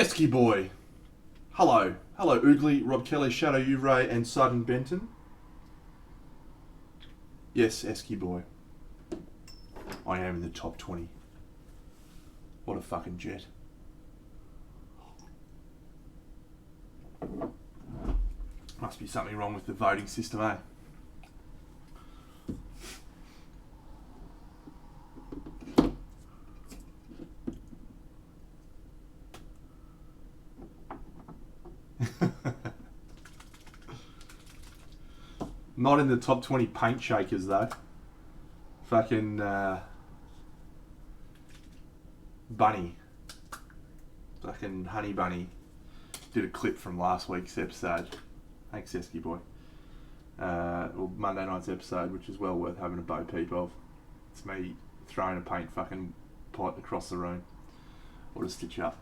Esky Boy. Hello. Hello, Oogly, Rob Kelly, Shadow Uvray, and Sudden Benton. Yes, Esky Boy. I am in the top 20. What a fucking jet. Must be something wrong with the voting system, eh? Not in the top 20 paint shakers, though. Fucking Bunny. Fucking Honey Bunny. Did a clip from last week's episode. Thanks, Esky Boy. Well, Monday night's episode, which is well worth having a bo peep of. It's me throwing a paint fucking pot across the room. Or to stitch up.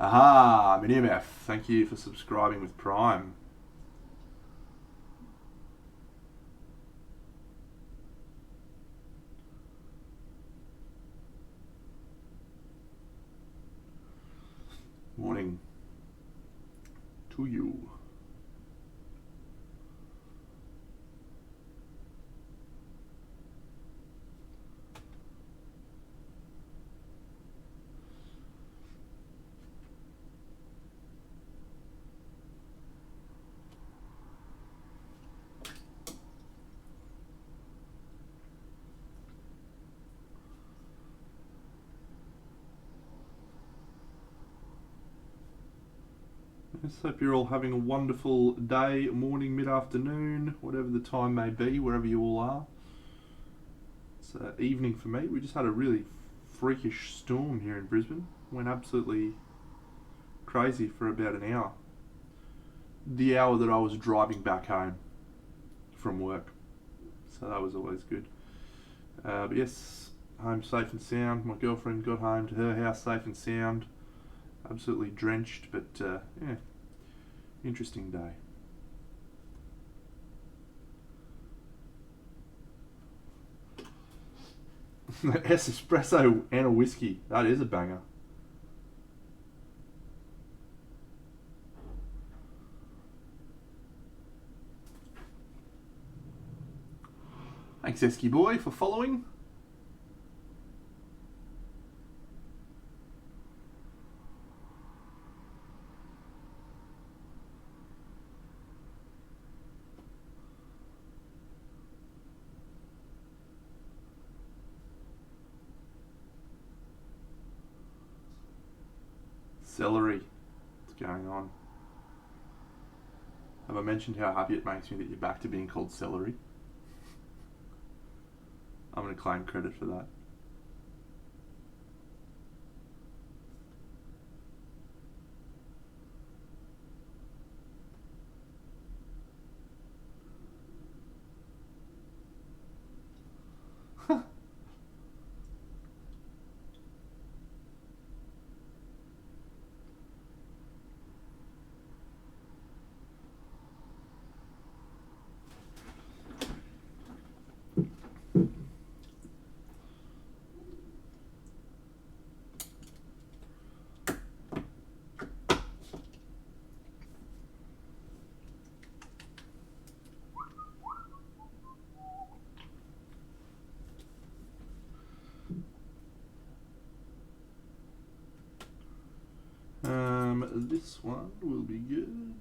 Aha, I'm an EMF. Thank you for subscribing with Prime. Morning to you. I hope you're all having a wonderful day, morning, mid-afternoon, whatever the time may be, wherever you all are. It's evening for me. We just had a really freakish storm here in Brisbane. Went absolutely crazy for about an hour. The hour that I was driving back home from work. So that was always good. But yes, home safe and sound. My girlfriend got home to her house safe and sound. Absolutely drenched, but yeah, interesting day. Espresso and a whiskey. That is a banger. Thanks, Esky Boy, for following. Celery. What's going on? Have I mentioned how happy it makes me that you're back to being called celery? I'm going to claim credit for that. This one will be good.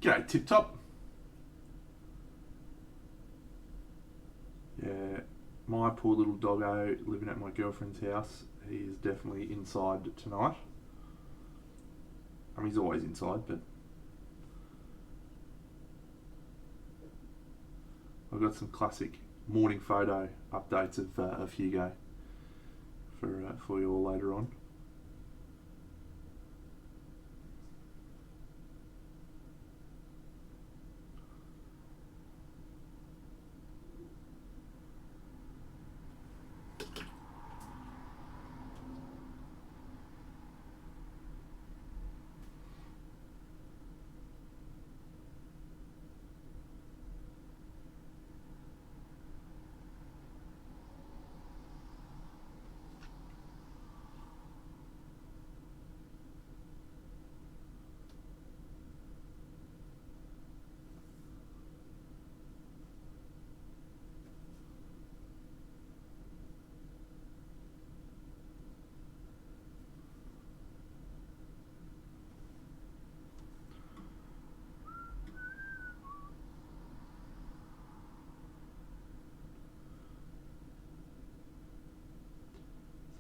G'day, Tip Top. Yeah, my poor little doggo living at my girlfriend's house. He is definitely inside tonight. I mean, he's always inside, but I've got some classic morning photo updates of Hugo for you all later on.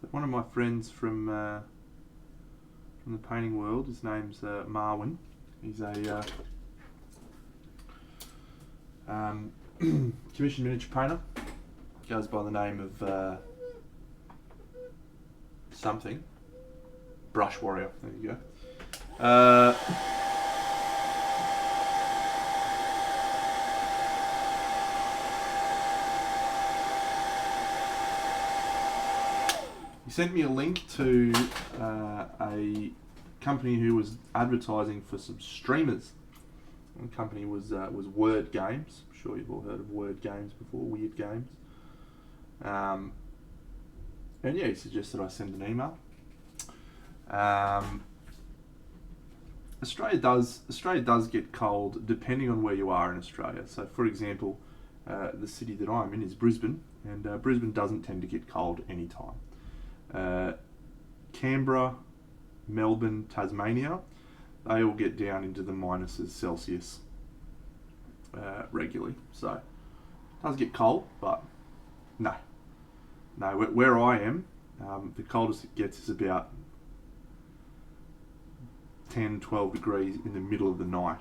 So one of my friends from the painting world, his name's Marwin. He's a commissioned miniature painter. Goes by the name of something. Brush Warrior. There you go. He sent me a link to a company who was advertising for some streamers. The company was Word Games. I'm sure you've all heard of Word Games before, Weird Games. And yeah, he suggested I send an email. Australia does get cold depending on where you are in Australia. So, for example, the city that I'm in is Brisbane, and Brisbane doesn't tend to get cold any time. Canberra, Melbourne, Tasmania, they all get down into the minuses Celsius regularly. So it does get cold, but no. Where I am, the coldest it gets is about 10, 12 degrees in the middle of the night.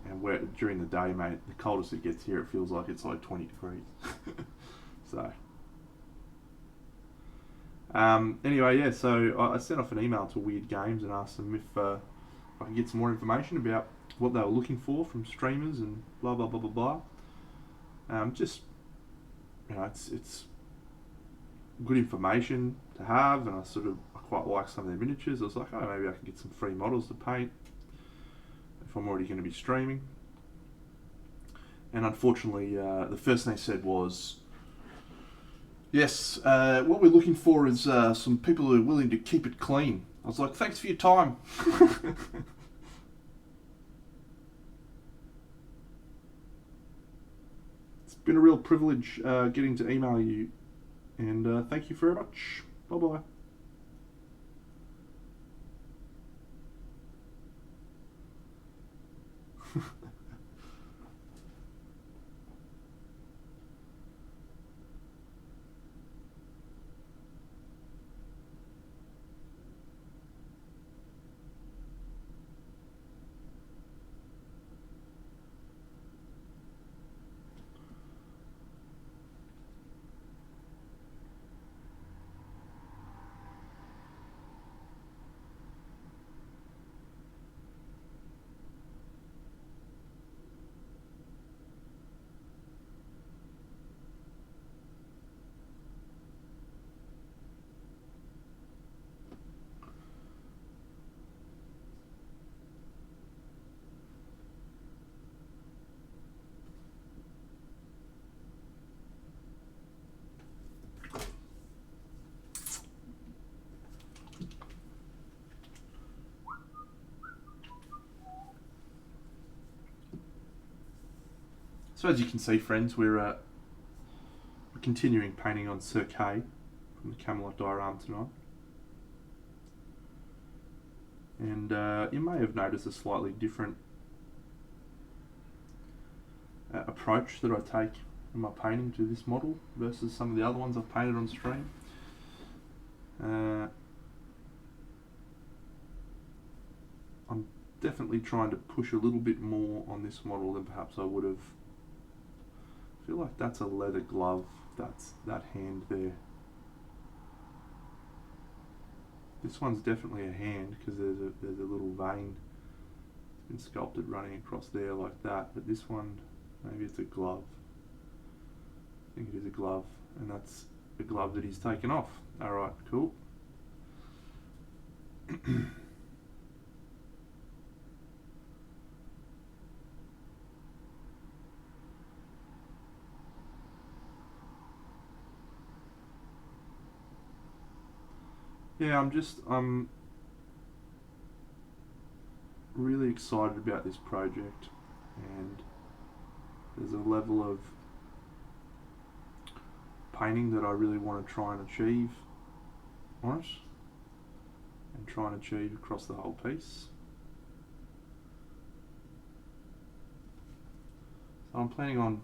And during the day, mate, the coldest it gets here, it feels like it's like 20 degrees. So... anyway, yeah, so I sent off an email to Weird Games and asked them if I can get some more information about what they were looking for from streamers and blah, blah, blah, blah, blah. Just, you know, it's good information to have, and I quite like some of their miniatures. I was like, oh, maybe I can get some free models to paint if I'm already going to be streaming. And unfortunately, the first thing they said was, yes, what we're looking for is some people who are willing to keep it clean. I was like, thanks for your time. It's been a real privilege getting to email you, and thank you very much. Bye-bye. So as you can see, friends, we're continuing painting on Sir Kay from the Camelot diorama tonight. And you may have noticed a slightly different approach that I take in my painting to this model versus some of the other ones I've painted on stream. I'm definitely trying to push a little bit more on this model than perhaps I would have. I feel like that's a leather glove, that's that hand there. This one's definitely a hand because there's a little vein been sculpted running across there like that, but this one, maybe it's a glove. I think it is a glove, and that's the glove that he's taken off. Alright, cool. Yeah, I'm really excited about this project, and there's a level of painting that I really want to try and achieve on it, and try and achieve across the whole piece. So I'm planning on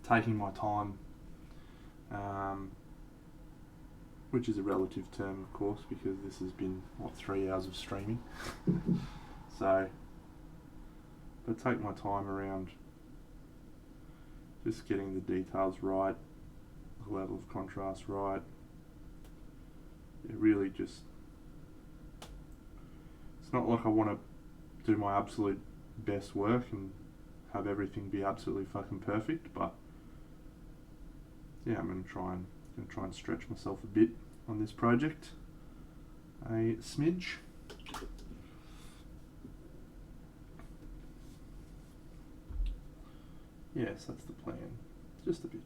taking my time, which is a relative term, of course, because this has been, 3 hours of streaming. So, but take my time around just getting the details right, the level of contrast right. It really just, it's not like I want to do my absolute best work and have everything be absolutely fucking perfect, but yeah, I'm gonna try and stretch myself a bit on this project, a smidge. Yes, that's the plan, just a bit.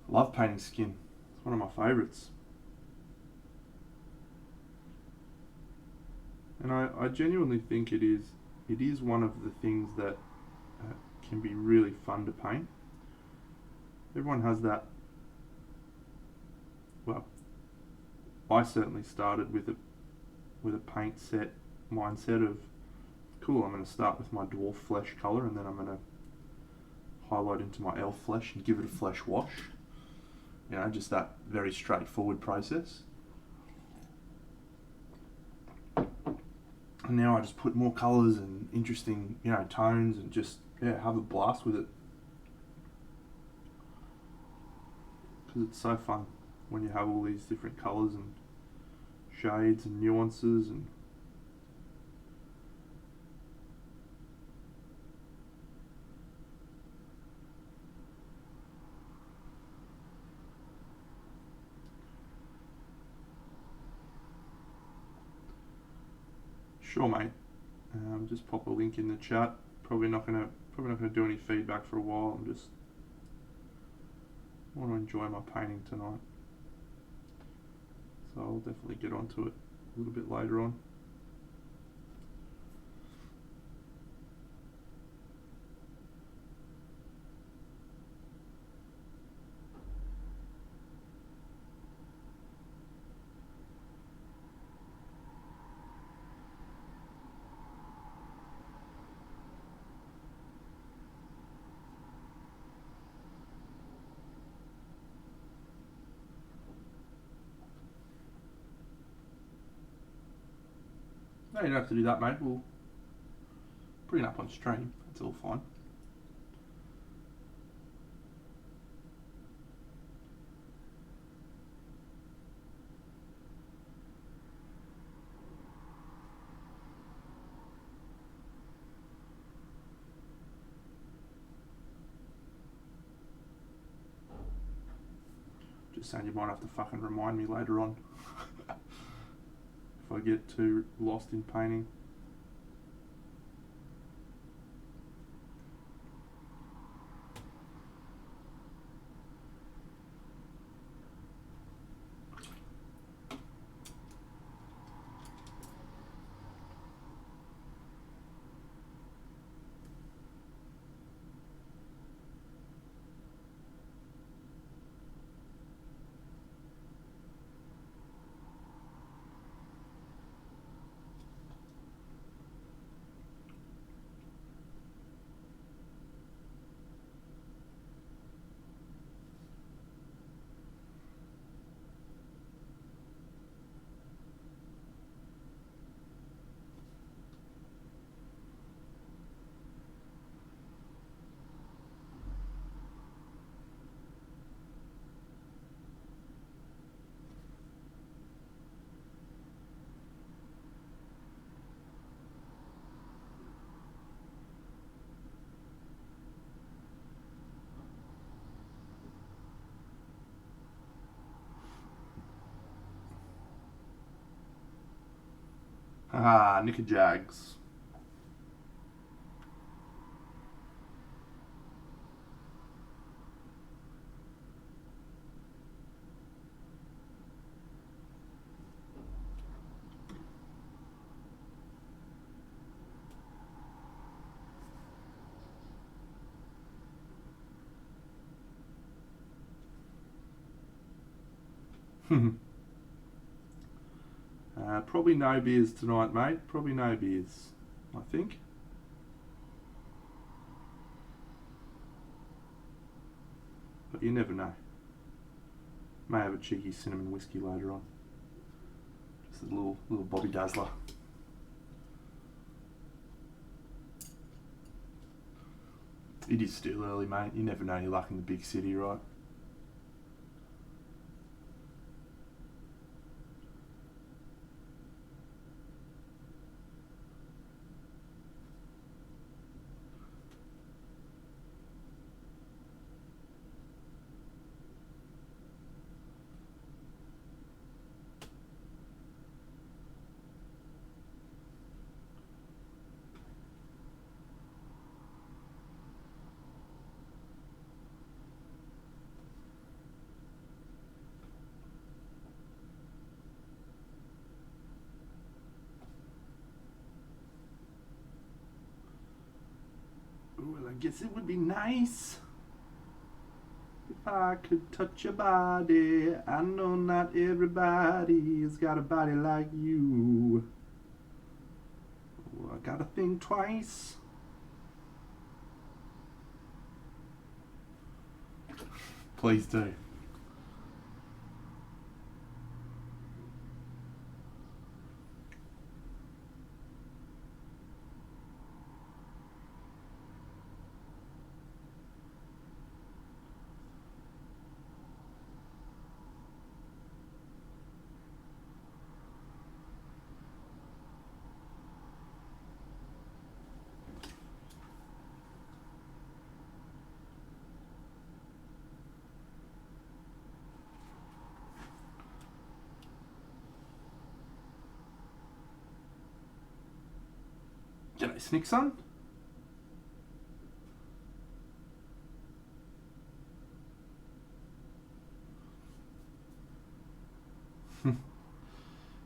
I love painting skin. It's one of my favourites. And I genuinely think it is one of the things that can be really fun to paint. Everyone has that. Well, I certainly started with a paint set mindset of, cool, I'm going to start with my dwarf flesh colour, and then I'm going to highlight into my elf flesh and give it a flesh wash. You know, just that very straightforward process. And now I just put more colours and interesting, tones, and just, have a blast with it. Because it's so fun when you have all these different colours and shades and nuances and sure, mate. Just pop a link in the chat. Probably not gonna do any feedback for a while. I want to enjoy my painting tonight, so I'll definitely get onto it a little bit later on. you don't have to do that, mate. We'll bring it up on stream. It's all fine. Just saying, you might have to fucking remind me later on if I get too lost in painting. Ah, Nicker Jags. Probably no beers tonight, mate. Probably no beers, I think. But you never know. May have a cheeky cinnamon whiskey later on. Just a little Bobby Dazzler. It is still early, mate. You never know your luck in the big city, right? Well, I guess it would be nice if I could touch your body. I know not everybody has got a body like you. Oh, I gotta think twice. Please do. G'day, Snickson.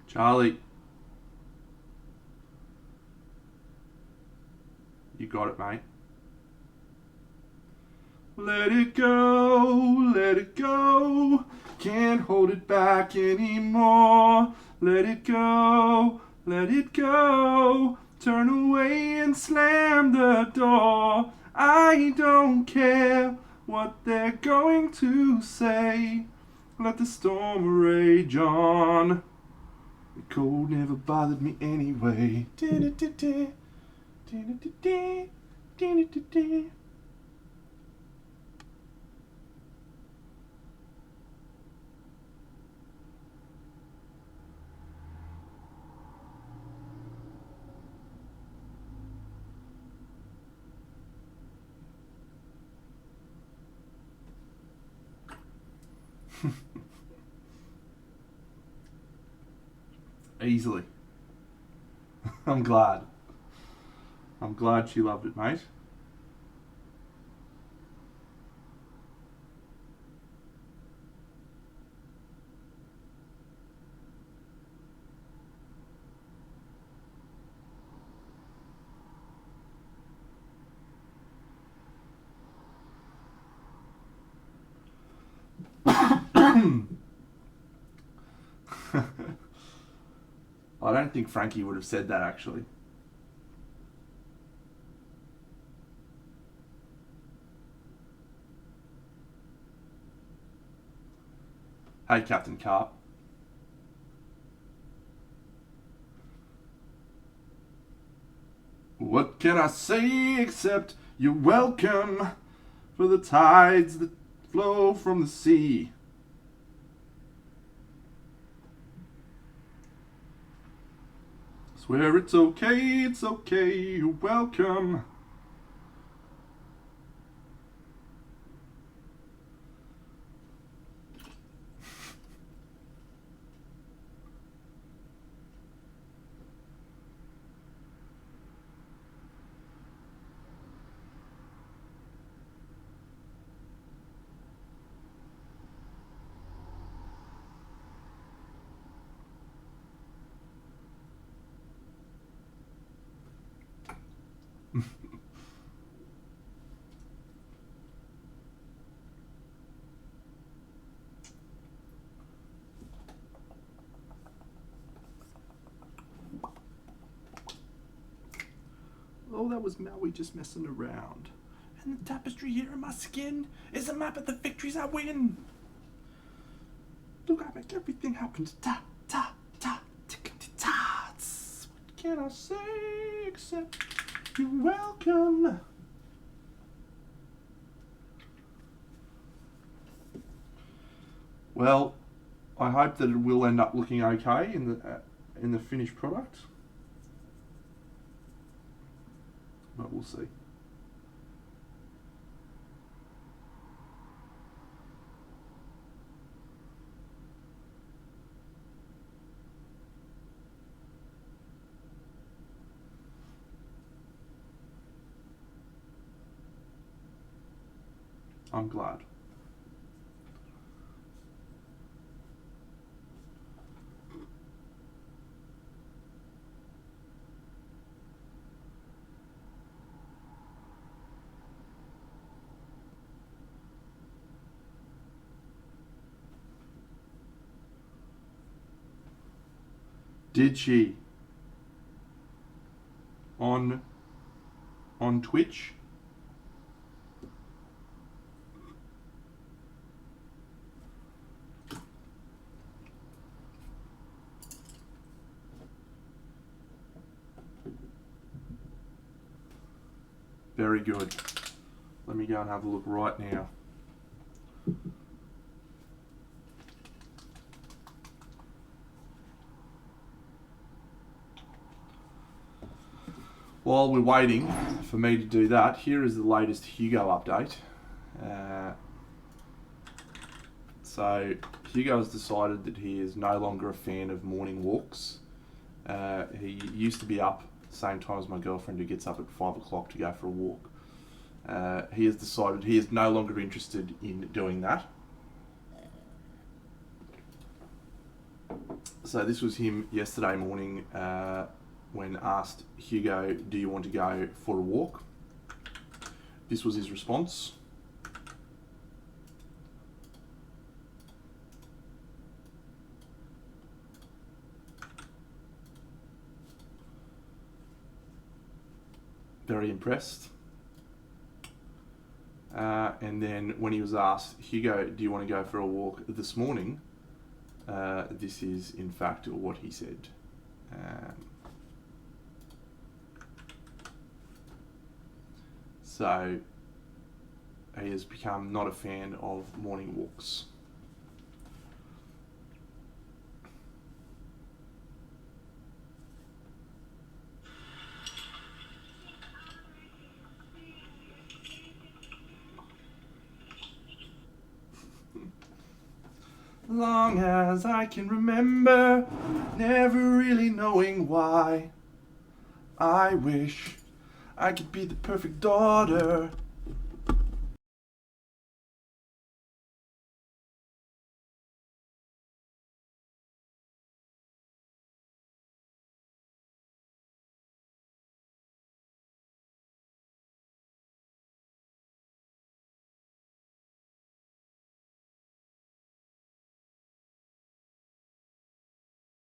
Charlie. You got it, mate. Let it go, let it go. Can't hold it back anymore. Let it go, let it go. Turn away and slam the door. I don't care what they're going to say. Let the storm rage on. The cold never bothered me anyway. Da-da-da-da. Da-da-da-da. Da-da-da-da. Easily. I'm glad. I'm glad she loved it, mate. I don't think Frankie would have said that actually. Hey, Captain Carp. What can I say except you're welcome for the tides that flow from the sea? Swear it's okay, you're welcome. Oh, that was Maui just messing around. And the tapestry here in my skin is a map of the victories I win. Look, I make everything happen. Ta, ta, ta, ticka, ta. What can I say except you're welcome? Well, I hope that it will end up looking okay in the finished product. But we'll see. I'm glad. Did she? On Twitch? Very good. Let me go and have a look right now. While we're waiting for me to do that, here is the latest Hugo update. So Hugo has decided that he is no longer a fan of morning walks. He used to be up the same time as my girlfriend, who gets up at 5 o'clock to go for a walk. He has decided he is no longer interested in doing that. So this was him yesterday morning when asked, Hugo, do you want to go for a walk? This was his response. Very impressed. And then when he was asked, Hugo, do you want to go for a walk this morning? this is in fact what he said. So he has become not a fan of morning walks. Long as I can remember, never really knowing why, I wish I could be the perfect daughter.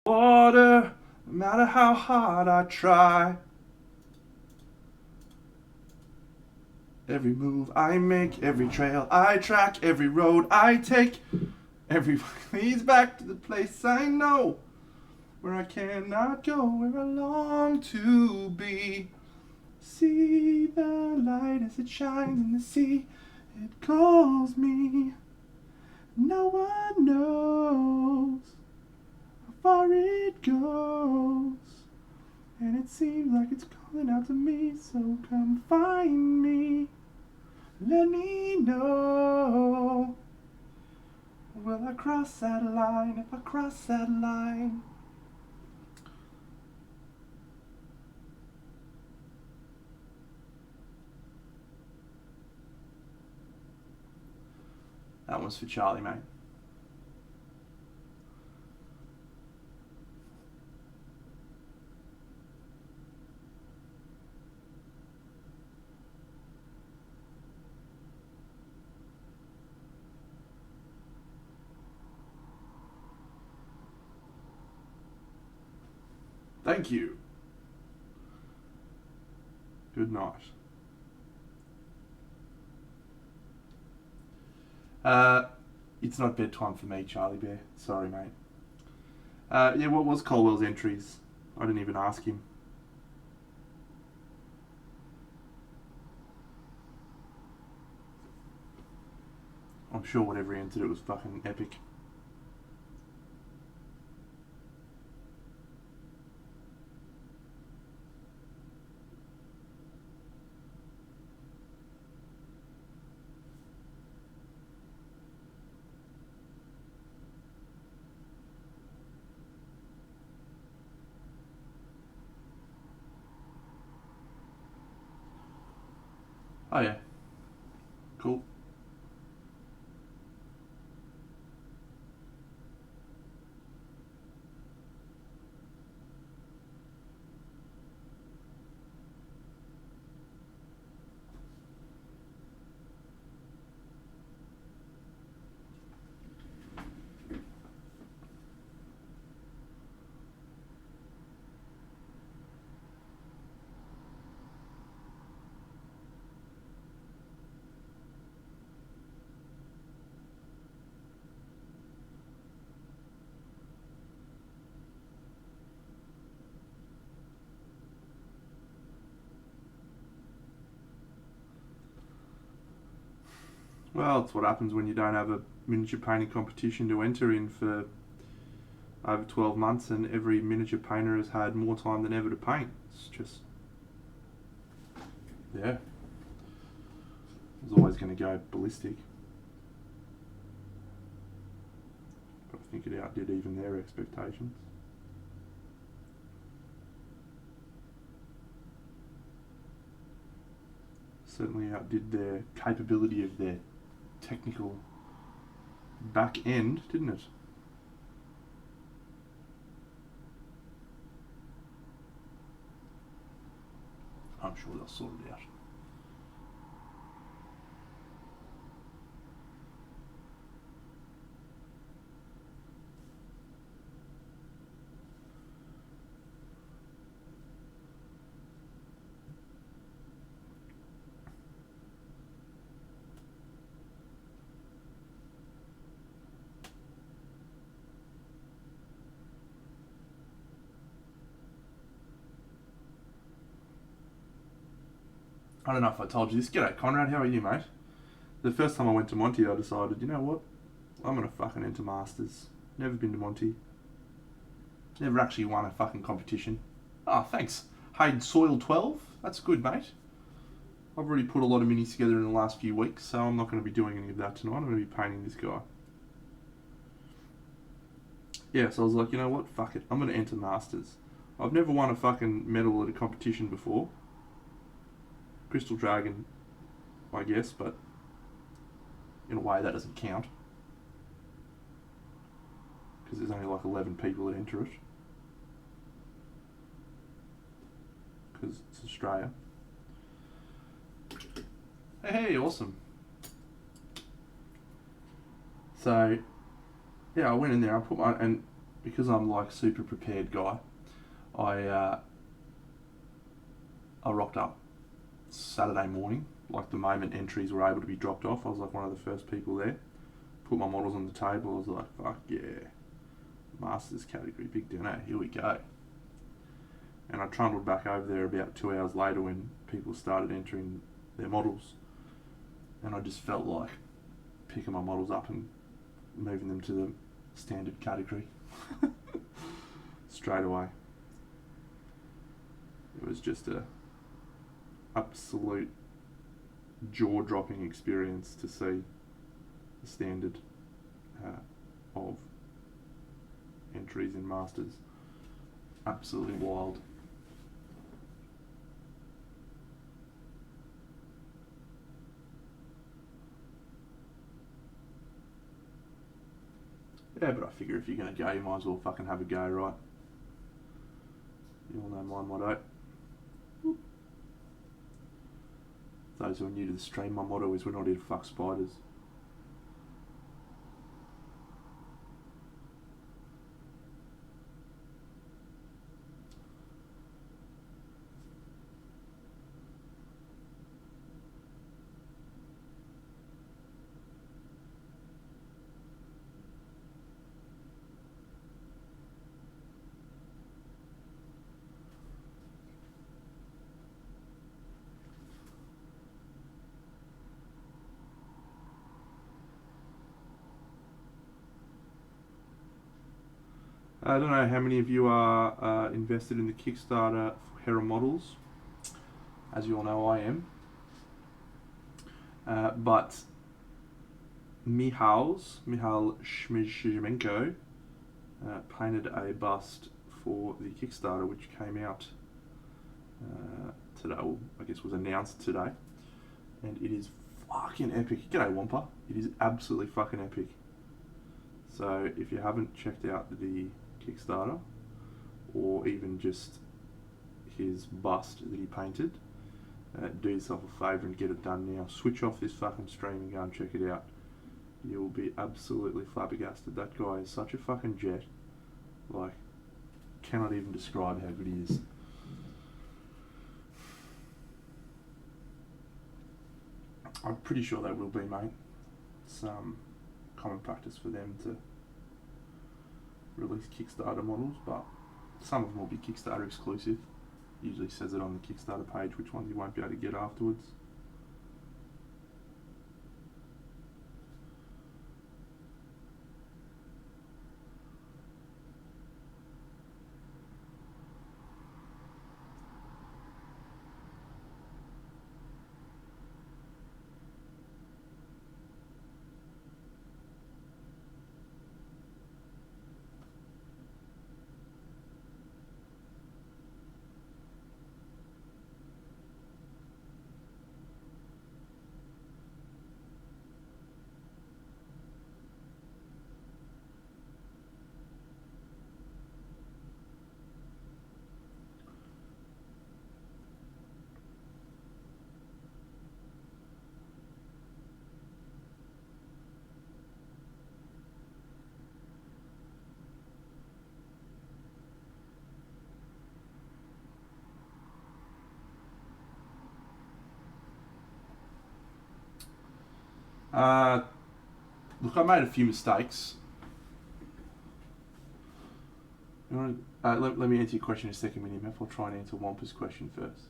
Water, no matter how hard I try. Every move I make, every trail I track, every road I take, every leads back to the place I know, where I cannot go, where I long to be. See the light as it shines in the sea, it calls me. No one knows how far it goes, and it seems like it's calling out to me, so come find me. Let me know. Will I cross that line? If I cross that line. That one's for Charlie, mate. Thank you. Good night. It's not bedtime for me, Charlie Bear. Sorry, mate. Yeah, what was Colwell's entries? I didn't even ask him. I'm sure whatever he entered, it was fucking epic. Oh yeah. Cool. Well, it's what happens when you don't have a miniature painting competition to enter in for over 12 months and every miniature painter has had more time than ever to paint. It's just, yeah. It's always going to go ballistic. But I think it outdid even their expectations. Certainly outdid their capability of their technical back end, didn't it? I'm sure they'll sort it out. I don't know if I told you this. G'day, Conrad. How are you, mate? The first time I went to Monty, I decided, you know what? I'm gonna fucking enter Masters. Never been to Monty. Never actually won a fucking competition. Ah, thanks. Hayden Soil 12. That's good, mate. I've already put a lot of minis together in the last few weeks, so I'm not going to be doing any of that tonight. I'm going to be painting this guy. Yeah, so I was like, you know what? Fuck it. I'm going to enter Masters. I've never won a fucking medal at a competition before. Crystal Dragon, I guess, but in a way that doesn't count. Because there's only like 11 people that enter it. Because it's Australia. Hey, awesome. So, yeah, I went in there, I put my, and because I'm like super prepared guy, I rocked up Saturday morning, like the moment entries were able to be dropped off. I was like one of the first people there. Put my models on the table, I was like, fuck yeah. Masters category, big dinner, here we go. And I trundled back over there about 2 hours later when people started entering their models. And I just felt like picking my models up and moving them to the standard category straight away. It was just a absolute jaw-dropping experience to see the standard of entries in Masters. Absolutely wild. Yeah, but I figure if you're going to go, you might as well fucking have a go, right? You all know my motto. Those who are new to the stream, my motto is we're not here to fuck spiders. I don't know how many of you are invested in the Kickstarter for Hera models. As you all know, I am. But Mihail Shmizhenko painted a bust for the Kickstarter, which came out today, or I guess was announced today. And it is fucking epic. G'day, Wampa. It is absolutely fucking epic. So if you haven't checked out the Kickstarter, or even just his bust that he painted, do yourself a favour and get it done now. Switch off this fucking stream and go and check it out. You'll be absolutely flabbergasted. That guy is such a fucking jet. Like, cannot even describe how good he is. I'm pretty sure they will be, mate. It's common practice for them to release Kickstarter models, but some of them will be Kickstarter exclusive. Usually says it on the Kickstarter page which ones you won't be able to get afterwards. Look, I made a few mistakes. Let me answer your question in a second, Minimap. I'll try and answer Wampa's question first.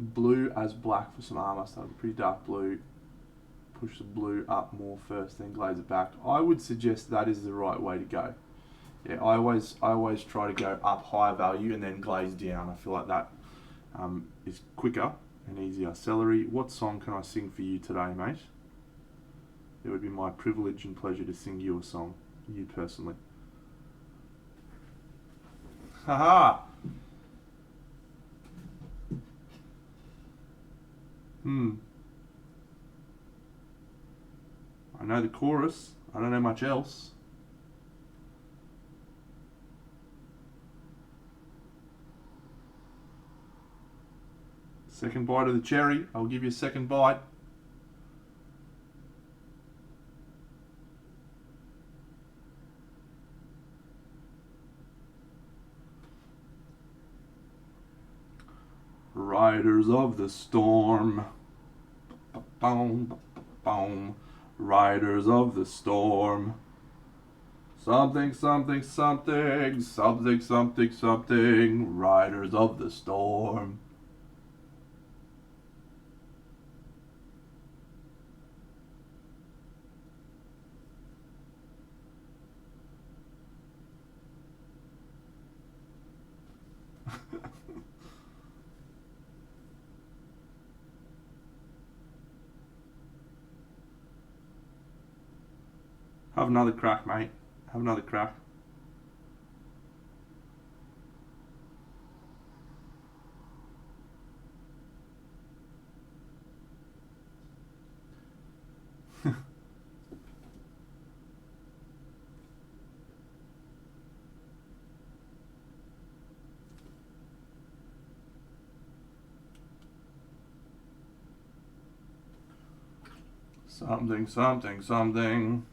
blue as black for some armour. Start with pretty dark blue. Push the blue up more first, then glaze it back. I would suggest that is the right way to go. Yeah, I always try to go up higher value and then glaze down. I feel like that is quicker and easier. Celery, what song can I sing for you today, mate? It would be my privilege and pleasure to sing you a song, you personally. Haha! I know the chorus. I don't know much else. Second bite of the cherry. I'll give you a second bite. Riders of the storm. Boom, boom. Riders of the storm. Something, something, something. Something, something, something. Riders of the storm. Have another crack, mate. Have another crack. Something, something, something.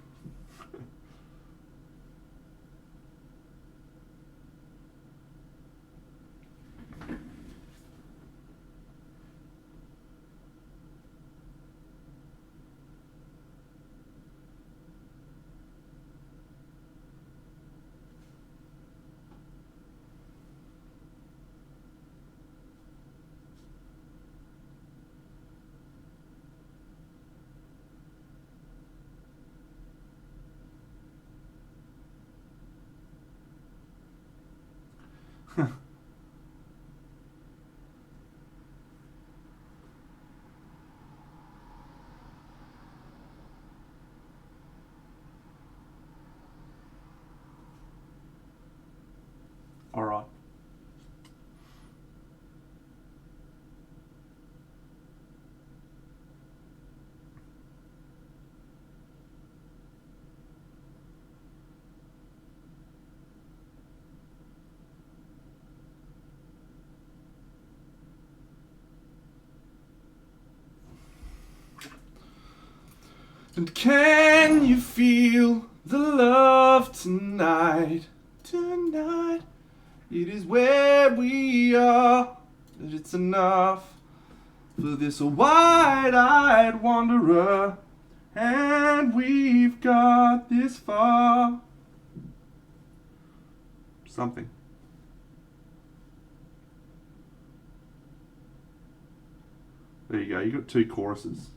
All right. And can you feel the love tonight? Tonight, it is where we are, that it's enough for this wide-eyed wanderer, and we've got this far. Something. There you go, you got two choruses.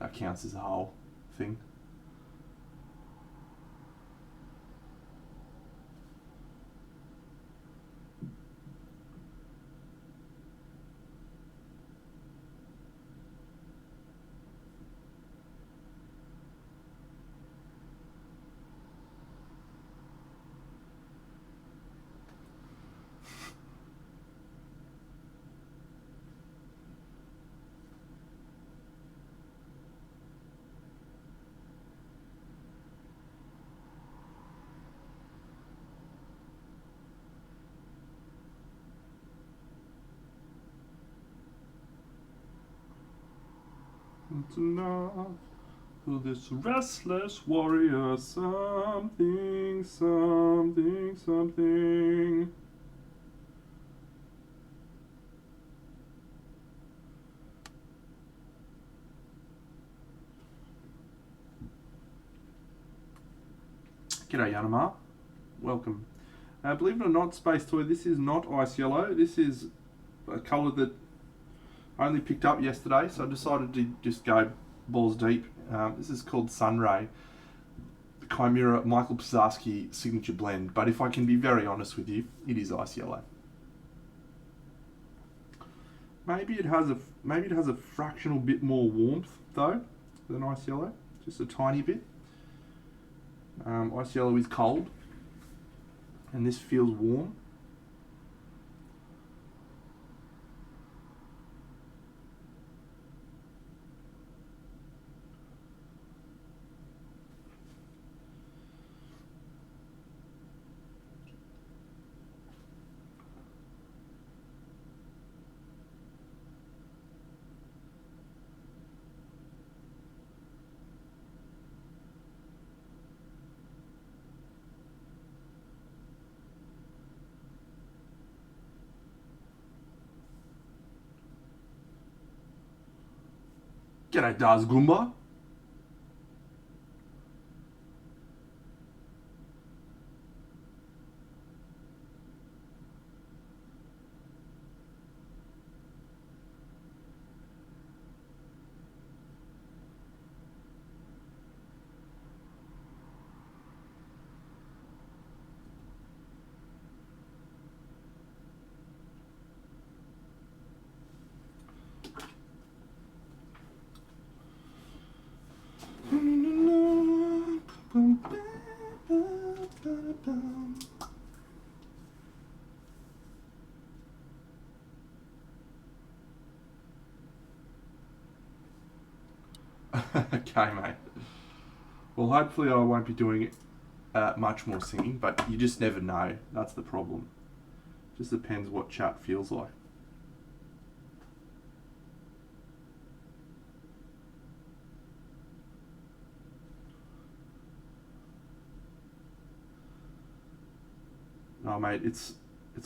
That counts as a whole thing. It's enough for this restless warrior. Something, something, something. G'day Yanamar, welcome. Believe it or not, Space Toy, this is not ice yellow. This is a colour that I only picked up yesterday, so I decided to just go balls deep. This is called Sunray, the Chimera Michael Pizarski signature blend. But if I can be very honest with you, it is ice yellow. Maybe it has a fractional bit more warmth though than ice yellow, just a tiny bit. Ice yellow is cold, and this feels warm. G'day, Daz Goomba. Okay, mate. Well, hopefully I won't be doing much more singing, but you just never know. That's the problem. Just depends what chat feels like. No, mate, it's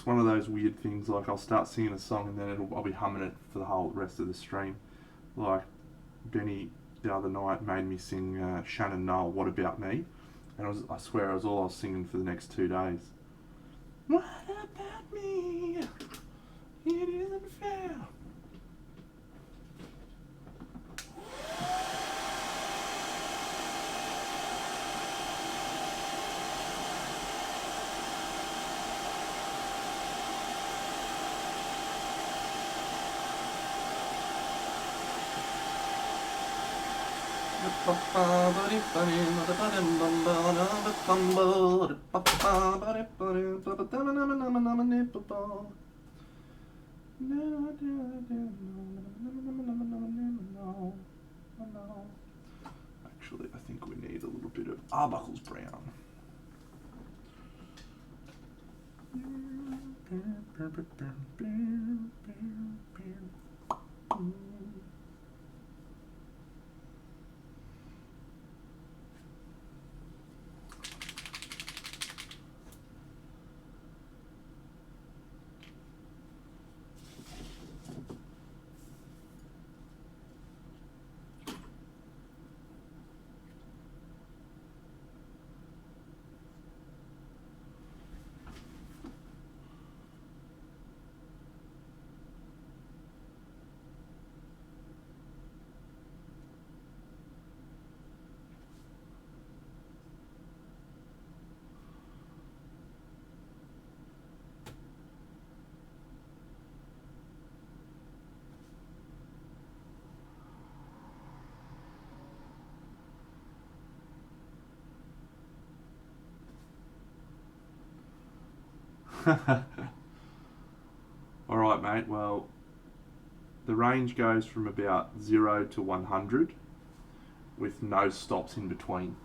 one of those weird things. Like I'll start singing a song and then I'll be humming it for the whole rest of the stream. Like Benny the other night made me sing Shannon Noel, "What About Me," and I swear I was singing for the next 2 days. What about me? It isn't fair. Actually, I think we need a little bit of Arbuckle's Brown. Alright, mate, well, the range goes from about 0 to 100 with no stops in between.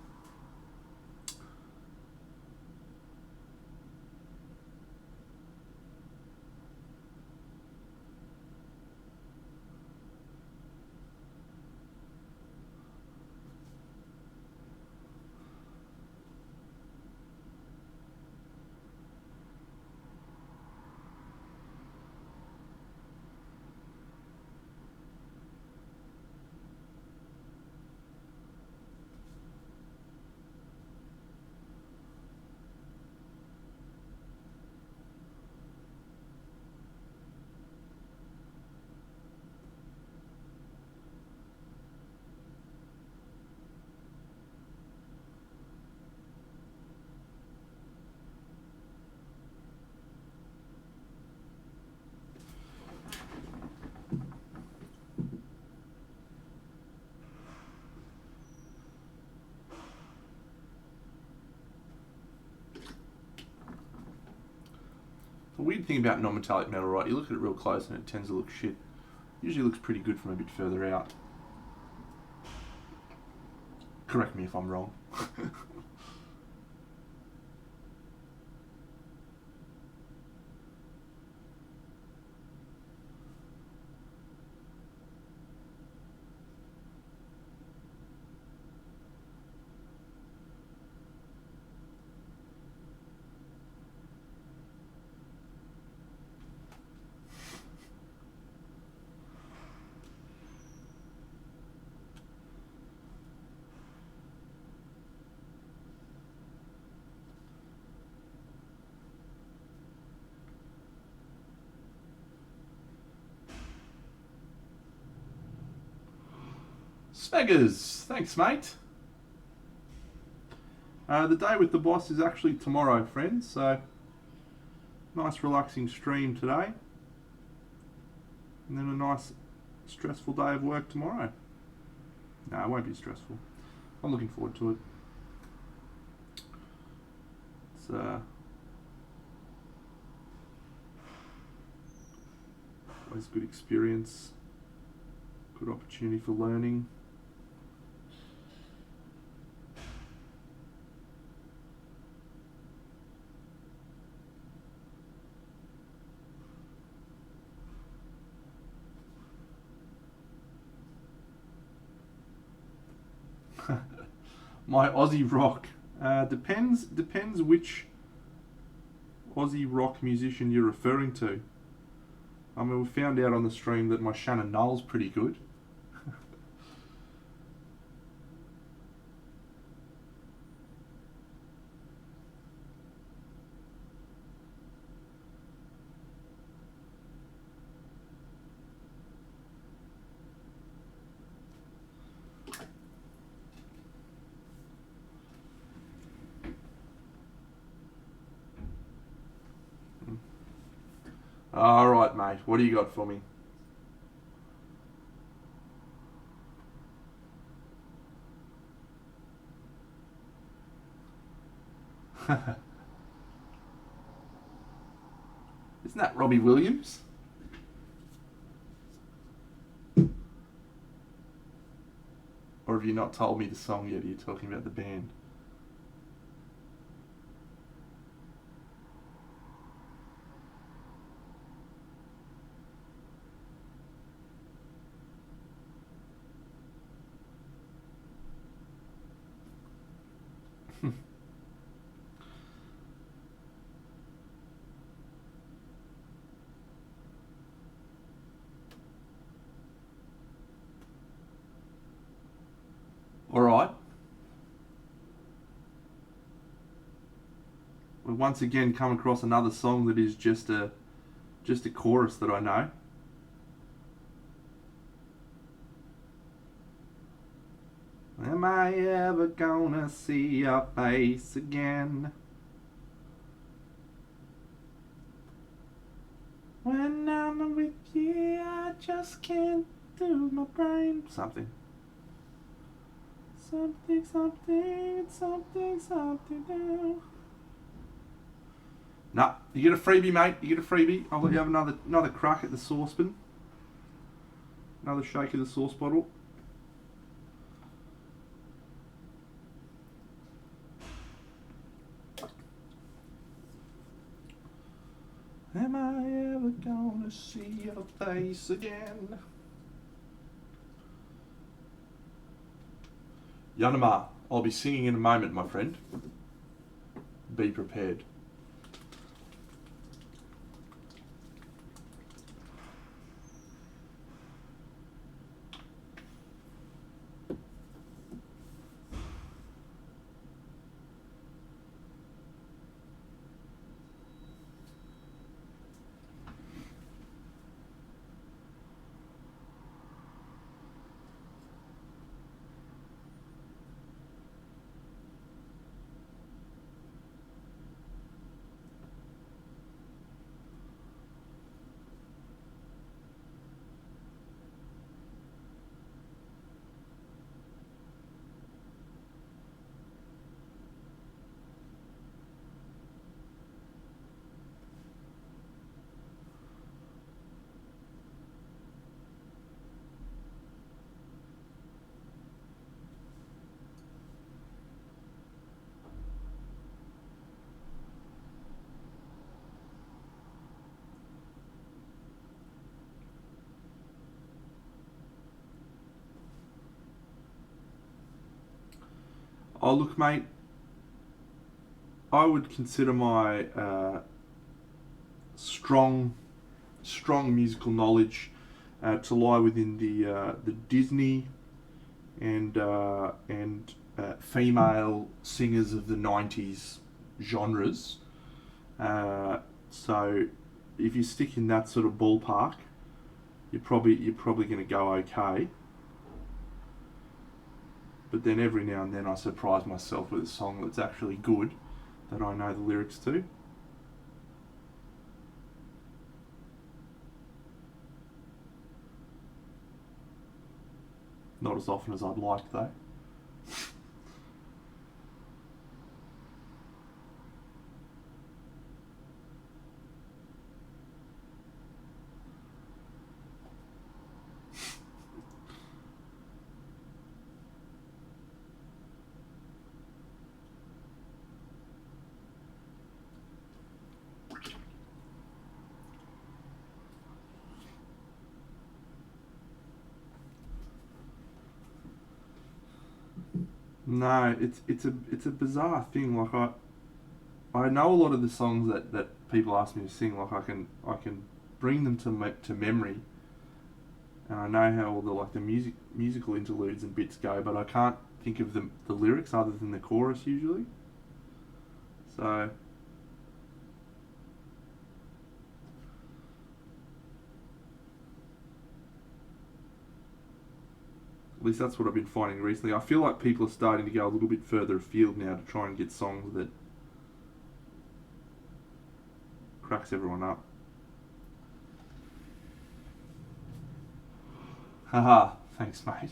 The weird thing about non-metallic metal, right, you look at it real close and it tends to look shit. Usually looks pretty good from a bit further out. Correct me if I'm wrong. Smeggers, thanks mate. The day with the boss is actually tomorrow, friends, so nice relaxing stream today. And then a nice stressful day of work tomorrow. No, it won't be stressful. I'm looking forward to it. It's always a good experience, good opportunity for learning. My Aussie rock depends which Aussie rock musician you're referring to. I mean, we found out on the stream that my Shannon Null's pretty good. Alright, mate, what do you got for me? Isn't that Robbie Williams? Or have you not told me the song yet? Are you talking about the band? Alright. We've once again come across another song that is just a chorus that I know. Am I ever gonna see your face again? When I'm with you, I just can't do my brain. Something. Something, something, something, something new. Nah, you get a freebie, mate. You get a freebie. I'll let you have another crack at the saucepan. Another shake of the sauce bottle. Am I ever gonna see your face again? Yanama, I'll be singing in a moment, my friend. Be prepared. Oh, look, mate, I would consider my strong, strong musical knowledge to lie within the Disney and female singers of the '90s genres. So, if you stick in that sort of ballpark, you're probably going to go okay. But then every now and then I surprise myself with a song that's actually good that I know the lyrics to. Not as often as I'd like though. No, it's a bizarre thing. Like I know a lot of the songs that people ask me to sing. Like I can bring them to memory, and I know how all the like the musical interludes and bits go, but I can't think of the lyrics other than the chorus usually. So at least that's what I've been finding recently. I feel like people are starting to go a little bit further afield now to try and get songs that cracks everyone up. Haha, thanks, mate.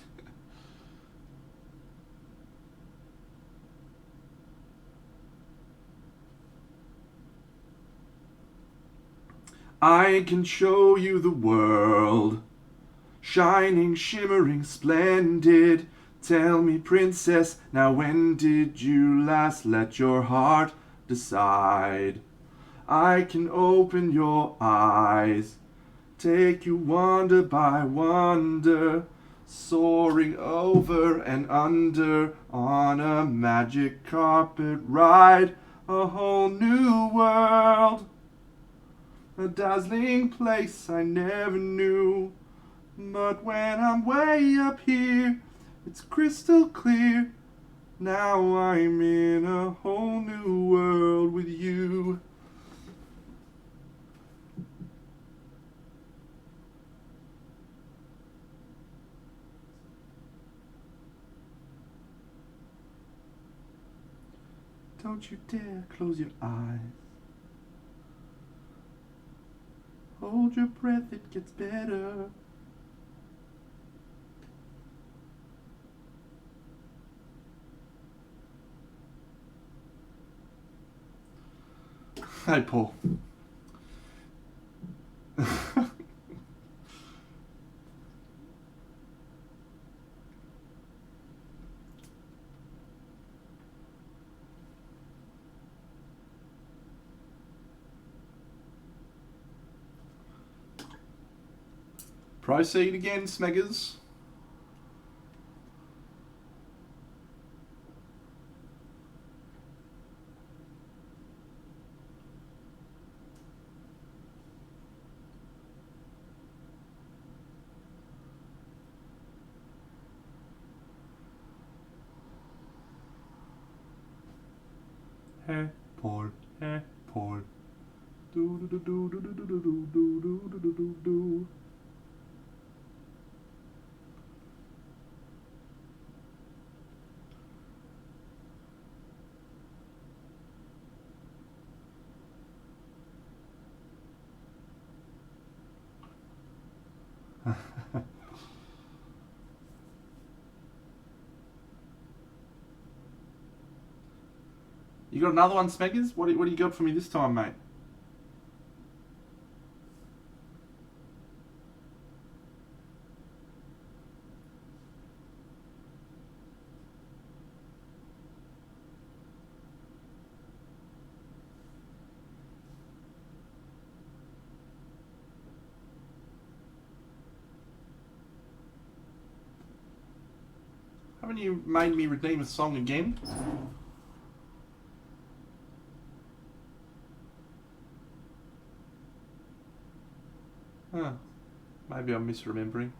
I can show you the world, shining, shimmering, splendid. Tell me, princess, now when did you last let your heart decide? I can open your eyes, take you wonder by wonder, soaring over and under on a magic carpet ride, a whole new world, a dazzling place I never knew. But when I'm way up here, it's crystal clear. Now I'm in a whole new world with you. Don't you dare close your eyes. Hold your breath, it gets better. Hey, Paul. Proceed again, Smeggers. Hey, Paul. Hey, Paul. Do do do do do do do do do do do do do. You got another one, Smeggers? What do you got for me this time, mate? Haven't you made me redeem a song again. Huh. Maybe I'm misremembering.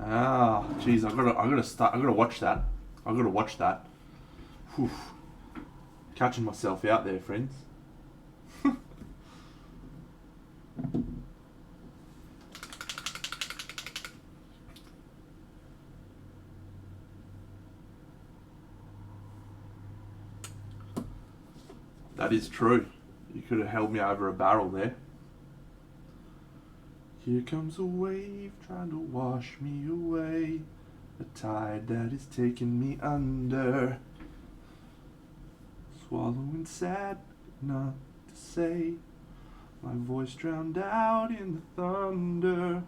Ah, jeez, I gotta watch that. I gotta watch that. Whew. Catching myself out there, friends. That is true. You could have held me over a barrel there. Here comes a wave trying to wash me away. A tide that is taking me under. Swallowing sad, not to say. My voice drowned out in the thunder.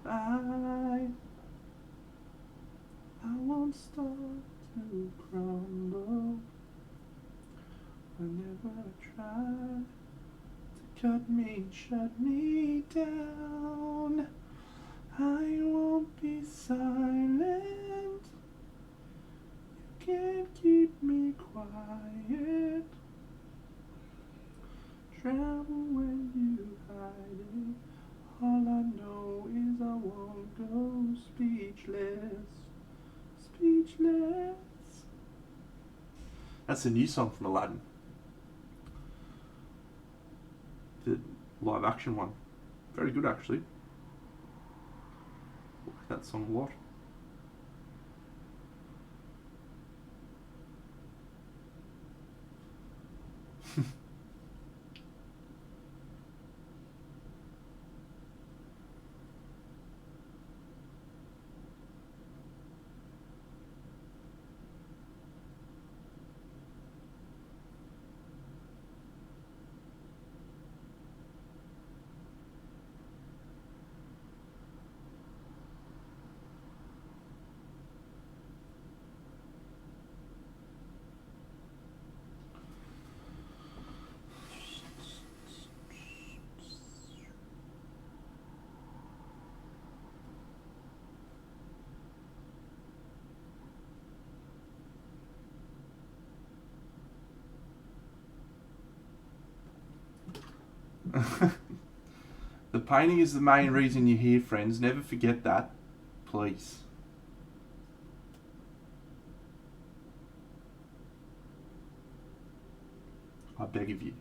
I won't start to crumble whenever I try to cut me, shut me down. I won't be silent. You can't keep me quiet. Drown when you hide it. All I know is I won't go speechless. Speechless. That's a new song from Aladdin. The live action one. Very good actually. I like that song a lot. The painting is the main reason you're here, friends. Never forget that. Please. I beg of you.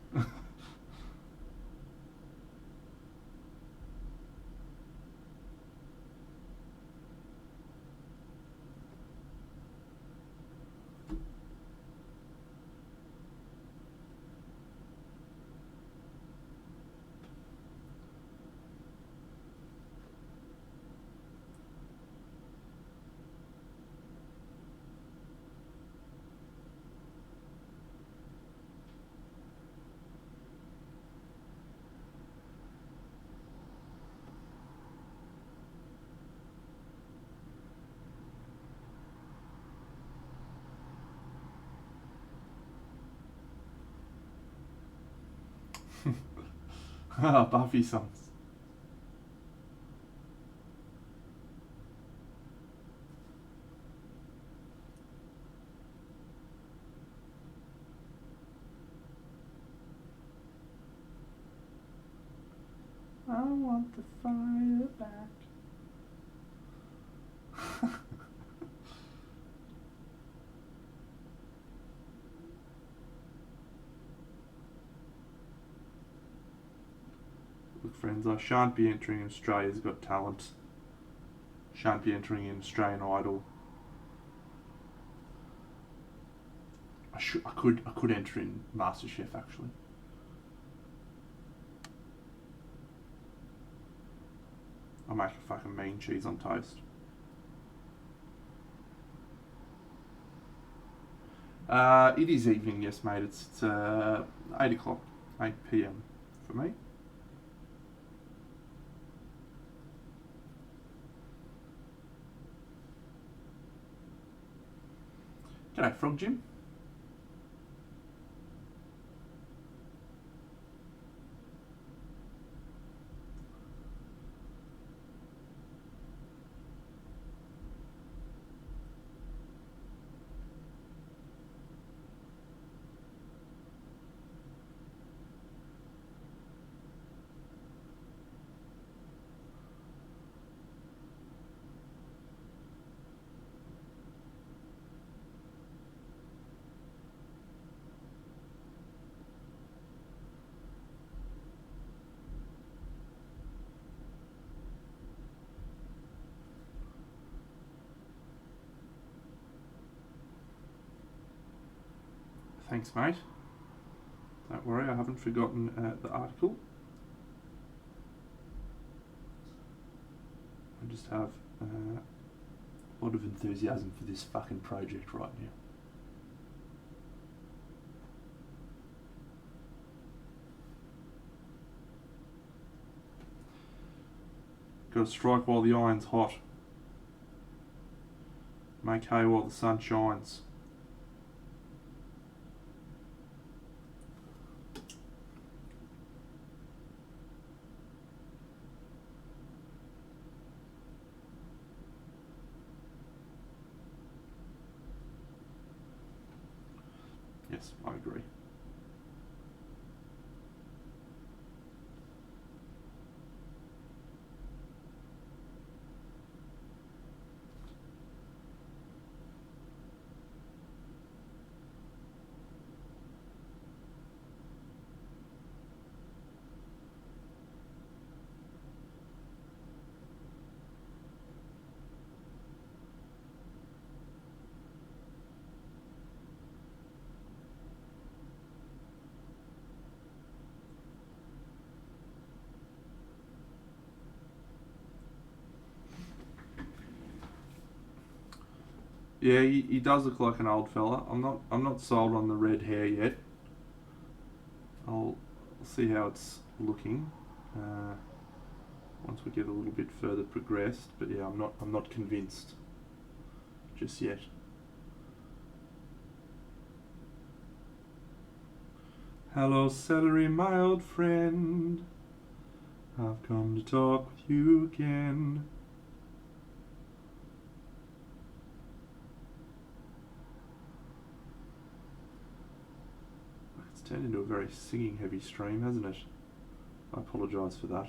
Buffy songs. I want the fire back. Look, friends, I shan't be entering Australia's Got Talent. Shan't be entering in Australian Idol. I could enter in MasterChef actually. I'll make a fucking mean cheese on toast. It is evening, yes, mate. It's 8 o'clock, 8 p.m. for me. G'day, Frog Jim. Thanks, mate. Don't worry, I haven't forgotten the article. I just have a lot of enthusiasm for this fucking project right now. Gotta strike while the iron's hot. Make hay while the sun shines. Yes, I agree. Yeah, he does look like an old fella. I'm not sold on the red hair yet. I'll see how it's looking once we get a little bit further progressed. But yeah, I'm not convinced just yet. Hello, celery, my old friend. I've come to talk with you again. It's turned into a very singing heavy stream, hasn't it? I apologise for that.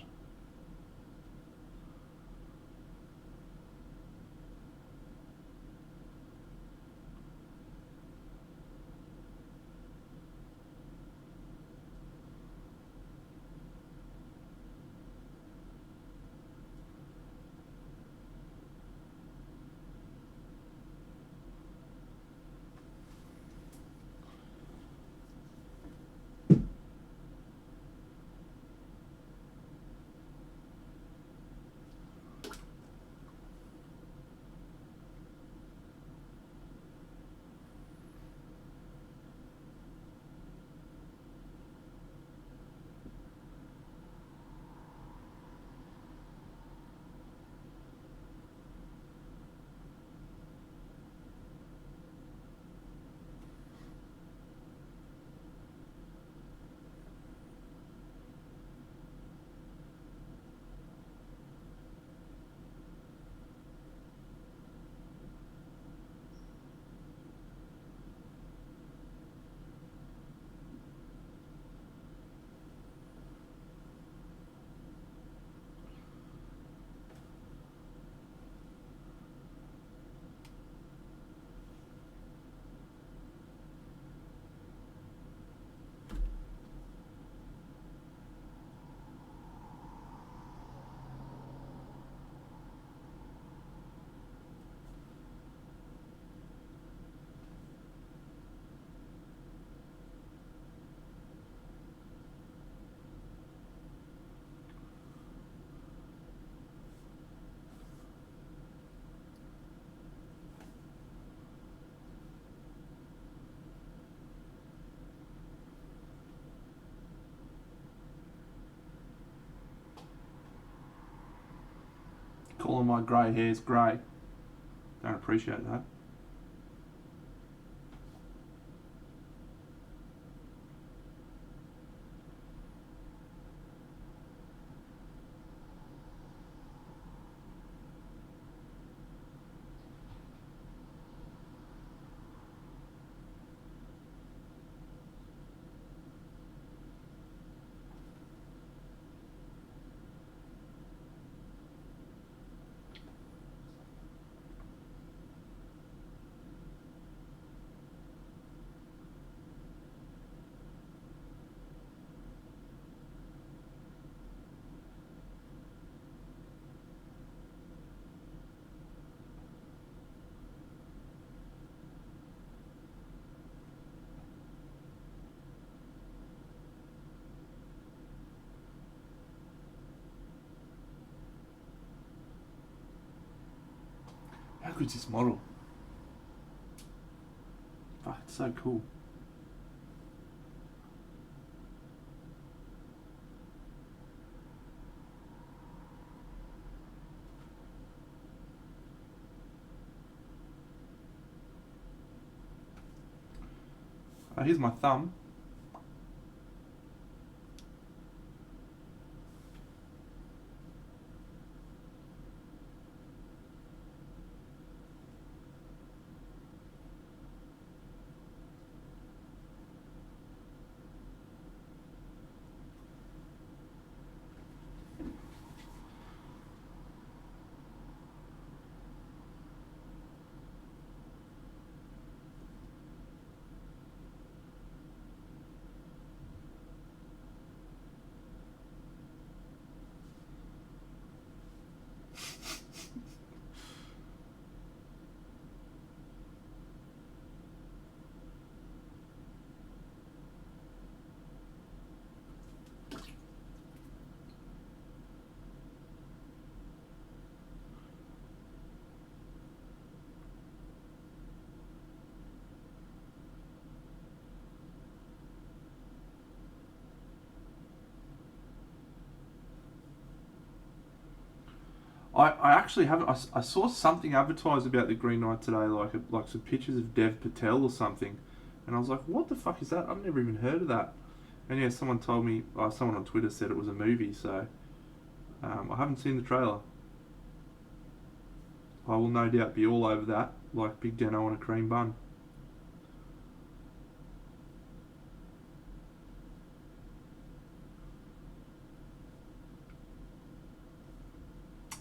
Calling my grey hairs grey. Don't appreciate that. How good's this model? Fuck, it's so cool. Here's my thumb. I actually haven't. I saw something advertised about the Green Knight today, like some pictures of Dev Patel or something, and I was like, "What the fuck is that? I've never even heard of that." And yeah, someone told me. Someone on Twitter said it was a movie, so I haven't seen the trailer. I will no doubt be all over that, like Big Deno on a cream bun.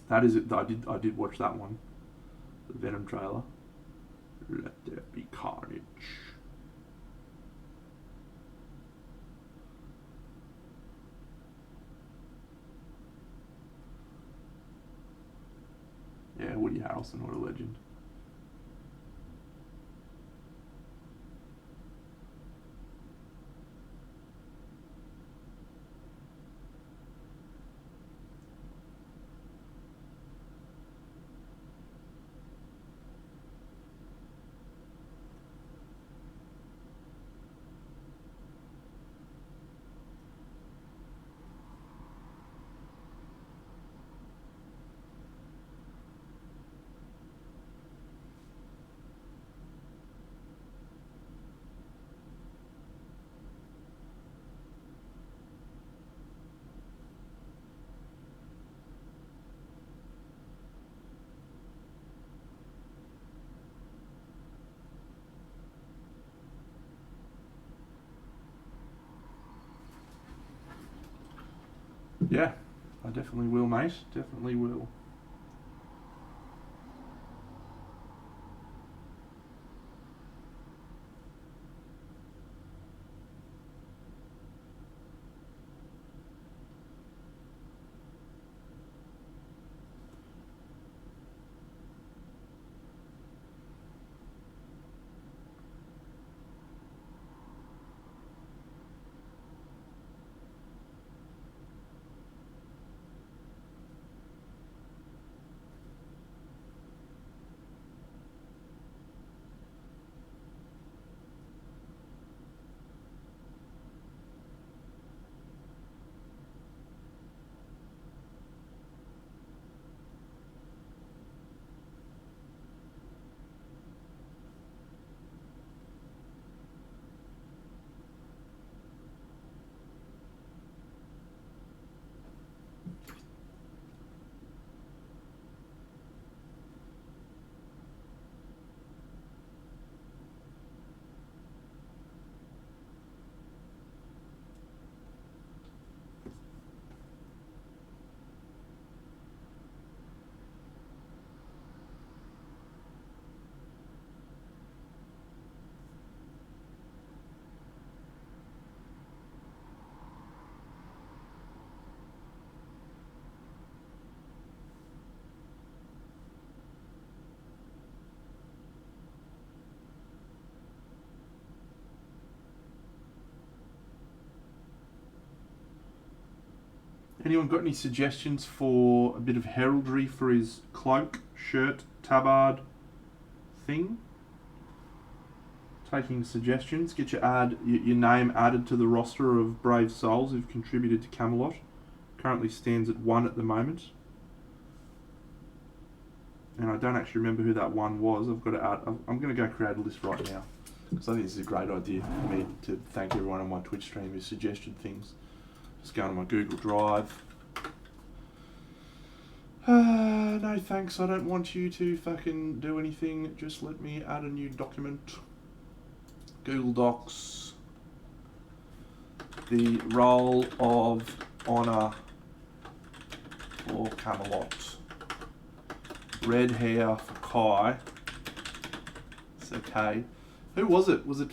That is it. I did watch that one, the Venom trailer. Let there be carnage. Yeah, Woody Harrelson, what a legend. Yeah, I definitely will, mate. Definitely will. Anyone got any suggestions for a bit of heraldry for his cloak, shirt, tabard, thing. Taking suggestions. Get your name added to the roster of brave souls who've contributed to Camelot. Currently stands at 1 at the moment. And I don't actually remember who that one was. I've got to add. I'm going to go create a list right now, because I think this is a great idea for me to thank everyone on my Twitch stream who suggested things. Just go to my Google Drive. No thanks, I don't want you to fucking do anything. Just let me add a new document. Google Docs. The Roll of Honour for Camelot. Red hair for Kai. It's okay. Who was it? Was it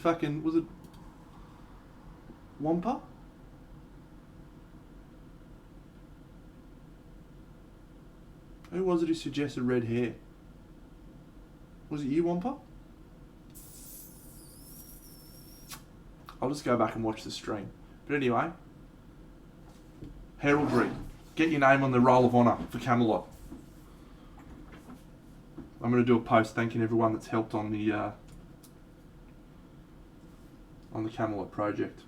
Wampa? Who was it who suggested red hair? Was it you, Wampa? I'll just go back and watch the stream. But anyway, heraldry. Get your name on the Roll of Honour for Camelot. I'm going to do a post thanking everyone that's helped on the Camelot project.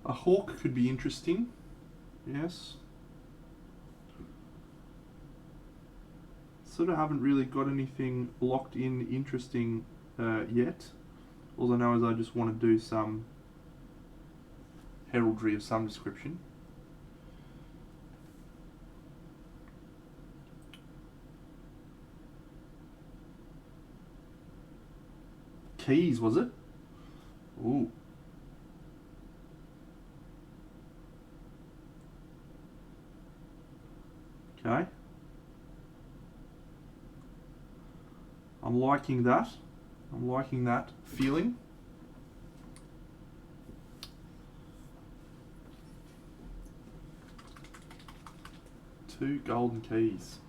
A hawk could be interesting. Yes. Sort of haven't really got anything locked in interesting yet. All I know is I just want to do some heraldry of some description. Keys, was it? Ooh. Okay. I'm liking that. I'm liking that feeling. Two golden keys.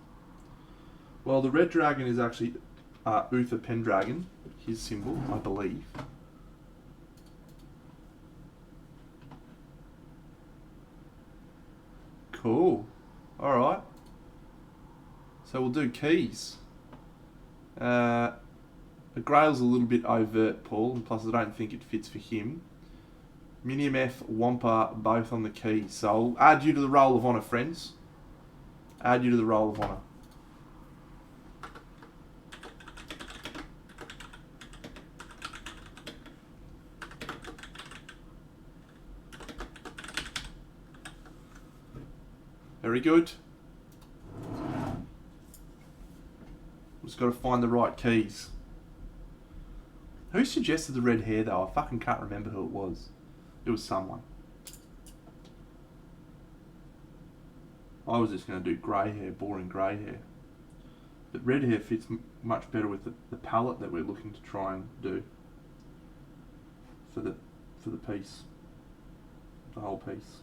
Well, the red dragon is actually Uther Pendragon, his symbol, I believe. Cool. Alright. So we'll do keys. The Grail's a little bit overt, Paul, and plus I don't think it fits for him. Minium F, Wampa, both on the keys. So I'll add you to the Roll of Honour, friends. Add you to the Roll of Honour. Very good. Just got to find the right keys. Who suggested the red hair though? I fucking can't remember who it was. It was someone. I was just going to do grey hair, boring grey hair. But red hair fits much better with the palette that we're looking to try and do for the piece, the whole piece.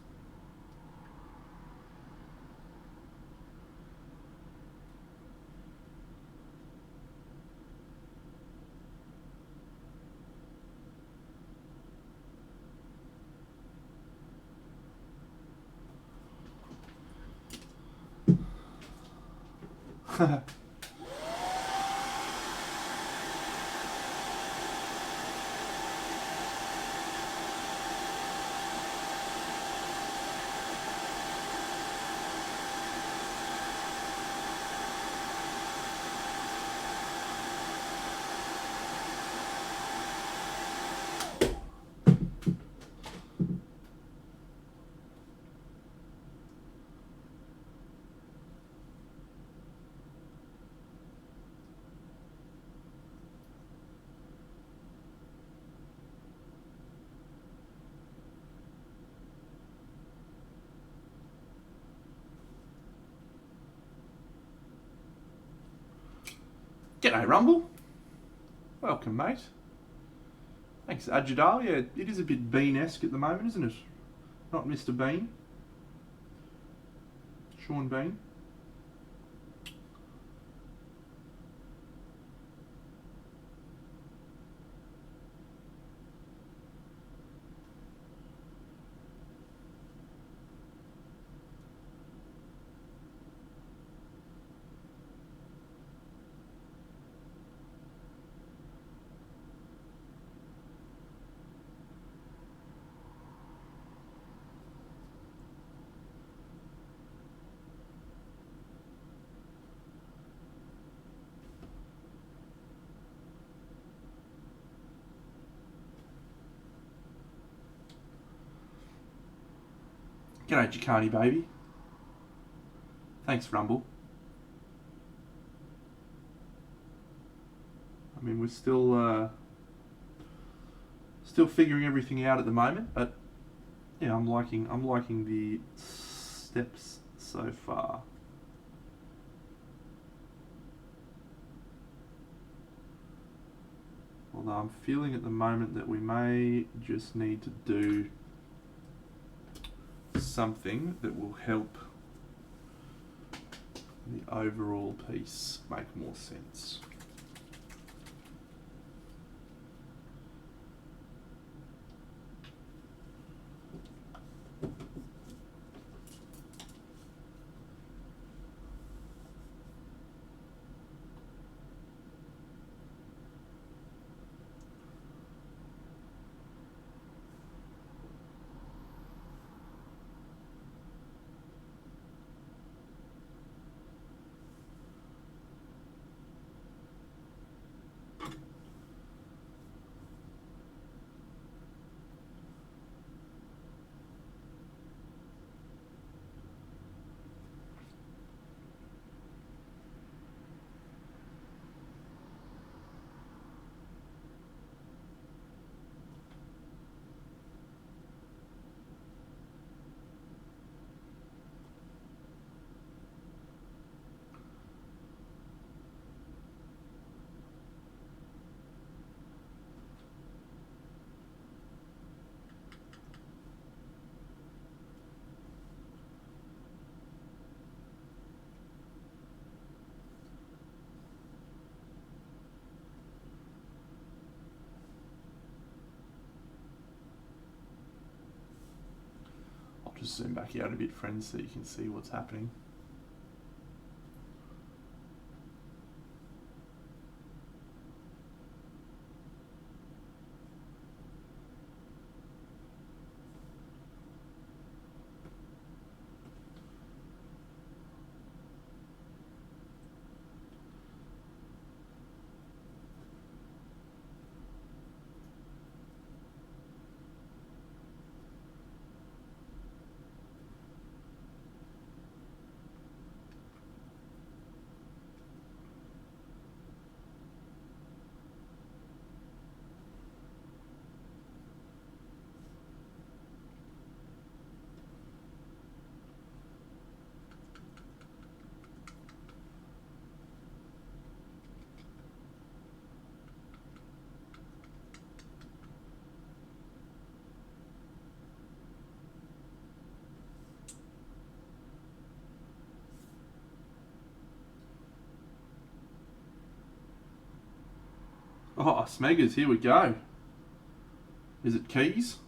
G'day, Rumble. Welcome, mate. Thanks, Ajidal. Yeah, it is a bit Bean-esque at the moment, isn't it? Not Mr. Bean. Sean Bean. G'day, Jacani baby. Thanks, Rumble. I mean, we're still figuring everything out at the moment, but yeah, I'm liking the steps so far. Although I'm feeling at the moment that we may just need to do something that will help the overall piece make more sense. I'll just zoom back out a bit, friends, so you can see what's happening. Oh, Smeggers, here we go. Is it keys?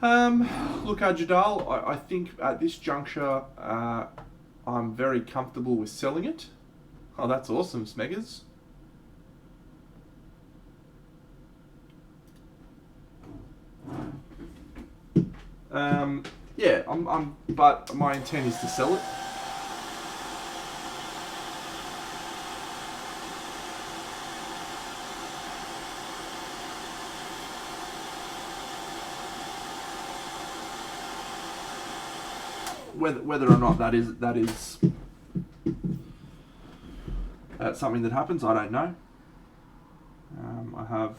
Look, Ajidal, I think at this juncture, I'm very comfortable with selling it. Oh, that's awesome, Smeggers. Yeah, but my intent is to sell it. Whether or not that is something that happens, I don't know. I have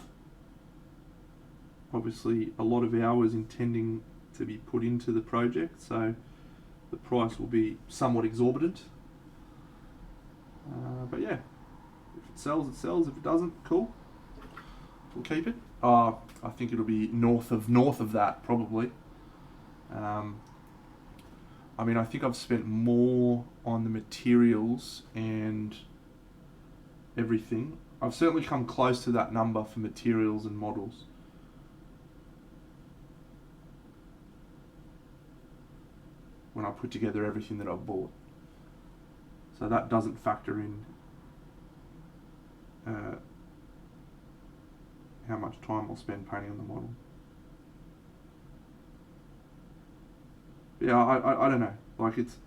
obviously a lot of hours intending to be put into the project, so the price will be somewhat exorbitant. But yeah, if it sells, it sells. If it doesn't, cool. We'll keep it. I think it'll be north of that probably. I mean, I think I've spent more on the materials and everything. I've certainly come close to that number for materials and models. When I put together everything that I've bought. So that doesn't factor in how much time I'll spend painting on the model. Yeah, I don't know. Like it's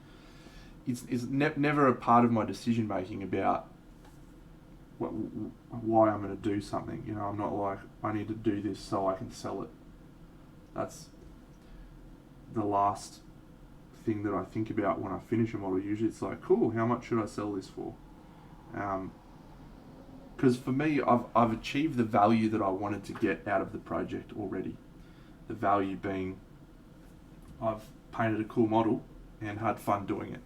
never a part of my decision making about why I'm going to do something. You know, I'm not like I need to do this so I can sell it. That's the last thing that I think about when I finish a model. Usually it's like, cool, how much should I sell this for? Because for me, I've achieved the value that I wanted to get out of the project already. The value being I've painted a cool model and had fun doing it.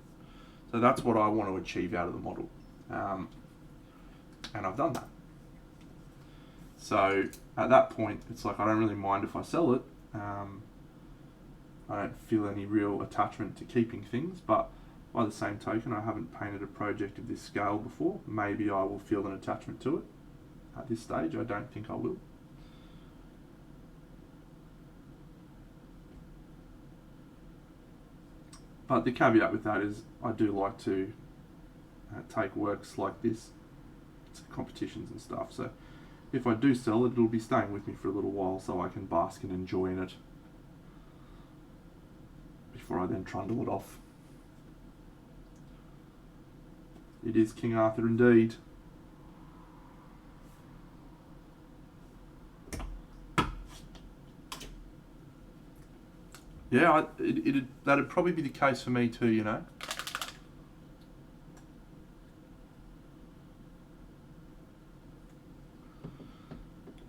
So that's what I want to achieve out of the model. And I've done that. So at that point, it's like I don't really mind if I sell it. I don't feel any real attachment to keeping things, but by the same token, I haven't painted a project of this scale before. Maybe I will feel an attachment to it. At this stage, I don't think I will. But the caveat with that is I do like to take works like this to competitions and stuff. So if I do sell it, it'll be staying with me for a little while so I can bask and enjoy in it before I then trundle it off. It is King Arthur indeed. Yeah, that'd probably be the case for me too, you know.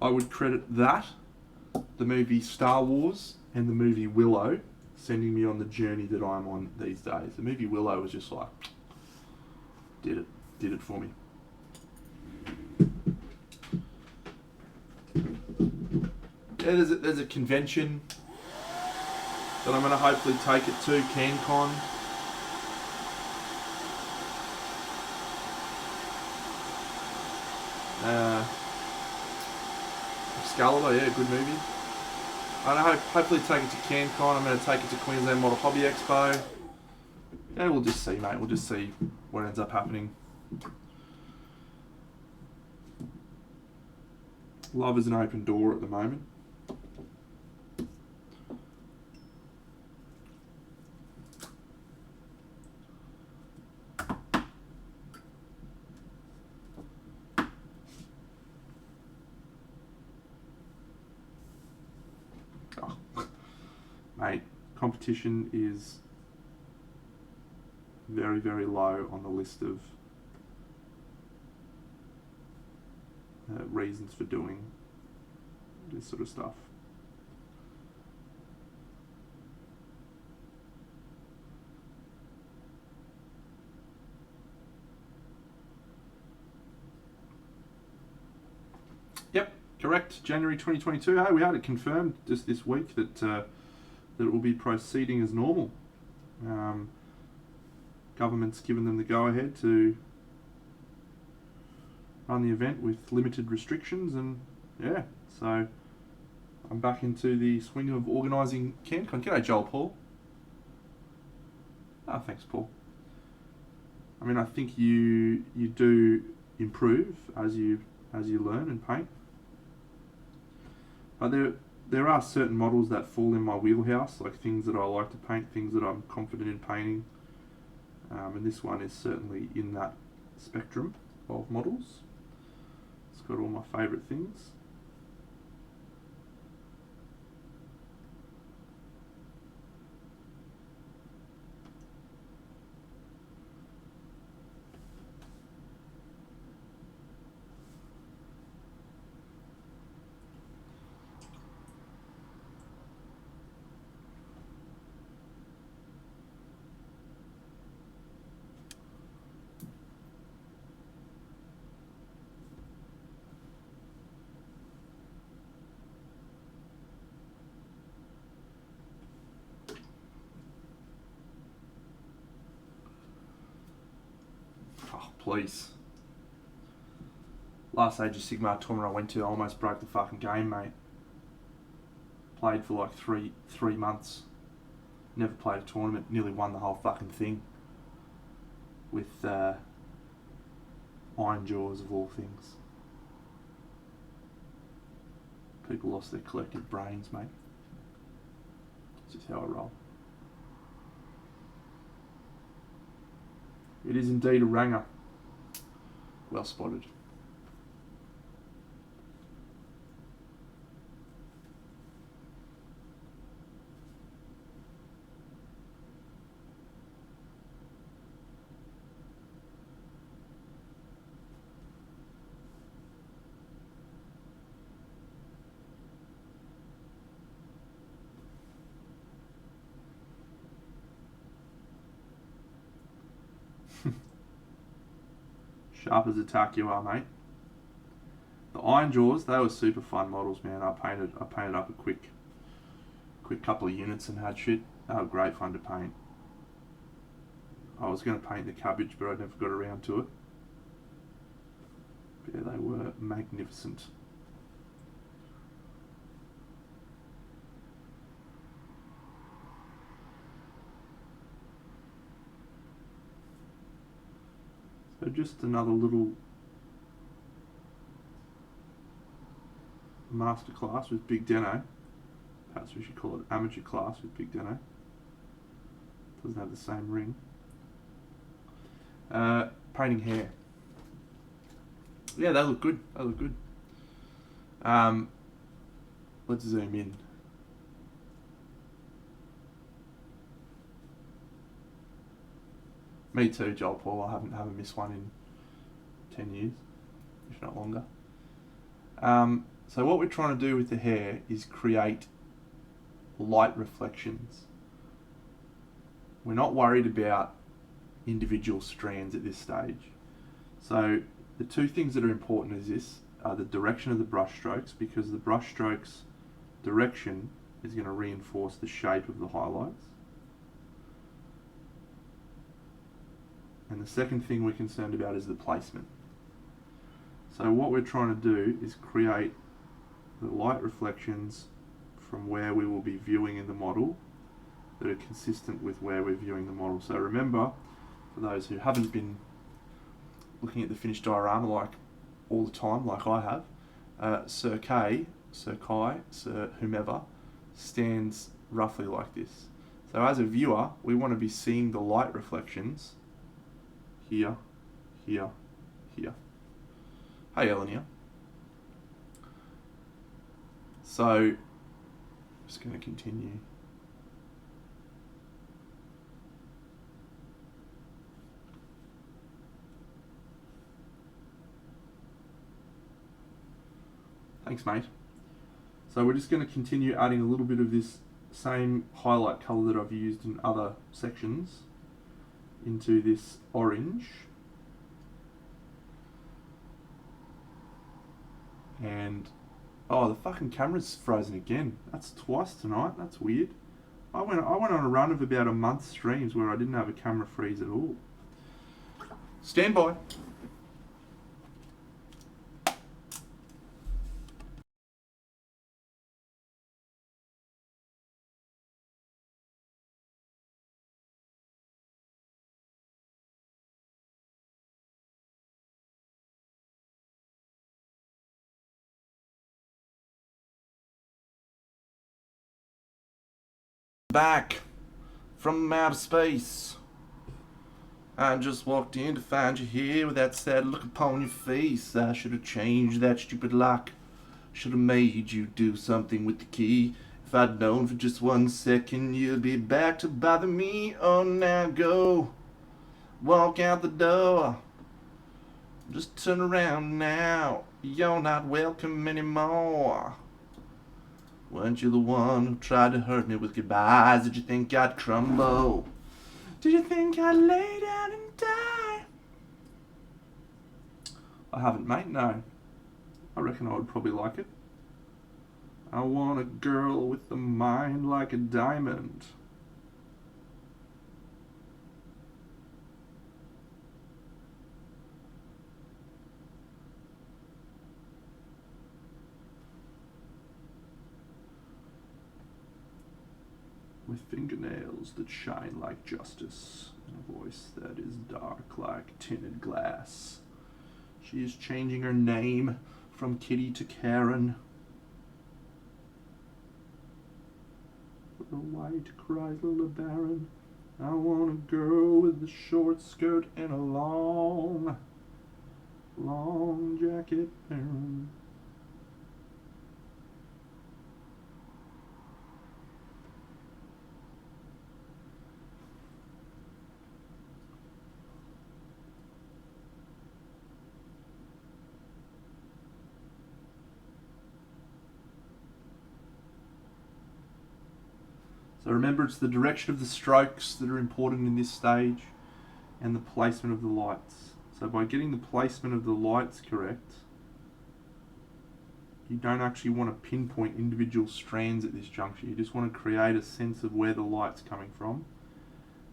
I would credit that, the movie Star Wars, and the movie Willow, sending me on the journey that I'm on these days. The movie Willow was just like, did it for me. Yeah, there's a convention that I'm going to hopefully take it to, CanCon. Excalibur, yeah, good movie. I'm going to hopefully take it to CanCon. I'm going to take it to Queensland Model Hobby Expo. Yeah, we'll just see, mate. We'll just see what ends up happening. Love is an open door at the moment. Oh. Mate, competition is very, very low on the list of reasons for doing this sort of stuff. Yep, correct. January 2022. Hey, we had it confirmed just this week that that it will be proceeding as normal. Government's given them the go-ahead to run the event with limited restrictions, and yeah, so I'm back into the swing of organising CanCon. G'day, Joel Paul. Thanks, Paul. I mean, I think you do improve as you learn and paint, but there are certain models that fall in my wheelhouse, like things that I like to paint, things that I'm confident in painting, and this one is certainly in that spectrum of models. It's got all my favourite things. Please. Last Age of Sigmar tournament I went to, I almost broke the fucking game, mate. Played for like three months. Never played a tournament. Nearly won the whole fucking thing. With Iron Jaws of all things. People lost their collective brains, mate. That's just how I roll. It is indeed a ranger. Well spotted. Sharp as a tack you are, mate. The Iron Jaws, they were super fun models, man. I painted up a quick couple of units and had shit. They were great fun to paint. I was going to paint the cabbage, but I never got around to it. But yeah, they were magnificent. So just another little masterclass with Big Deno. Perhaps we should call it amateur class with Big Deno. Doesn't have the same ring. Painting hair. Yeah, they look good. They look good. Let's zoom in. Me too, Joel Paul. I haven't missed one in 10 years, if not longer. So what we're trying to do with the hair is create light reflections. We're not worried about individual strands at this stage. So the two things that are important is this are the direction of the brush strokes, because the brush strokes direction is going to reinforce the shape of the highlights. And the second thing we're concerned about is the placement. So what we're trying to do is create the light reflections from where we will be viewing in the model that are consistent with where we're viewing the model. So remember, for those who haven't been looking at the finished diorama like all the time, like I have, Sir Kai, Sir whomever, stands roughly like this. So as a viewer, we want to be seeing the light reflections here, here, here. Hey, Elenia. So, I'm just going to continue. Thanks, mate. So we're just going to continue adding a little bit of this same highlight colour that I've used in other sections into this orange. And oh, the fucking camera's frozen again. That's twice tonight. That's weird. I went on a run of about a month's streams where I didn't have a camera freeze at all. Stand by. Back from outer space. I just walked in to find you here with that sad look upon your face. I should have changed that stupid lock. Should have made you do something with the key. If I'd known for just 1 second you'd be back to bother me. Oh, now go. Walk out the door. Just turn around now. You're not welcome anymore. Weren't you the one who tried to hurt me with goodbyes? Did you think I'd crumble? Did you think I'd lay down and die? I haven't, mate, no. I reckon I would probably like it. I want a girl with a mind like a diamond. with fingernails that shine like justice, and a voice that is dark like tinted glass. She is changing her name from Kitty to Karen. The white Chrysler Baron. I want a girl with a short skirt and a long jacket. So remember, it's the direction of the strokes that are important in this stage and the placement of the lights. So by getting the placement of the lights correct, you don't actually want to pinpoint individual strands at this juncture. You just want to create a sense of where the light's coming from.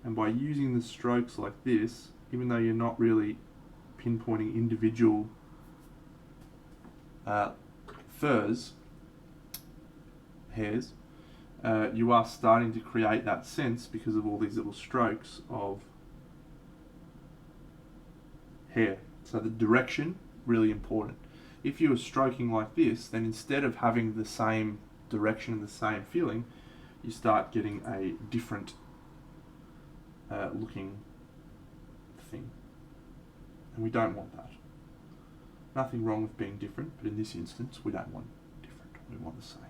And by using the strokes like this, even though you're not really pinpointing individual hairs, you are starting to create that sense because of all these little strokes of hair. So the direction, really important. If you were stroking like this, then instead of having the same direction and the same feeling, you start getting a different looking thing. And we don't want that. Nothing wrong with being different, but in this instance, we don't want different. We want the same.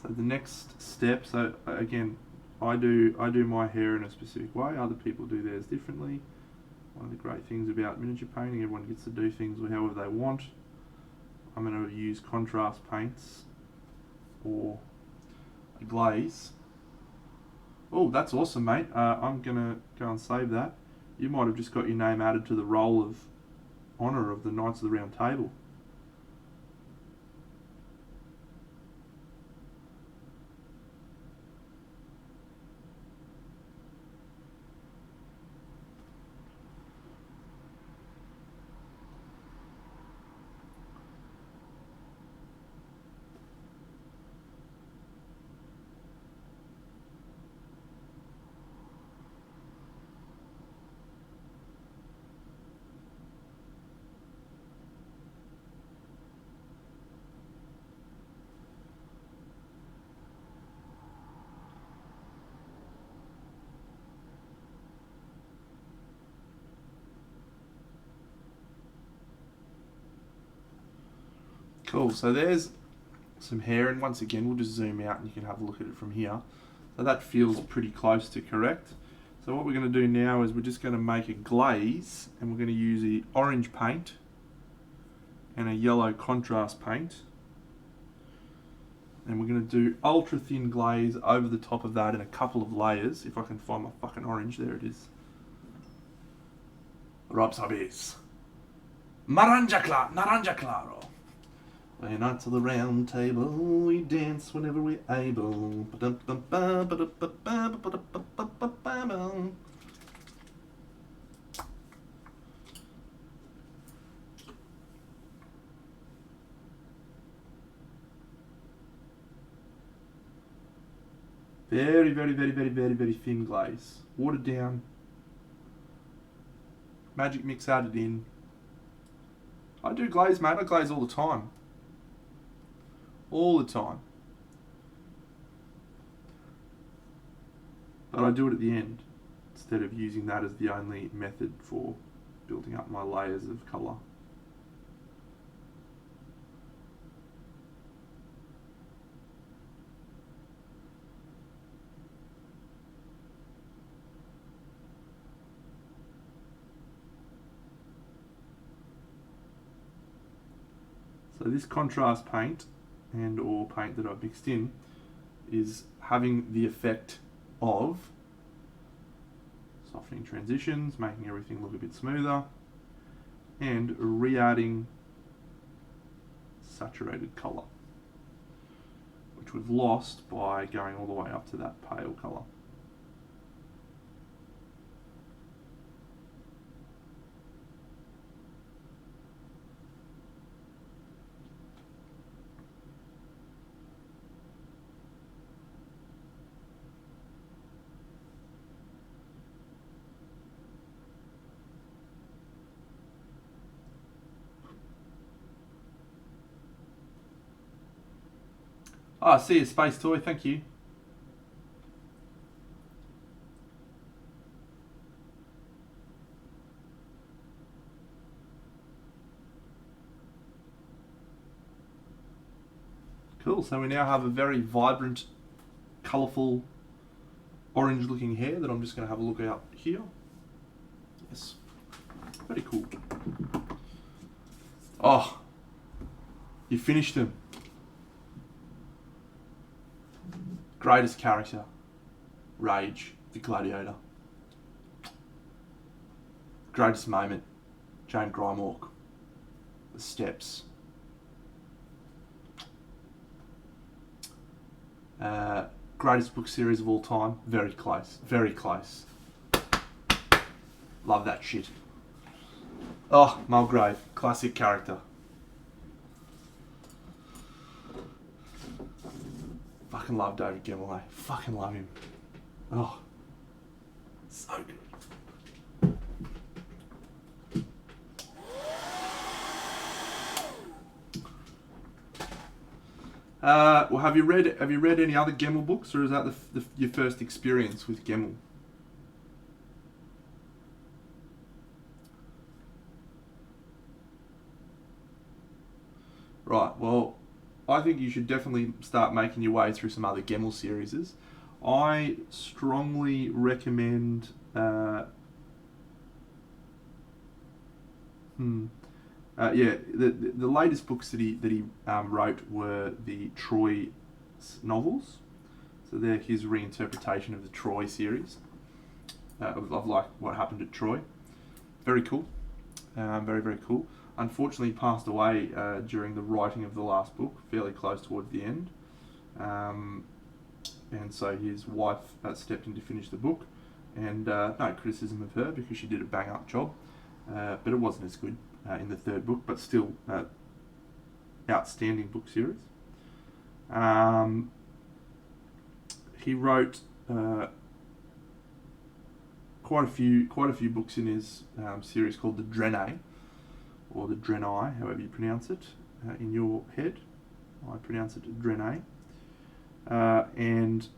So the next step, so again, I do my hair in a specific way, other people do theirs differently. One of the great things about miniature painting, everyone gets to do things however they want. I'm going to use contrast paints or a glaze. Oh, that's awesome, mate. I'm going to go and save that. You might have just got your name added to the roll of honour of the Knights of the Round Table. Cool, so there's some hair, and once again we'll just zoom out and you can have a look at it from here. So that feels pretty close to correct. So what we're going to do now is we're just going to make a glaze, and we're going to use the orange paint and a yellow contrast paint. And we're going to do ultra thin glaze over the top of that in a couple of layers. If I can find my fucking orange, there it is. Rob's hobbies. Naranja claro. We're Knights of the Round Table, we dance whenever we're able. Very, very, very, very, very, very thin glaze. Watered down. Magic mix added in. I do glaze, mate. I glaze all the time. All the time. But I do it at the end, instead of using that as the only method for building up my layers of colour. So this contrast paint and or paint that I've mixed in is having the effect of, so softening transitions, making everything look a bit smoother, and re-adding saturated colour, which we've lost by going all the way up to that pale colour. Ah, see you, Space Toy, thank you. Cool, so we now have a very vibrant, colourful, orange looking hair that I'm just going to have a look at here. Yes, very cool. Oh, you finished him. Greatest character, Rage, the Gladiator. Greatest moment, Jane Grimork, the Steps. Greatest book series of all time, very close, very close. Love that shit. Oh, Mulgrave, classic character. Fucking love David Gemmell, fucking love him. Oh, so good. Well, have you read any other Gemmell books, or is that your first experience with Gemmell? Right. Well, I think you should definitely start making your way through some other Gemmell series. I strongly recommend. The latest books that he wrote were the Troy novels. So they're his reinterpretation of the Troy series of like what happened at Troy. Very cool. Very, very cool. Unfortunately, he passed away during the writing of the last book, fairly close towards the end. And so his wife stepped in to finish the book. And no criticism of her because she did a bang up job. But it wasn't as good in the third book, but still outstanding book series. He wrote quite a few books in his series called the Draenei, or the Draenei, however you pronounce it, in your head. I pronounce it Draenei. And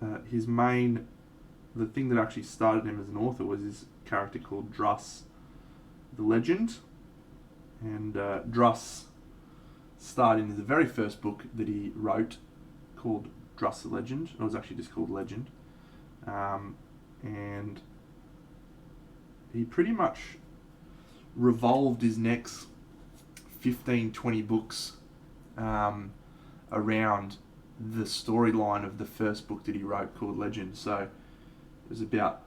the thing that actually started him as an author was his character called Druss the Legend. And Druss starred in the very first book that he wrote called Druss the Legend. It was actually just called Legend. And he pretty much revolved his next 15-20 books around the storyline of the first book that he wrote called Legend. So it was about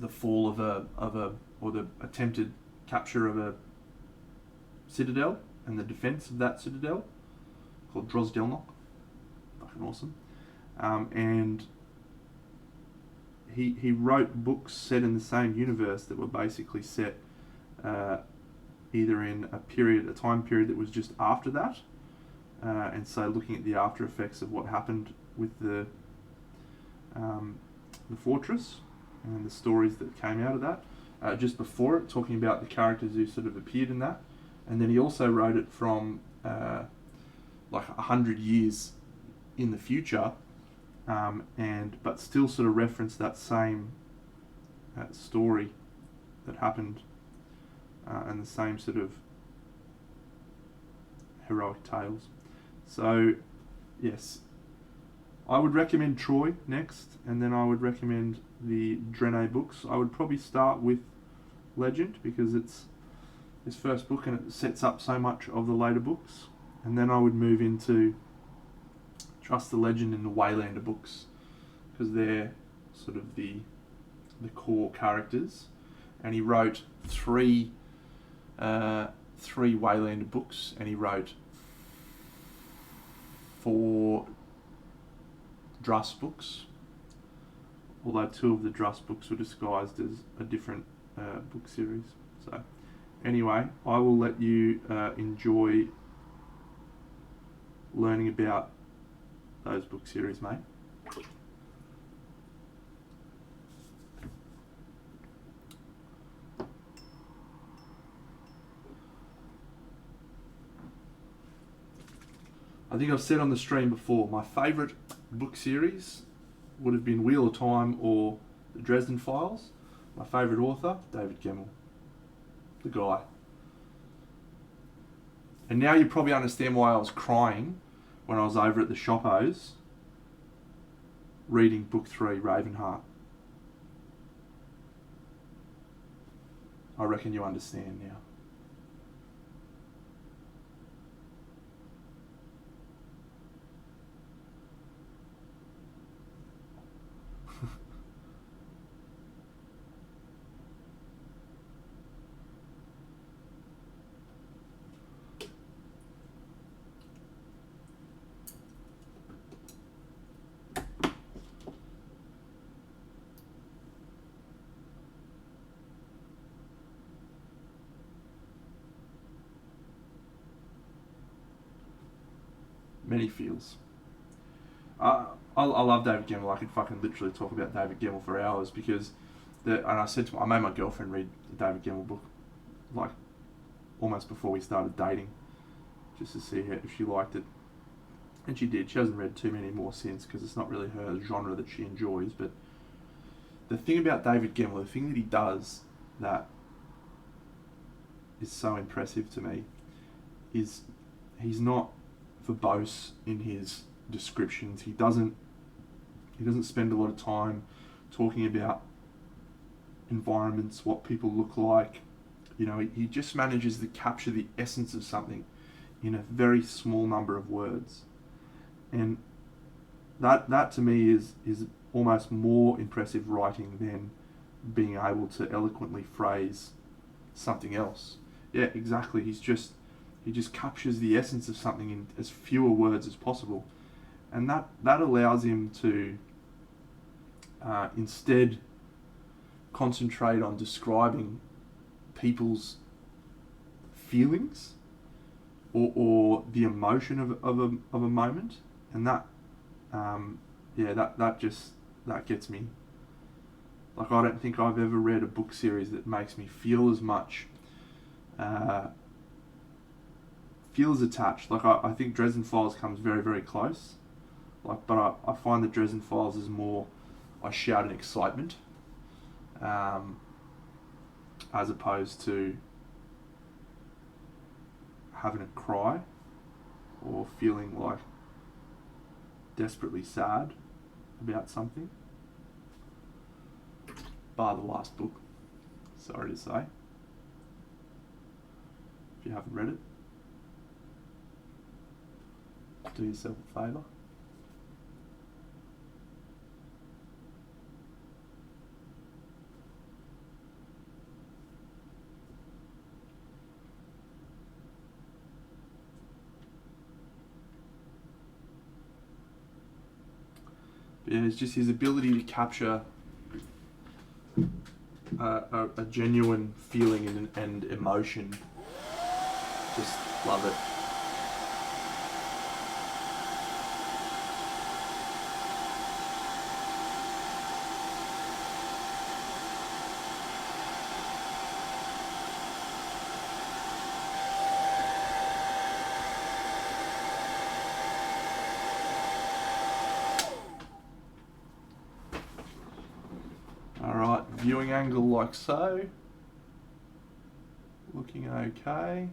the fall or the attempted capture of a citadel and the defense of that citadel called Drosdelnok. Fucking awesome. And he wrote books set in the same universe that were basically set either in a time period that was just after that, and so looking at the after effects of what happened with the fortress and the stories that came out of that. Just before it, talking about the characters who sort of appeared in that, and then he also wrote it from like 100 years in the future, but still sort of referenced that same story that happened, and the same sort of heroic tales. So, yes, I would recommend Troy next, and then I would recommend the Draenei books. I would probably start with Legend because it's his first book and it sets up so much of the later books, and then I would move into Druss the Legend and the Waylander books because they're sort of the the core characters, and he wrote three Waylander books, and he wrote 4 Druss books, although 2 of the Druss books were disguised as a different book series. So anyway, I will let you enjoy learning about those book series, mate. I think I've said on the stream before, my favourite book series would have been Wheel of Time or The Dresden Files. My favourite author, David Gemmell. The guy. And now you probably understand why I was crying when I was over at the Shoppos reading book 3, Ravenheart. I reckon you understand now. Many feels. I love David Gemmell. I could fucking literally talk about David Gemmell for hours because, and I made my girlfriend read the David Gemmell book, like almost before we started dating, just to see if she liked it, and she did. She hasn't read too many more since because it's not really her genre that she enjoys. But the thing about David Gemmell, the thing that he does that is so impressive to me, is he's not verbose in his descriptions. He doesn't spend a lot of time talking about environments, what people look like. You know, he just manages to capture the essence of something in a very small number of words, and that to me is almost more impressive writing than being able to eloquently phrase something else. Yeah, exactly. He just captures the essence of something in as fewer words as possible, and that allows him to instead concentrate on describing people's feelings or the emotion of a moment, and that gets me. Like, I don't think I've ever read a book series that makes me feel as much. Feels attached. Like, I think Dresden Files comes very, very close. Like, but I find that Dresden Files is more, I shout in excitement, as opposed to having a cry or feeling like desperately sad about something. Bar the last book, sorry to say. If you haven't read it, do yourself a favour. But yeah, it's just his ability to capture a genuine feeling and emotion. Just love it. Alright, viewing angle like so. Looking okay.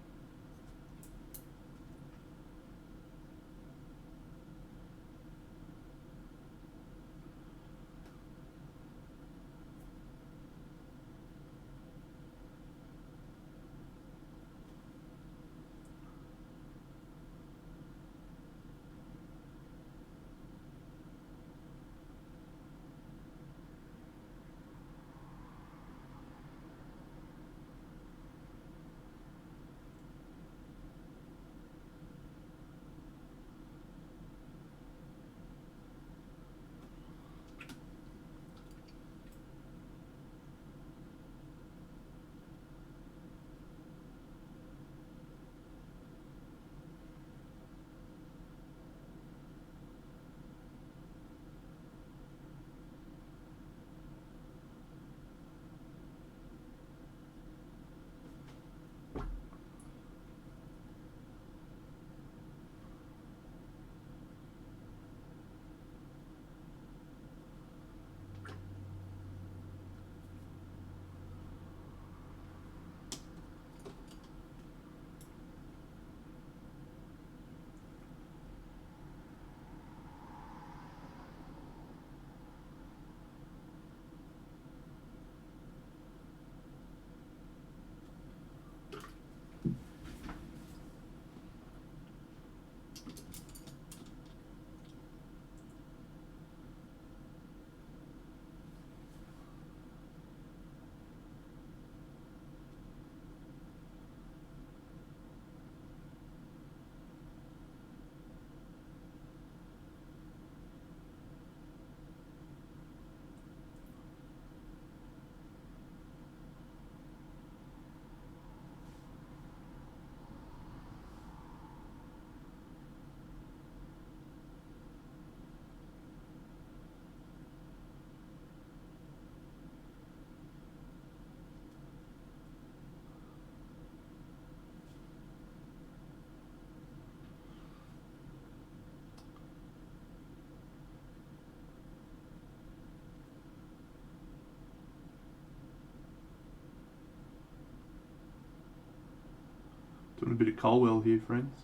Putting a bit of Colwell here, friends.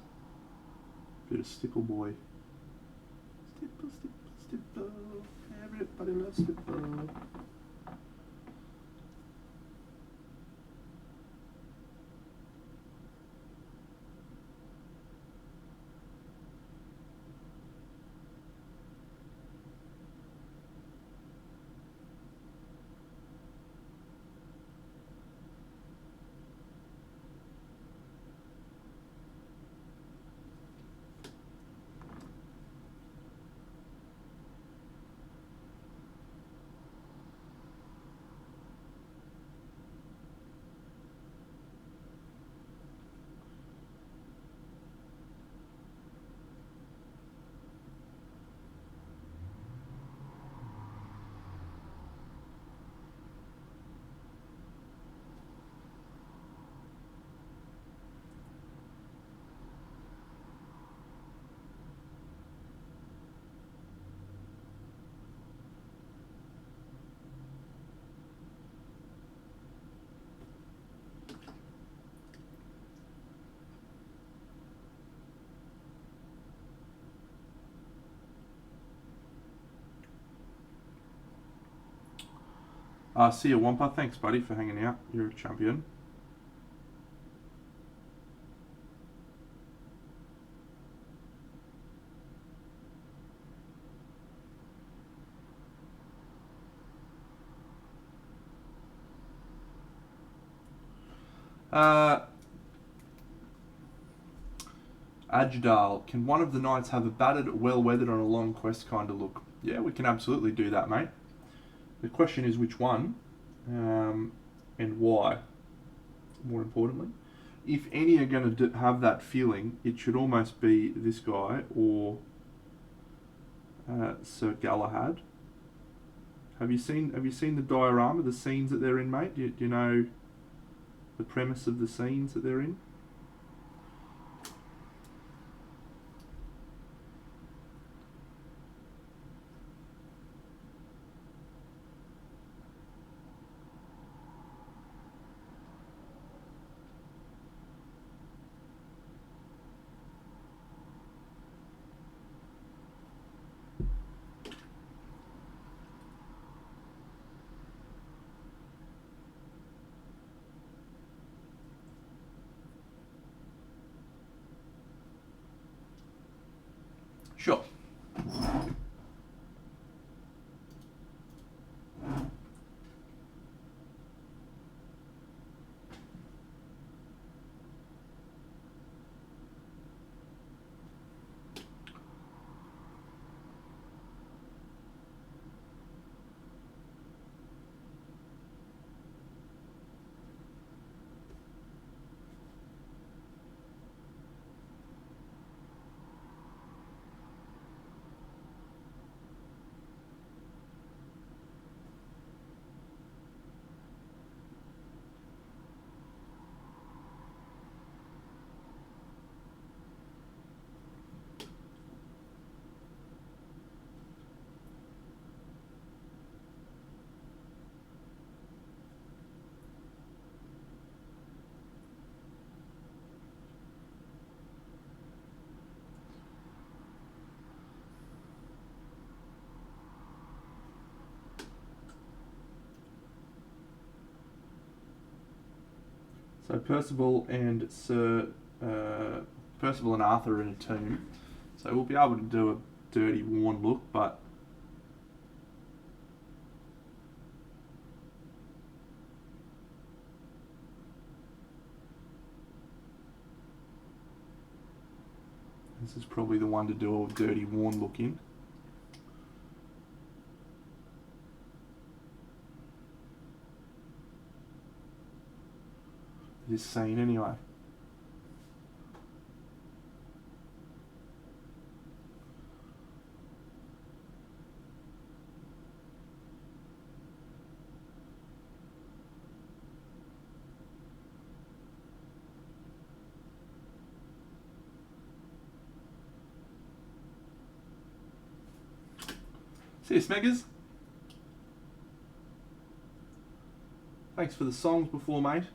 Bit of Stipple boy. Stipple, Stipple, Stipple. Everybody loves Stipple. See you, Wampa. Thanks, buddy, for hanging out. You're a champion. Ajdal, can one of the knights have a battered, well-weathered on a long quest kind of look? Yeah, we can absolutely do that, mate. The question is which one, and why, more importantly. If any are going to have that feeling, it should almost be this guy or Sir Galahad. Have you seen the diorama, the scenes that they're in, mate? Do you know the premise of the scenes that they're in? Sure. So Percival and Percival and Arthur are in a team. So we'll be able to do a dirty, worn look, but this is probably the one to do a dirty, worn look in. This scene anyway. See you, Smeggers. Thanks for the songs before, mate.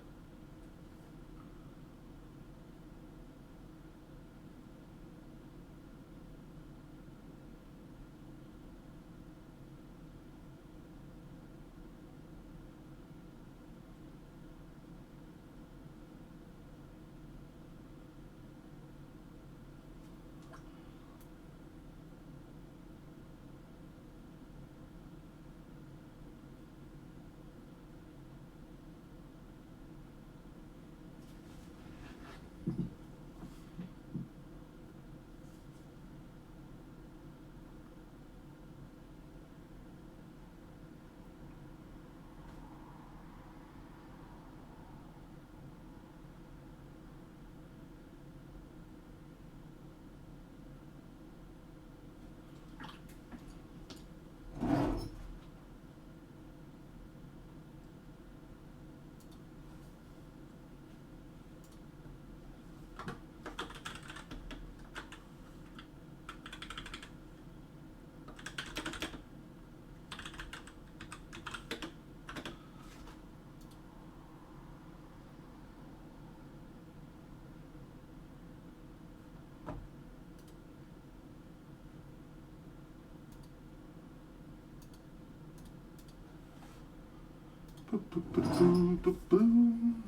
Boom.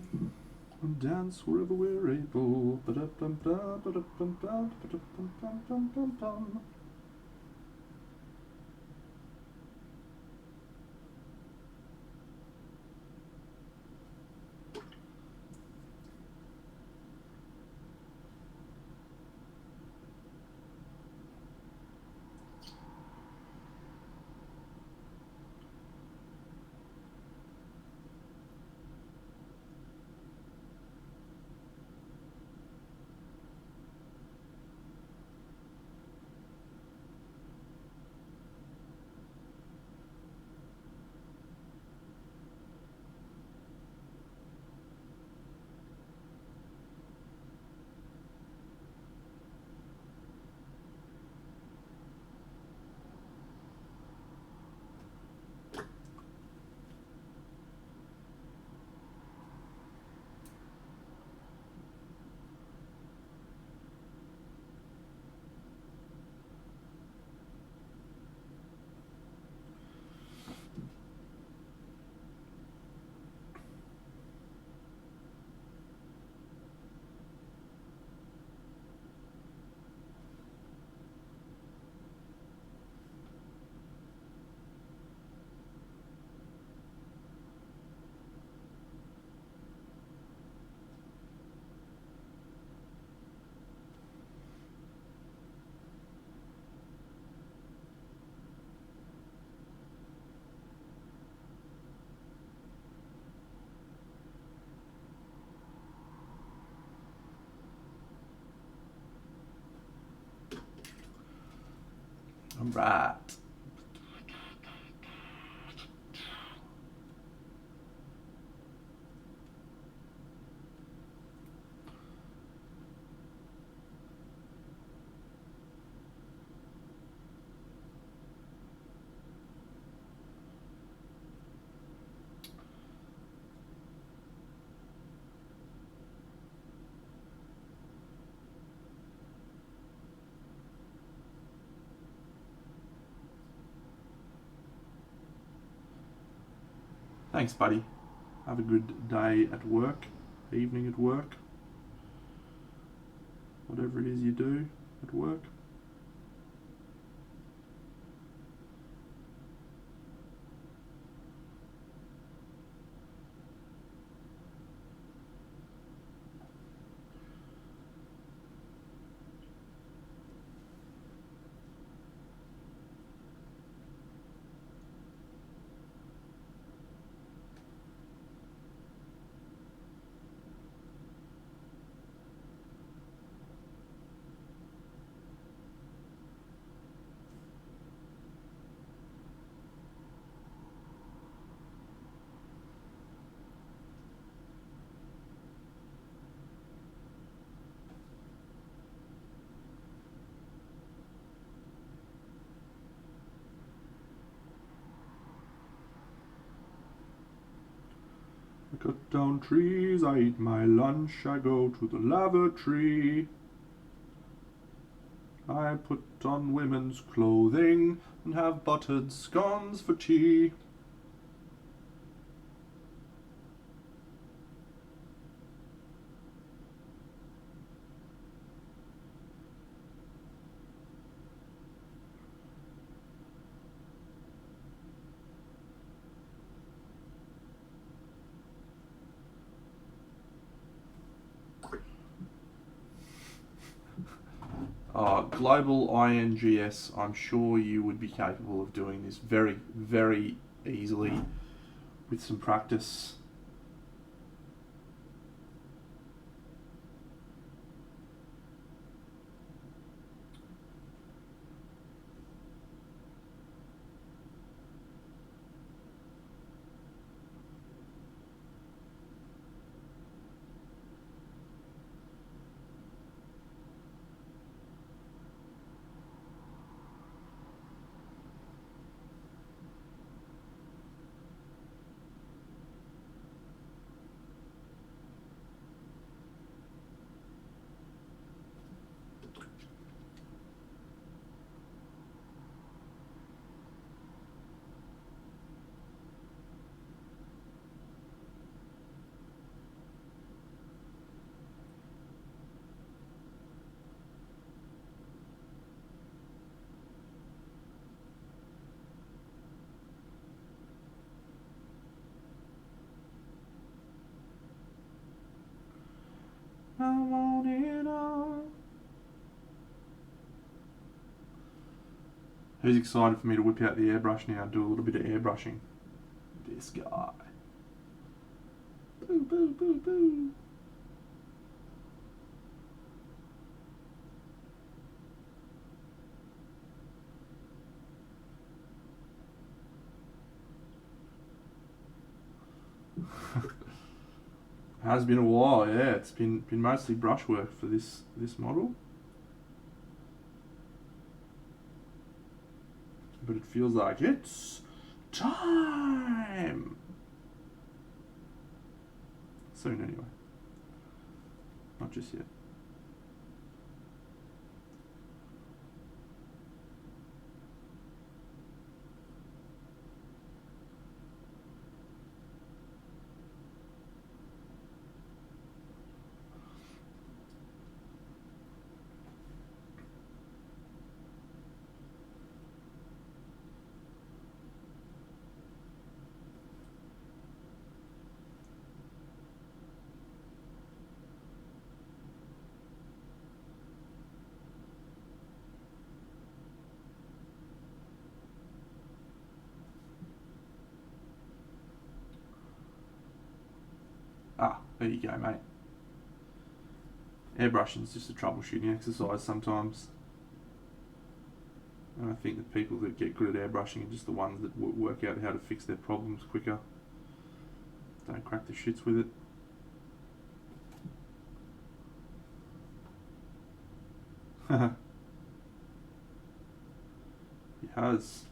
And dance wherever we're able. All right. Thanks, buddy. Have a good day at work, evening at work, whatever it is you do at work. I cut down trees, I eat my lunch, I go to the lavatory. I put on women's clothing and have buttered scones for tea. Global INGS, I'm sure you would be capable of doing this very, very easily with some practice. I want it all. Who's excited for me to whip out the airbrush now and do a little bit of airbrushing? This guy. Boo, boo, boo, boo. Has been a while, yeah. It's been mostly brushwork for this model, but it feels like it's time. Soon, anyway. Not just yet. Ah, there you go, mate. Airbrushing is just a troubleshooting exercise sometimes. And I think that people that get good at airbrushing are just the ones that work out how to fix their problems quicker. Don't crack the shits with it. He has.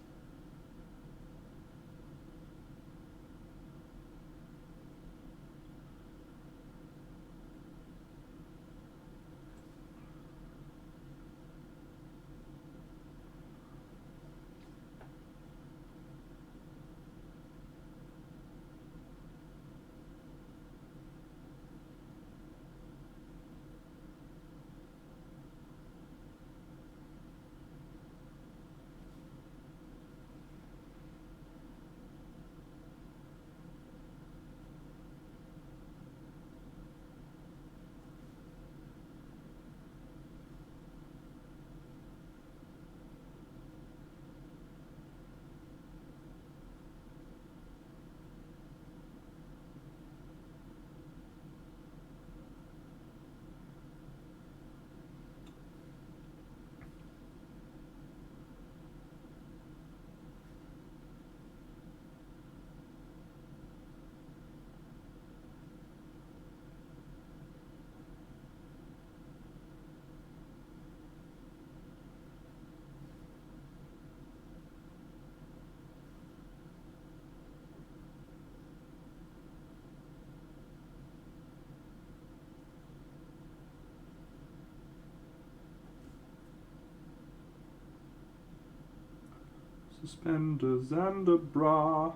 Suspenders and a bra.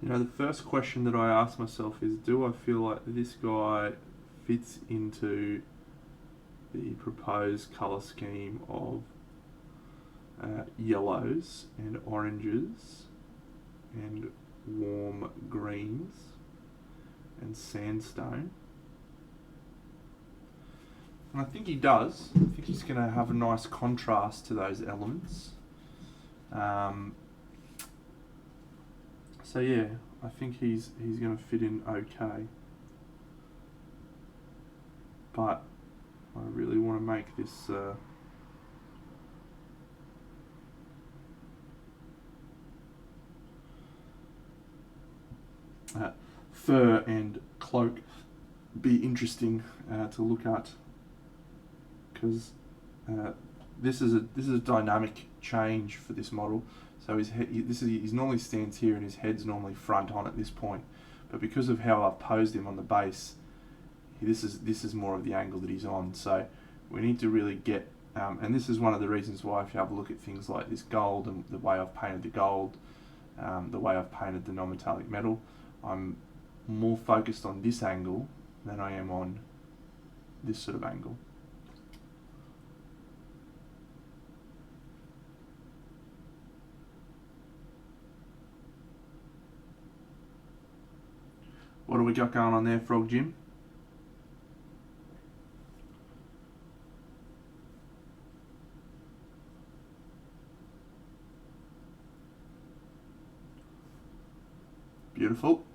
You know, the first question that I ask myself is, do I feel like this guy fits into the proposed colour scheme of yellows and oranges and warm greens and sandstone? And I think he does. I think he's going to have a nice contrast to those elements. So yeah, I think he's going to fit in okay. But I really want to make this fur and cloak be interesting to look at, because this is a dynamic change for this model. So he normally stands here and his head's normally front on at this point, but because of how I've posed him on the base, this is more of the angle that he's on. So we need to really get, and this is one of the reasons why, if you have a look at things like this gold and the way I've painted the gold, the way I've painted the non-metallic metal, I'm more focused on this angle than I am on this sort of angle. What do we got going on there, Frog Jim? Beautiful.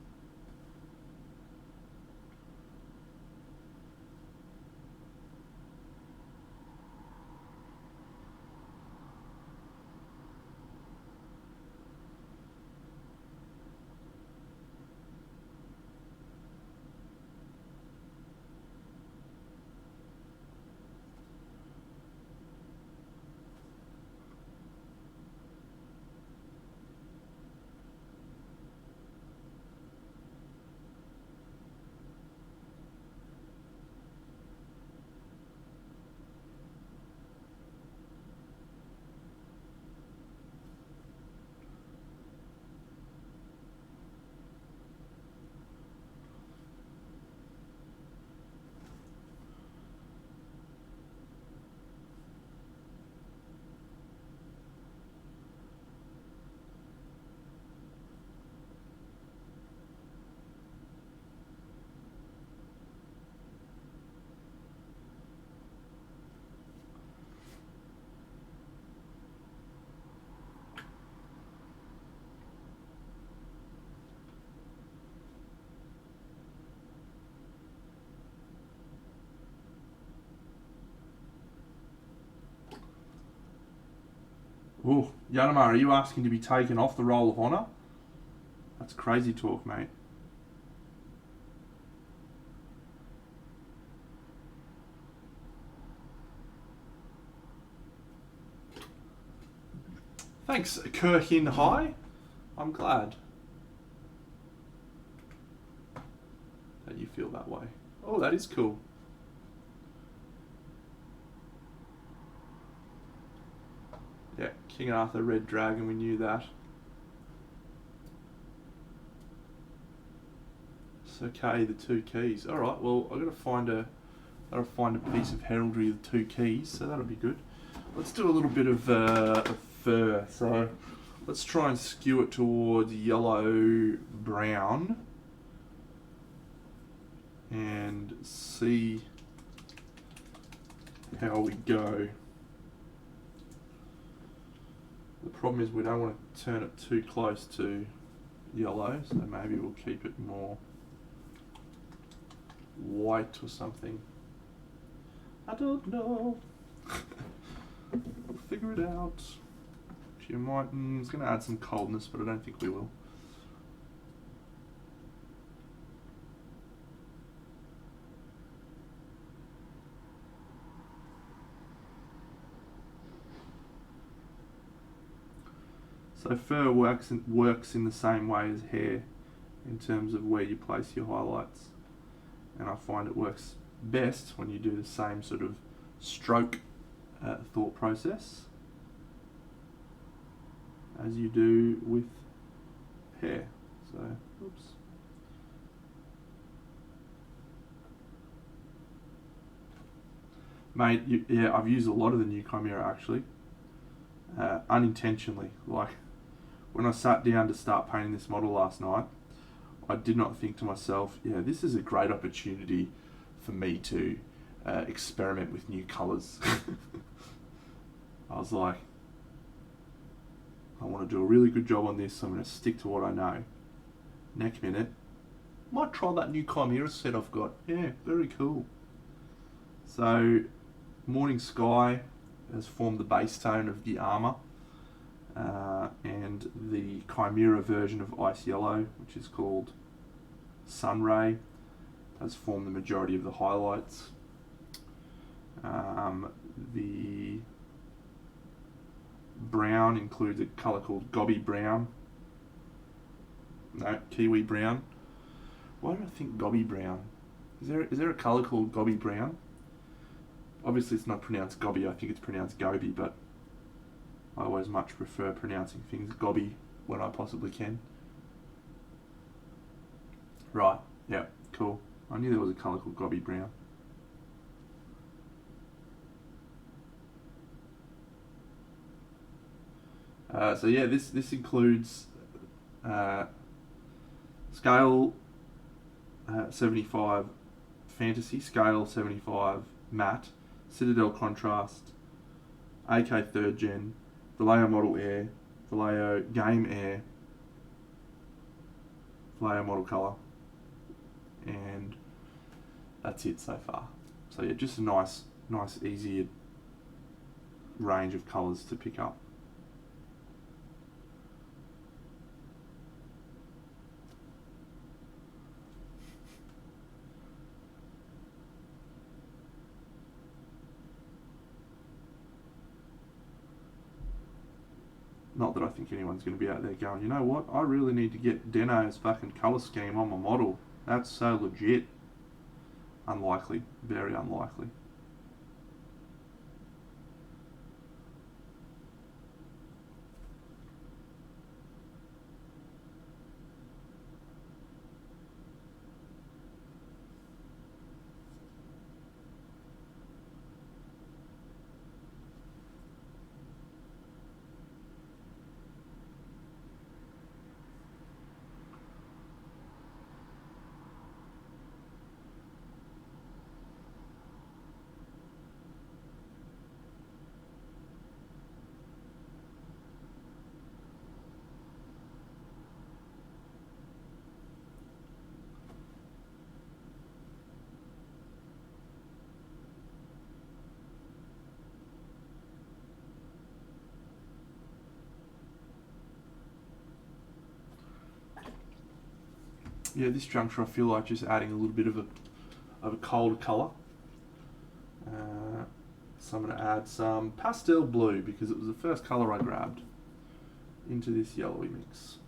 Oh, Yanamar, are you asking to be taken off the Roll of Honour? That's crazy talk, mate. Thanks, Kirkin High. I'm glad that you feel that way. Oh, that is cool. Yeah, King Arthur, Red Dragon, we knew that. It's okay, the two keys. Alright, well, I've got to find a piece of heraldry with two keys, so that'll be good. Let's do a little bit of fur. So let's try and skew it towards yellow brown and see how we go. The problem is we don't want to turn it too close to yellow, so maybe we'll keep it more white or something. I don't know. We'll figure it out. You might. It's going to add some coldness, but I don't think we will. So fur works in the same way as hair in terms of where you place your highlights, and I find it works best when you do the same sort of stroke thought process as you do with hair. So, oops. Mate, yeah, I've used a lot of the new Chimera actually, unintentionally. Like, when I sat down to start painting this model last night, I did not think to myself, yeah, this is a great opportunity for me to experiment with new colours. I was like, I want to do a really good job on this, so I'm going to stick to what I know. Next minute, might try that new Chimera set I've got. Yeah, very cool. So, Morning Sky has formed the base tone of the Armour, and the Chimera version of Ice Yellow, which is called Sunray, has formed the majority of the highlights. The brown includes a colour called Gobby Brown. No, Kiwi Brown. Why do I think Gobby Brown? Is there a colour called Gobby Brown? Obviously it's not pronounced Gobby, I think it's pronounced Goby, but I always much prefer pronouncing things Gobby when I possibly can. Right, yeah, cool. I knew there was a colour called Gobby Brown. So yeah, this includes scale 75 fantasy, scale 75 matte, Citadel contrast, AK 3rd gen, Vallejo model air, Vallejo game air, Vallejo model colour, and that's it so far. So yeah, just a nice easy range of colours to pick up. Not that I think anyone's going to be out there going, you know what, I really need to get Deno's fucking colour scheme on my model. That's so legit. Unlikely. Very unlikely. Yeah, this juncture I feel like just adding a little bit of a colder colour. So I'm going to add some pastel blue because it was the first colour I grabbed into this yellowy mix.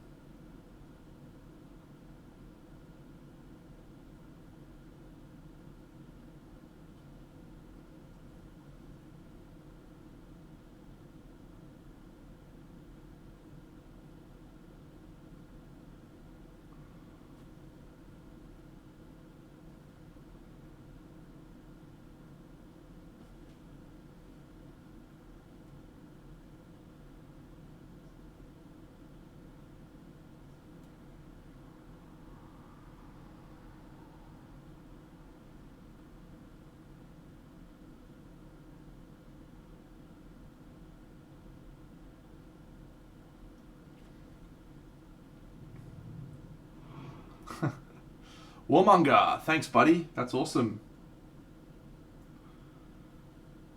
Warmonger, thanks buddy, that's awesome.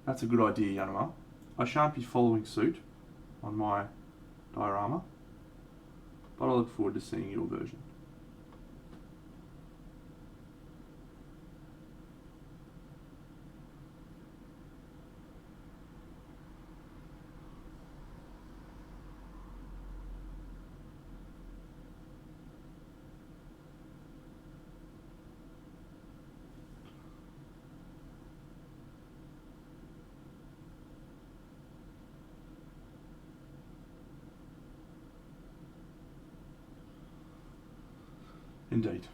That's a good idea, Yanuma. I shan't be following suit on my diorama, but I look forward to seeing your version. Indeed.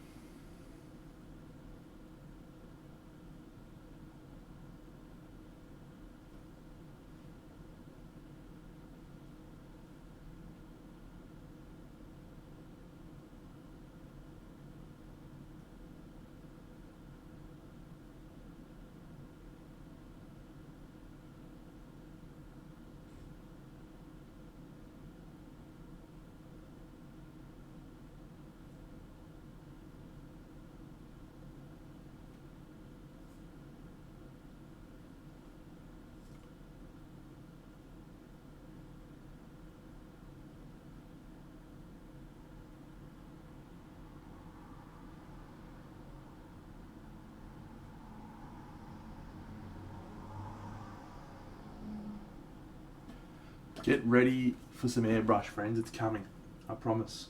Get ready for some airbrush, friends. It's coming. I promise.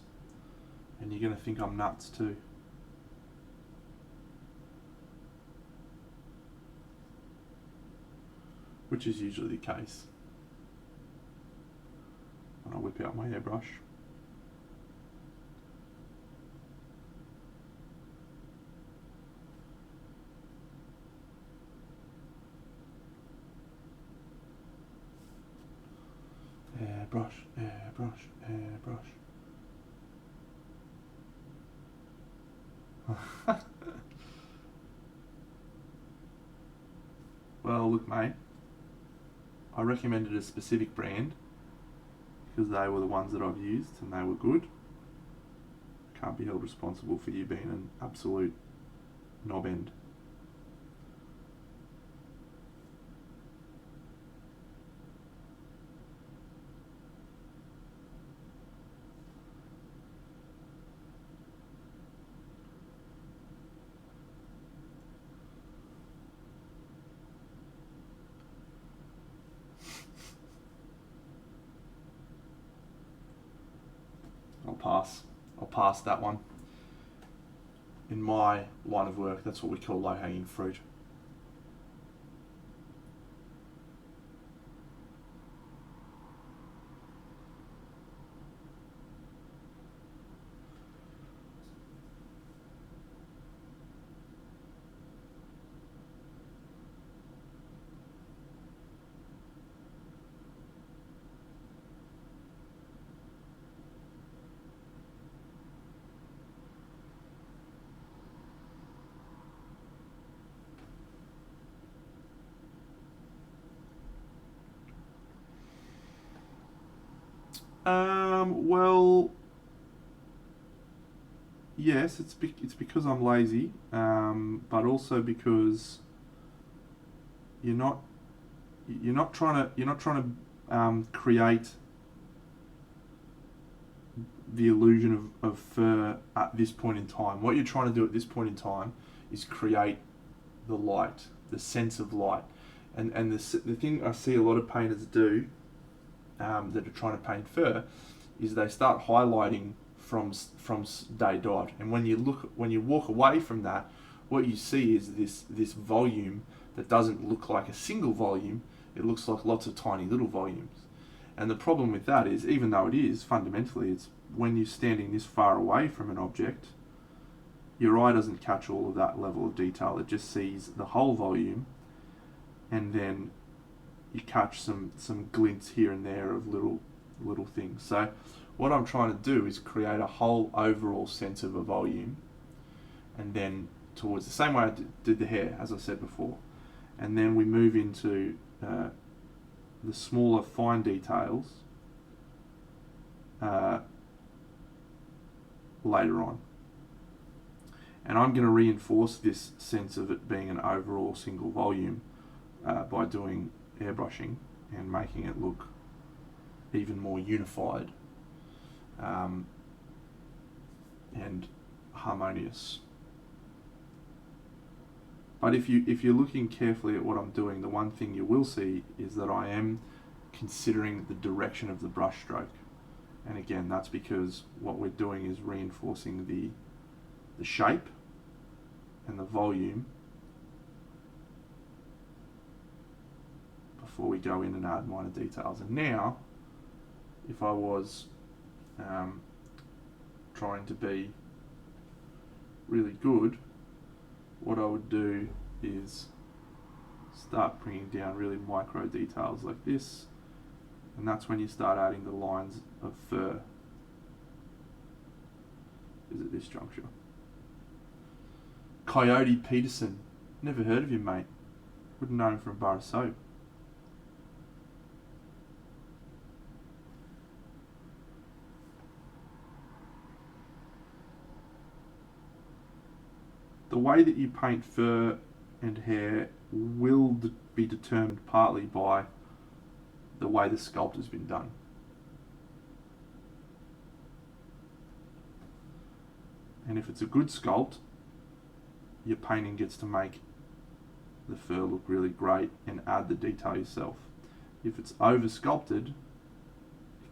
And you're going to think I'm nuts too. Which is usually the case when I whip out my airbrush. Airbrush, airbrush, airbrush. Well, look, mate, I recommended a specific brand because they were the ones that I've used and they were good. Can't be held responsible for you being an absolute knob end. I'll pass that one. In my line of work, that's what we call low-hanging fruit. Well, yes, it's because I'm lazy, but also because you're not trying to create the illusion of fur at this point in time. What you're trying to do at this point in time is create the light, the sense of light, and the thing I see a lot of painters do that are trying to paint fur is they start highlighting from day dot, and when you walk away from that, what you see is this volume that doesn't look like a single volume. It looks like lots of tiny little volumes, and the problem with that is, even though it is fundamentally, it's when you're standing this far away from an object, your eye doesn't catch all of that level of detail. It just sees the whole volume, and then you catch some glints here and there of little things. So what I'm trying to do is create a whole overall sense of a volume, and then towards the same way I did the hair, as I said before, and then we move into the smaller fine details later on. And I'm going to reinforce this sense of it being an overall single volume by doing airbrushing and making it look even more unified and harmonious. But if you're looking carefully at what I'm doing, the one thing you will see is that I am considering the direction of the brush stroke. And again, that's because what we're doing is reinforcing the shape and the volume before we go in and add minor details. And now, if I was trying to be really good, what I would do is start bringing down really micro details like this, and that's when you start adding the lines of fur, is at this juncture. Coyote Peterson, never heard of him, mate. Wouldn't know him from a bar of soap. The way that you paint fur and hair will be determined partly by the way the sculpt has been done. And if it's a good sculpt, your painting gets to make the fur look really great and add the detail yourself. If it's over sculpted,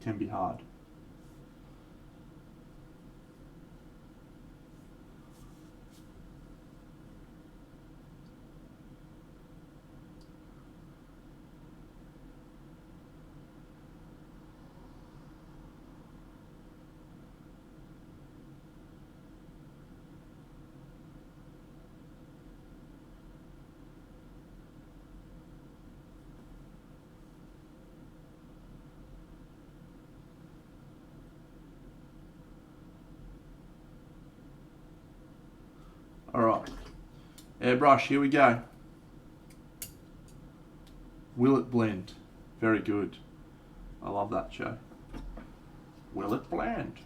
can be hard. Alright, airbrush, here we go. Will it blend? Very good. I love that, Joe. Will it blend?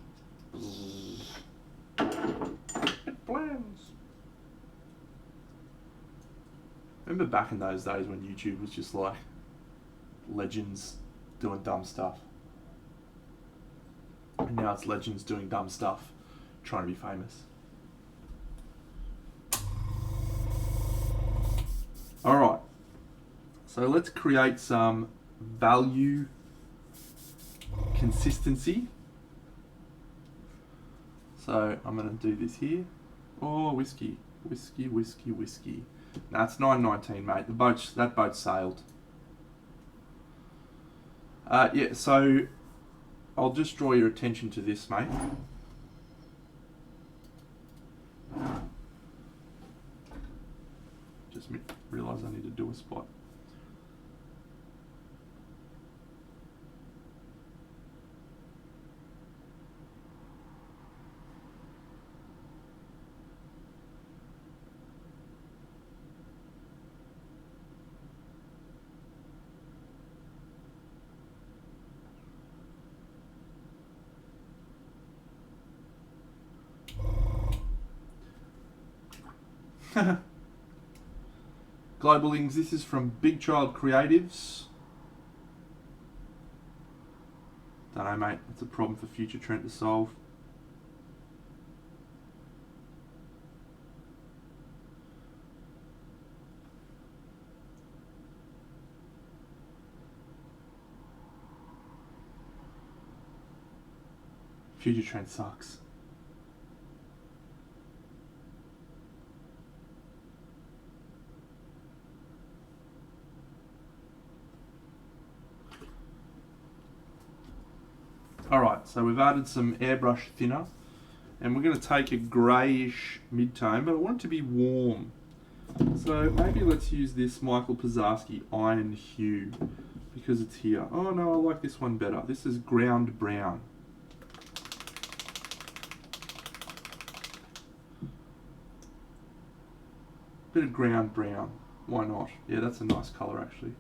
It blends. Remember back in those days when YouTube was just like legends doing dumb stuff? And now it's legends doing dumb stuff, trying to be famous. Alright, so let's create some value consistency. So I'm going to do this here. Oh, whiskey. Nah, it's 9:19, mate. That boat sailed. Yeah, so I'll just draw your attention to this, mate. Just realise I need to do a spot. Globalings, this is from Big Child Creatives. Don't know, mate. That's a problem for future Trent to solve. Future Trent sucks. Alright, so we've added some airbrush thinner, and we're going to take a greyish mid-tone, but I want it to be warm. So maybe let's use this Michael Pizarski Iron Hue, because it's here. Oh no, I like this one better. This is Ground Brown. Bit of Ground Brown, why not? Yeah, that's a nice colour actually.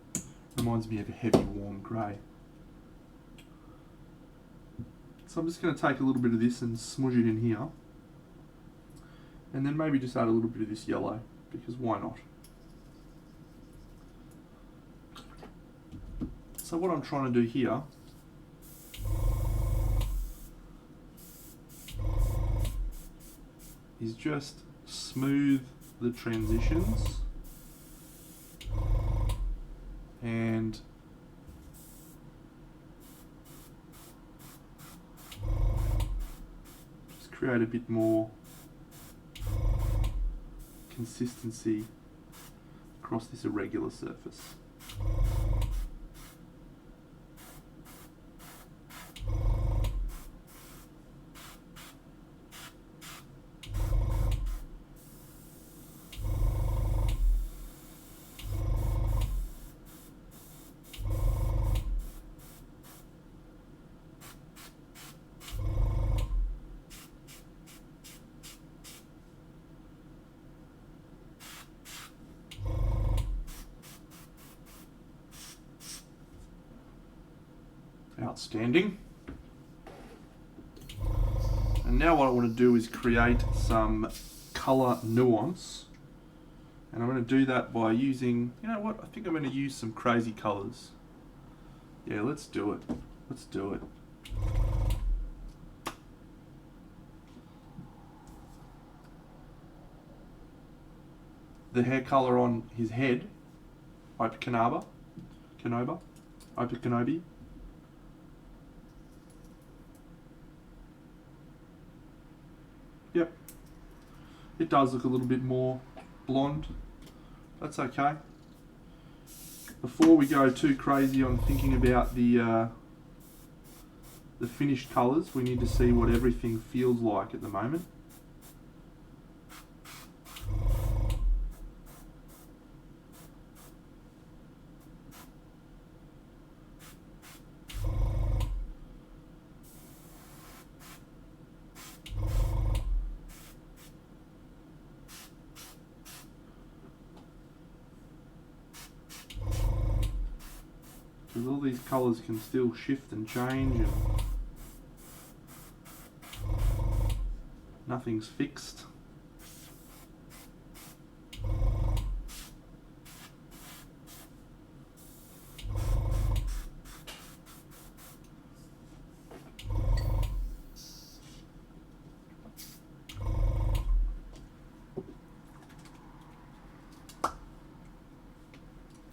Reminds me of a heavy warm grey. So I'm just going to take a little bit of this and smudge it in here. And then maybe just add a little bit of this yellow, because why not? So what I'm trying to do here is just smooth the transitions and create a bit more consistency across this irregular surface. Outstanding. And now what I want to do is create some color nuance. And I'm going to do that by using, you know what, I think I'm going to use some crazy colors. Yeah, let's do it. Let's do it. The hair color on his head, Obi-Wan Kenobi. Yep. It does look a little bit more blonde. That's okay. Before we go too crazy on thinking about the finished colours, we need to see what everything feels like at the moment. Because all these colours can still shift and change, and nothing's fixed.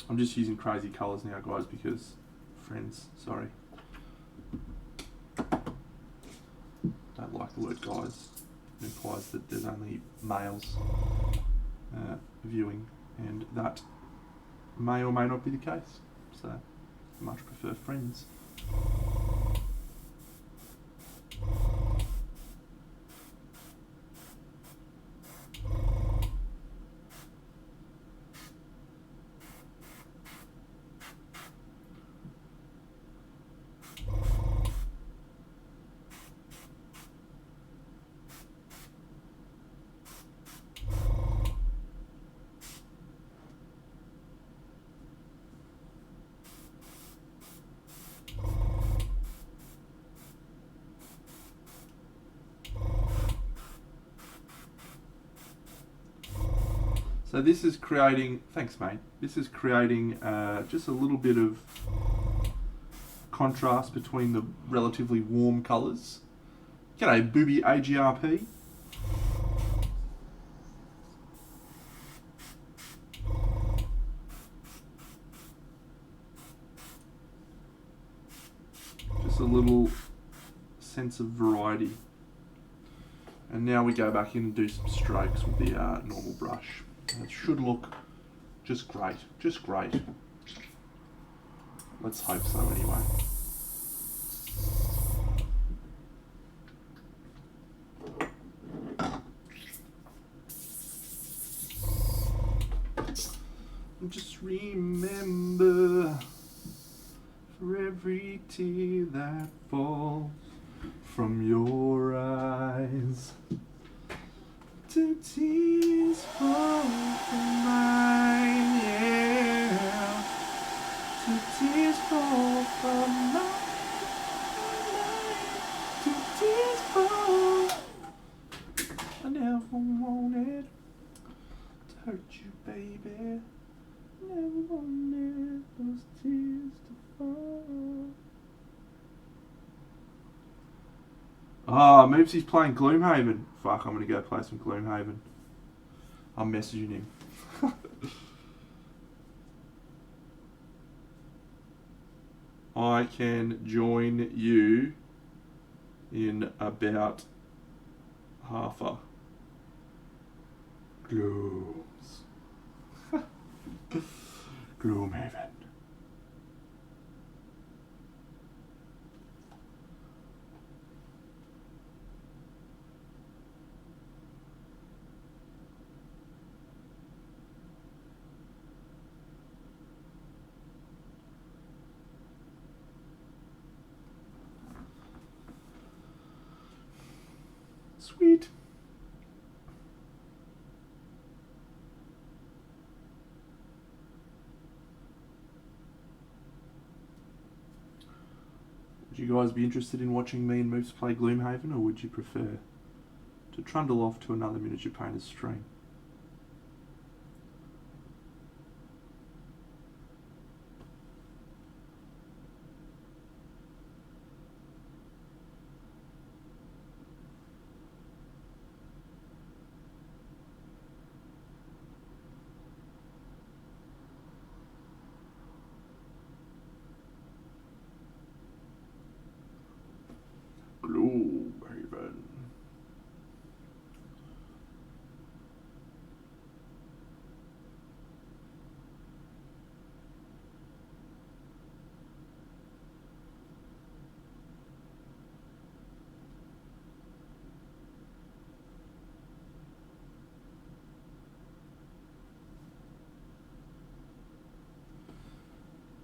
I'm just using crazy colours now, guys, because friends, sorry. Don't like the word guys. It implies that there's only males viewing, and that may or may not be the case. So, I much prefer friends. So this is creating, thanks mate, this is creating just a little bit of contrast between the relatively warm colours. G'day Booby AGRP. Just a little sense of variety. And now we go back in and do some strokes with the normal brush. And it should look just great, just great. Let's hope so anyway. Just remember, for every tear that falls from your eyes, 2 tears fall from mine, yeah. 2 tears fall from mine, 2 tears fall. I never wanted to hurt you, baby. Never wanted those tears to fall. Ah, Moopsy's playing Gloomhaven. Fuck, I'm gonna go play some Gloomhaven. I'm messaging him. I can join you in about half a glooms. Gloomhaven. Sweet. Would you guys be interested in watching me and Moose play Gloomhaven, or would you prefer to trundle off to another miniature painter's stream? Gloomhaven.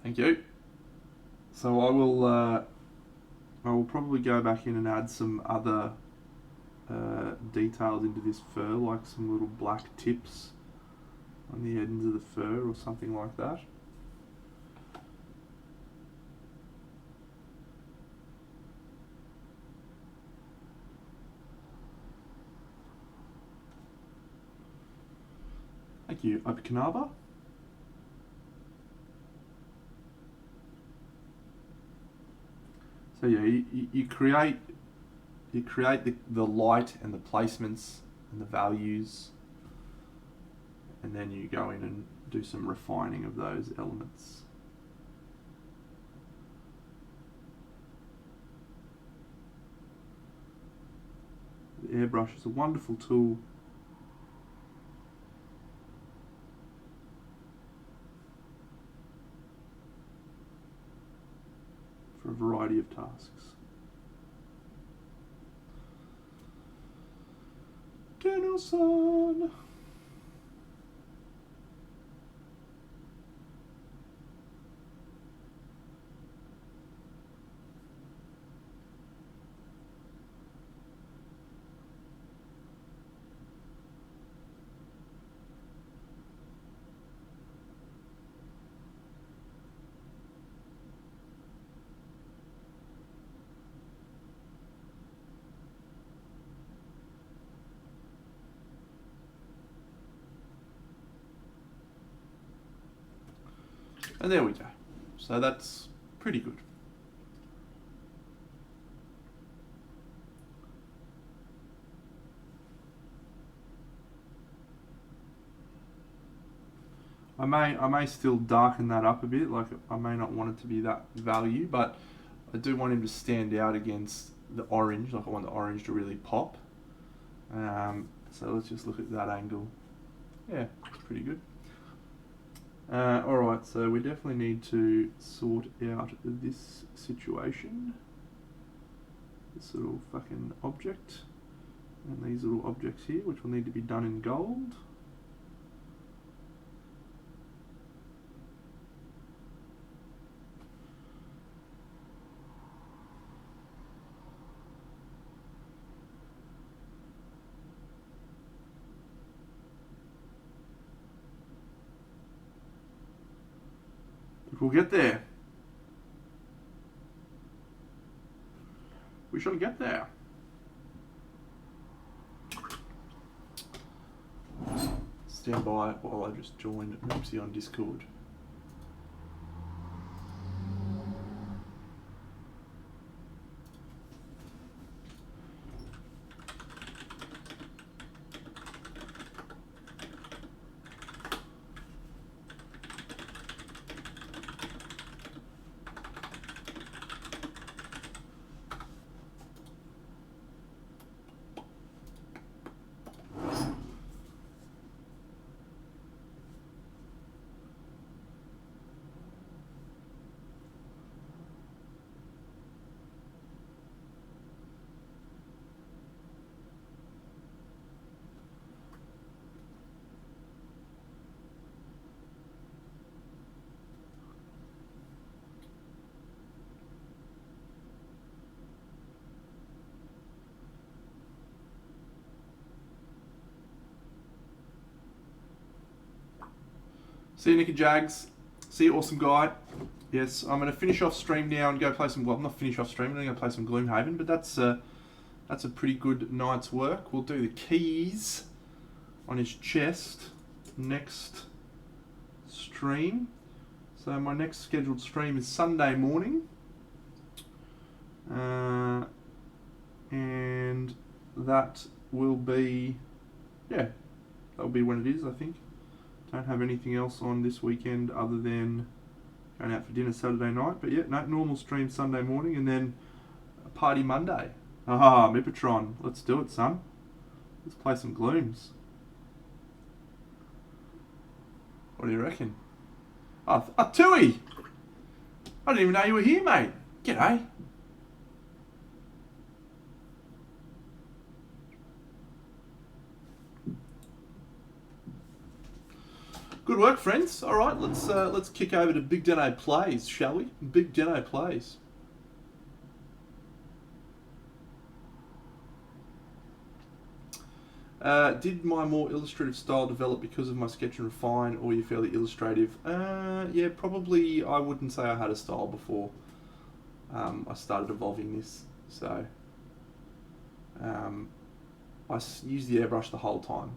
Thank you. So I will probably go back in and add some other details into this fur, like some little black tips on the ends of the fur or something like that. Thank you, Opikanaba. So yeah, you create the light and the placements and the values, and then you go in and do some refining of those elements. The airbrush is a wonderful tool. For a variety of tasks. Danielson! And there we go. So that's pretty good. I may still darken that up a bit, like I may not want it to be that value, but I do want him to stand out against the orange, like I want the orange to really pop. So let's just look at that angle. Yeah, it's pretty good. Alright, so we definitely need to sort out this situation. This little fucking object. And these little objects here, which will need to be done in gold. We'll get there. We shall get there. Stand by while I just joined Ripsy on Discord. See you, Nicky Jags. See you, awesome guy. Yes, I'm going to finish off stream now and go play some... Well, not finish off stream, I'm going to play some Gloomhaven, but that's a pretty good night's work. We'll do the keys on his chest next stream. So my next scheduled stream is Sunday morning. And that will be... Yeah, that'll be when it is, I think. Don't have anything else on this weekend other than going out for dinner Saturday night. But yeah, no, normal stream Sunday morning and then a party Monday. Ah, Mipatron. Let's do it, son. Let's play some Glooms. What do you reckon? Tui! I didn't even know you were here, mate. G'day. Good work, friends. All right, let's kick over to Big Deno Plays, shall we? Big Deno Plays. Did my more illustrative style develop because of my sketch and refine, or are you fairly illustrative? Yeah, probably. I wouldn't say I had a style before I started evolving this. So I used the airbrush the whole time,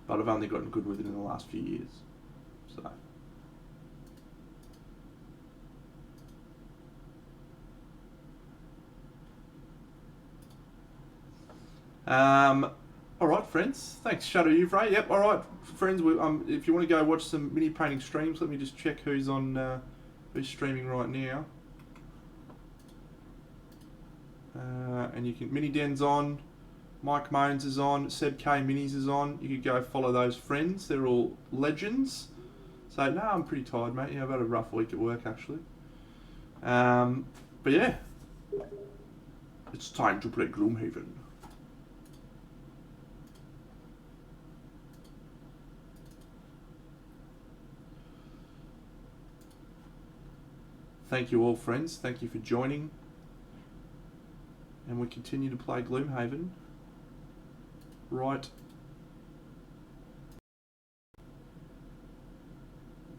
but I've only gotten good with it in the last few years. So. All right, friends. Thanks, Shadow Uvray. Yep. All right, friends. If you want to go watch some mini painting streams, let me just check who's on, who's streaming right now. And you can Mini Den's on, Mike Moans is on, Seb K Minis is on. You could go follow those friends. They're all legends. So no, I'm pretty tired, mate. Yeah, I've had a rough week at work actually. But yeah, it's time to play Gloomhaven. Thank you all, friends. Thank you for joining. And we continue to play Gloomhaven right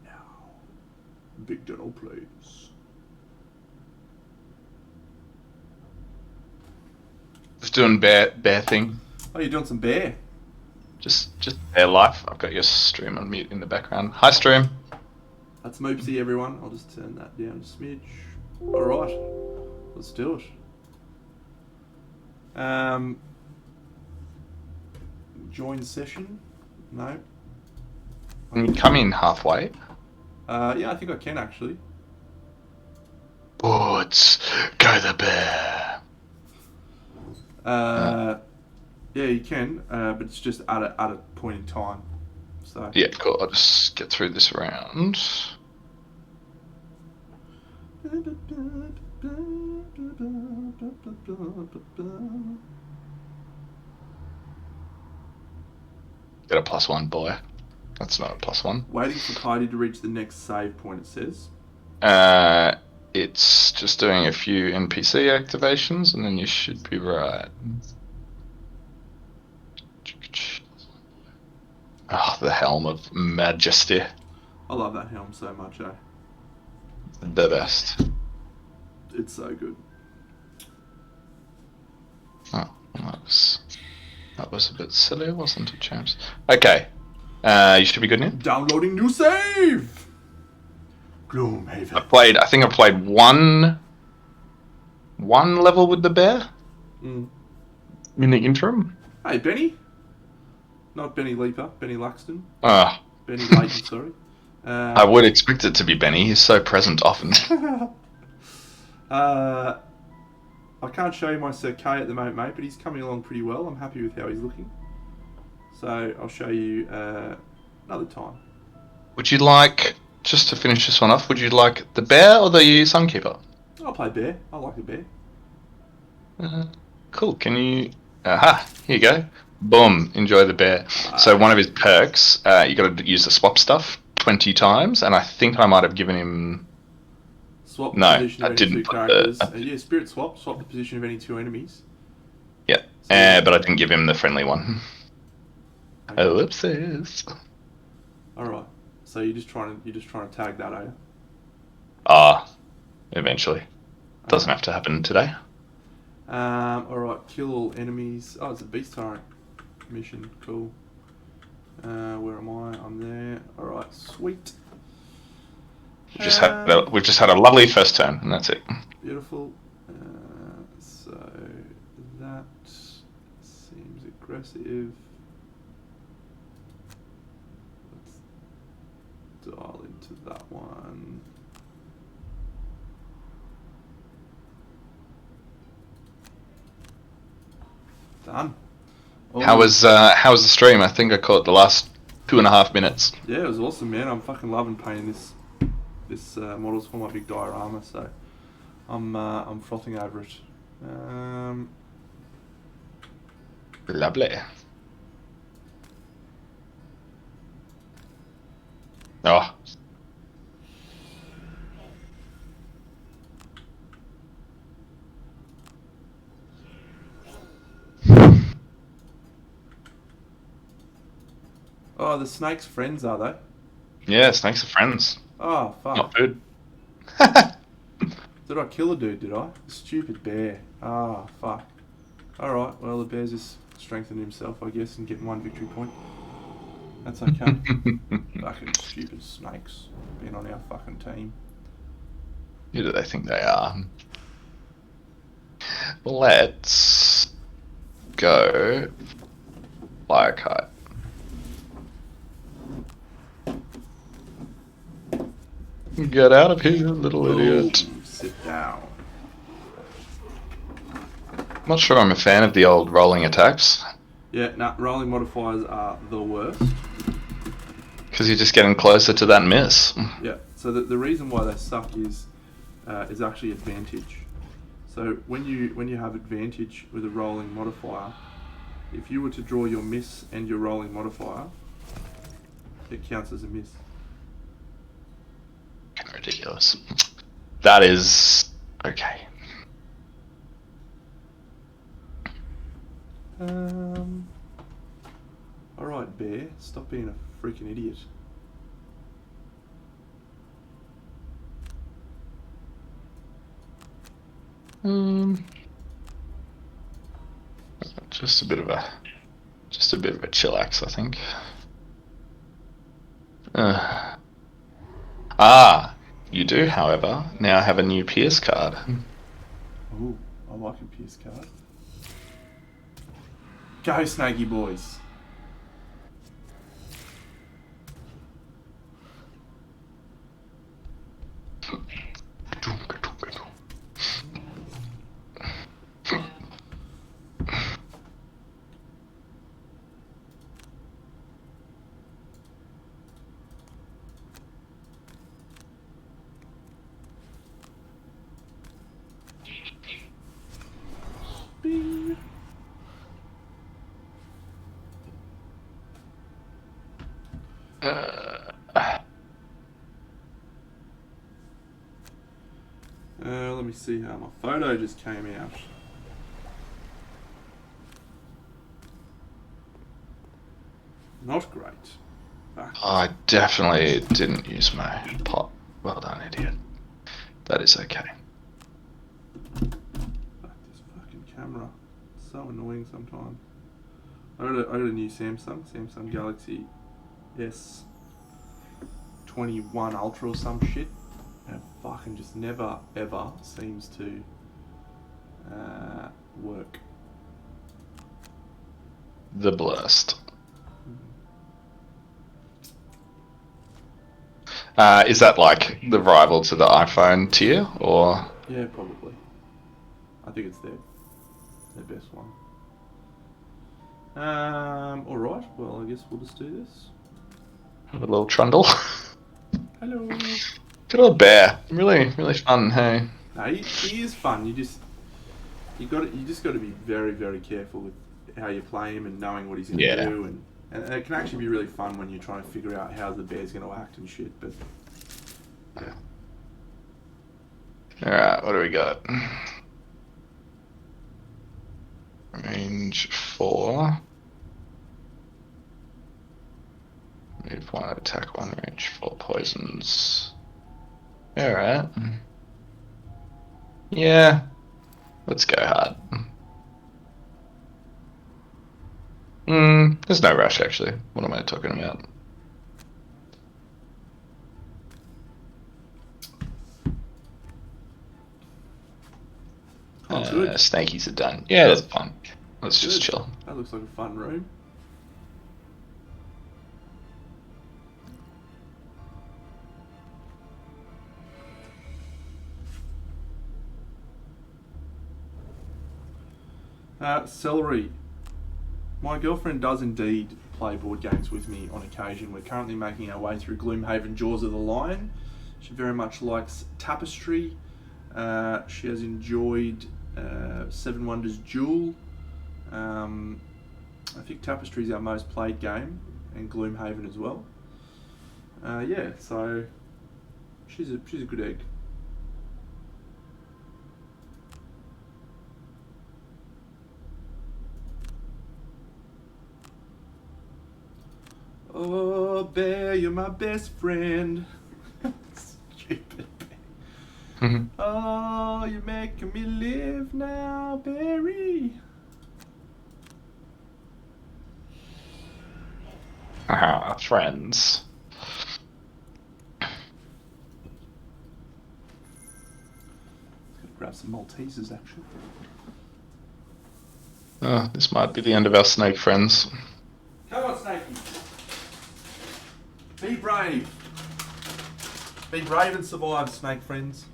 now. Big Deno Plays. Just doing bear thing. Oh, you're doing some bear? Just bear life. I've got your stream on mute in the background. Hi, stream. That's Moopsy, everyone. I'll just turn that down a smidge. All right, let's do it. Join session? No. Can you come in halfway? Yeah, I think I can actually. Boards, go the bear. Yeah, you can, but it's just at a point in time. So. Yeah, cool. I'll just get through this round. Get a +1, boy. That's not a +1. Waiting for Heidi to reach the next save point, it says. It's just doing a few NPC activations, and then you should be right. Oh, the Helm of Majesty. I love that helm so much, eh? The best. It's so good. Oh, that was a bit silly, wasn't it, champs? Okay. You should be good now. Downloading new save! Gloomhaven. I think I played one level with the bear in the interim. Hey, Benny. Not Benny Leaper, Benny Luxton. Benny Layton, sorry. I would expect it to be Benny. He's so present often. I can't show you my Sir K at the moment, mate, but he's coming along pretty well. I'm happy with how he's looking. So I'll show you another time. Would you like, just to finish this one off, would you like the bear or the Sunkeeper? I'll play bear. I like the bear. Cool. Can you... Aha, here you go. Boom, enjoy the bear. So one of his perks, you got to use the swap stuff 20 times, and I think I might have given him... Swap the position of any didn't two put characters. Yeah, spirit swap the position of any two enemies. Yeah, so, but I didn't give him the friendly one. Okay. Oh, whoopsies. Alright, so you're just trying to tag that, are you? Eventually. Doesn't have to happen today. Alright, kill all enemies. Oh, it's a beast tyrant mission. Cool. Where am I? I'm there. Alright, sweet. We've just had a lovely first turn, and that's it. Beautiful. So that seems aggressive. Let's dial into that one. Done. How was the stream? I think I caught the last 2.5 minutes. Yeah, it was awesome, man. I'm fucking loving painting this models for my big diorama, so I'm frothing over it. Lovely. Oh, Oh, the snake's friends, are they? yeah, snakes are friends. Oh, fuck. Not food. Did I kill a dude, did I? Stupid bear. Ah, fuck. Alright, well, the bear's just strengthening himself, I guess, and getting one victory point. That's okay. Fucking stupid snakes being on our fucking team. Who do they think they are? Let's go fly a kite. Get out of here, little idiot. Ooh, sit down. I'm not sure I'm a fan of the old rolling attacks. Yeah, nah, rolling modifiers are the worst. Because you're just getting closer to that miss. Yeah, so the reason why they suck is actually advantage. So when you have advantage with a rolling modifier, if you were to draw your miss and your rolling modifier, it counts as a miss. Ridiculous. That is okay. Alright, bear, stop being a freaking idiot. Just a bit of a chillax, I think. You do, however, now have a new Pierce card. Ooh, I like a Pierce card. Go, Snaky boys. Bing. Let me see how my photo just came out. Not great. I definitely didn't use my pot. Well done, idiot. That is okay. Fuck this fucking camera. It's so annoying sometimes. I got a new Samsung Galaxy S21 Ultra or some shit. And it fucking just never ever seems to work. The blast. Is that like the rival to the iPhone tier, or? Yeah, probably. I think it's their best one. Alright, well, I guess we'll just do this. A little trundle. Hello. Good old bear. Really, really fun, hey? No, he is fun. You just got to be very, very careful with how you play him and knowing what he's going to do, and it can actually be really fun when you're trying to figure out how the bear's going to act and shit. But yeah. All right, what do we got? Range 4. Move 1, attack 1, range 4 poisons. Alright. Yeah. Let's go hard. There's no rush actually. What am I talking about? Good. Snakies are done. Yeah, that's fun. Let's just chill. That looks like a fun room. Celery. My girlfriend does indeed play board games with me on occasion. We're currently making our way through Gloomhaven Jaws of the Lion. She very much likes Tapestry. She has enjoyed Seven Wonders Duel. I think Tapestry is our most played game, and Gloomhaven as well. Yeah, so she's a good egg. Oh, bear, you're my best friend. Stupid bear. Oh, you're making me live now, Barry. Friends. Grab some Maltesers, actually. Oh, this might be the end of our snake friends. Come on, Snakey. Be brave. Be brave and survive, snake friends.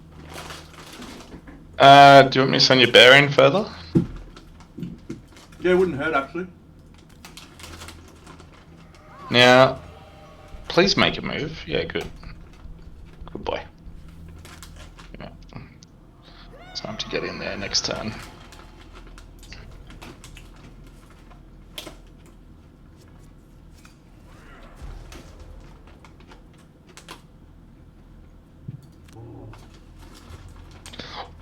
Do you want me to send your bear in further? Yeah, it wouldn't hurt, actually. Now, please make a move. Yeah, good. Good boy. Yeah. Time to get in there next turn.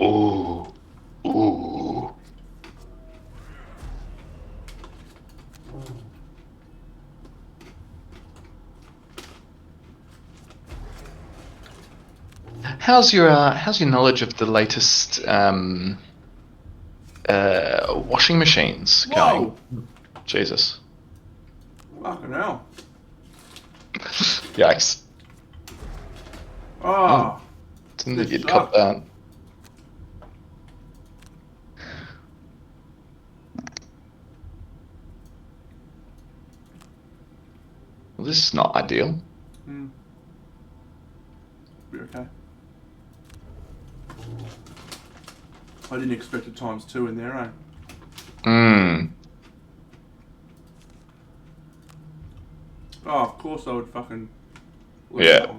Ooh. Ooh. How's your knowledge of the latest washing machines going? Whoa! Jesus. Fucking hell. Yikes. Oh. Didn't think you'd cop that. Well, this is not ideal. Be okay. I didn't expect a ×2 in there, eh? Oh, of course I would fucking... Yeah.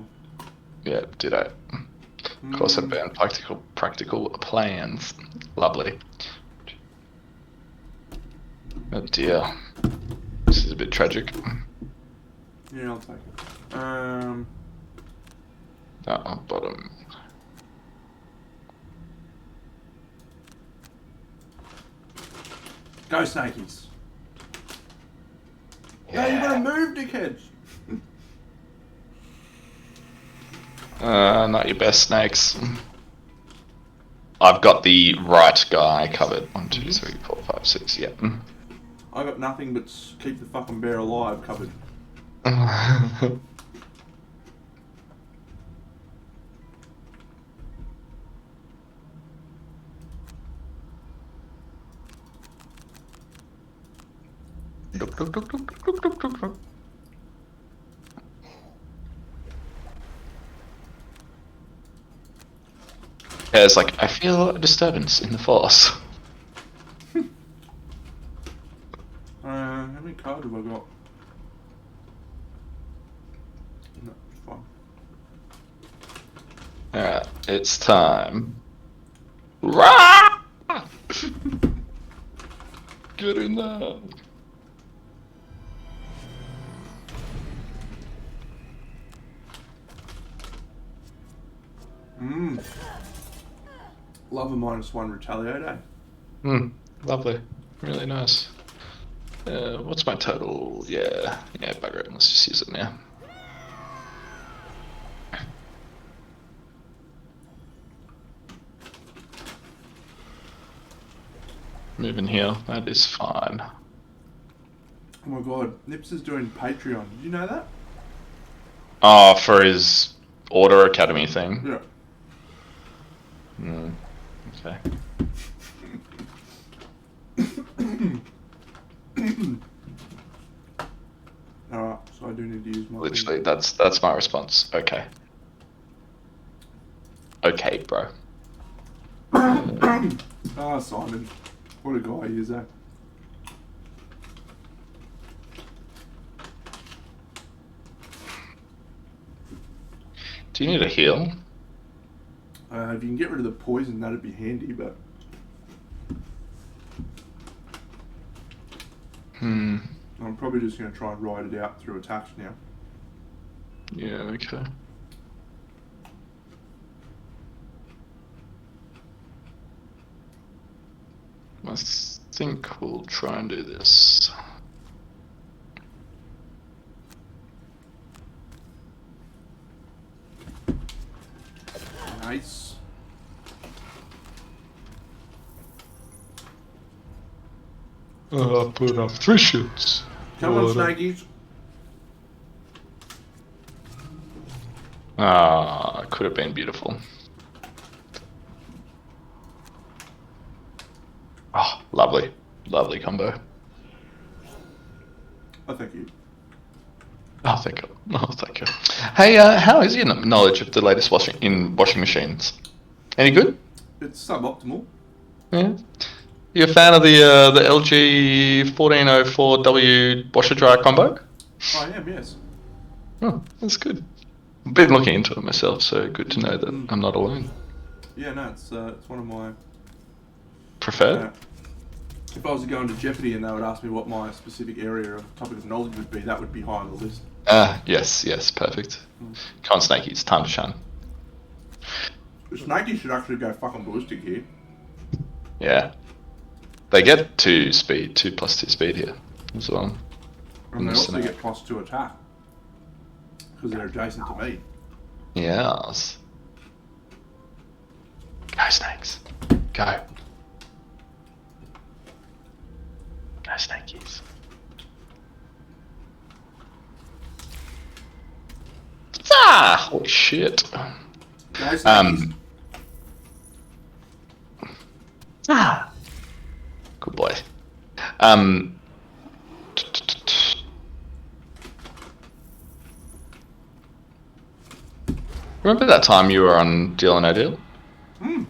Yeah, did I? Of course I'd ban practical plans. Lovely. Oh dear. This is a bit tragic. Yeah, I'll take it. Bottom. Go, Snakies. Yeah. No, you gotta move, dickheads. Not your best snakes. I've got the right guy covered. 1, 2, 3, 4, 5, 6. Yeah. I got nothing but keep the fucking bear alive covered. Yeah, it's like, I feel a disturbance in the force. How many cards have I got? No, it's fine. Alright, it's time. Rah! Get in there. Love a -1 retaliate, eh? Lovely. Really nice. What's my total? Yeah, bugger it. Let's just use it now. Moving here. That is fine. Oh my god, Nips is doing Patreon. Did you know that? Oh, for his Order Academy thing? Yeah. Okay. Alright, so I do need to use my... Literally, that's my response. Okay. Okay, bro. Ah, Simon. What a guy he is, eh? Do you need a heal? If you can get rid of the poison, that'd be handy, but... I'm probably just going to try and ride it out through attacks now. Yeah, okay. I think we'll try and do this. Nice. I'll put up 3 shits. Come on, Snakies. Ah, it could have been beautiful. Oh, lovely. Lovely combo. Oh, thank you. Oh, thank you. Oh, thank you. Hey, how is your knowledge of the latest washing machines? Any good? It's suboptimal. Yeah. You a fan of the LG 1404W washer dryer combo? I am, yes. Oh, that's good. I've been looking into it myself, so good to know that I'm not alone. Yeah, no, it's one of my Preferred? if I was to go into Jeopardy and they would ask me what my specific area of topic of knowledge would be, that would be high on the list. Yes, perfect. Come on, Snakey, it's time to shine. Snakey should actually go fucking ballistic here. Yeah. They get 2 speed, 2+2 speed here as well. And they also get +2 attack. Because they're adjacent to me. Yes. Go, Snakes. Go. Go, Snakies. Ah! Holy shit. Go, Snakies. Good boy. Remember that time you were on Deal or No Deal? It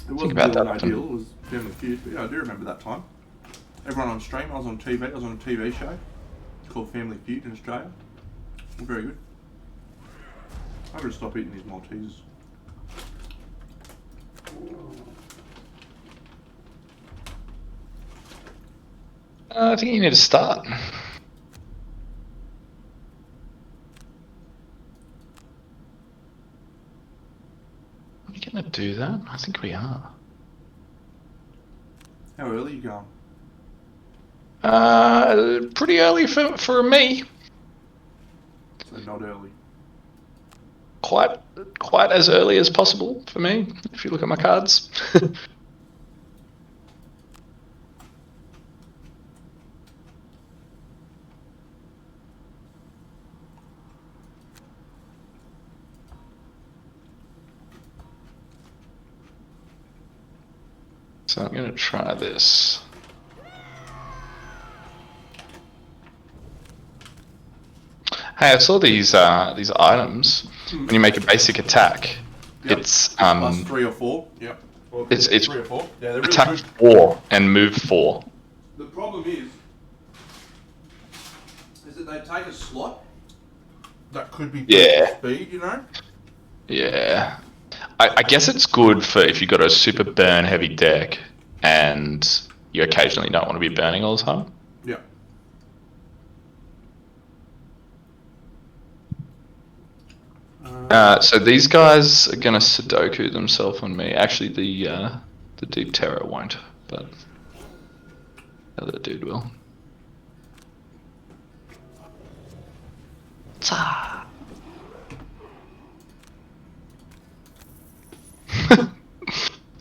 wasn't Deal or No Deal, it was Family Feud, but yeah, I do remember that time. Everyone on stream, I was on TV, I was on a TV show called Family Feud in Australia. Very good. I'm going to stop eating these Maltesers. I think you need to start. Are we going to do that? I think we are. How early are you going? Pretty early for me. So not early. Quite as early as possible for me, if you look at my cards. So I'm going to try this. Hey, I saw these items. When you make a basic attack, Yep. it's +3 or 4. Yep. Well, it's 3 or 4. Yeah, they're really attack good. 4 and move 4. The problem is that they take a slot that could be speed, you know? Yeah. I guess it's good for if you've got a super burn heavy deck and you occasionally don't want to be burning all the time. Yeah. So these guys are gonna Sudoku themselves on me. Actually, the Deep Terror won't, but the other dude will.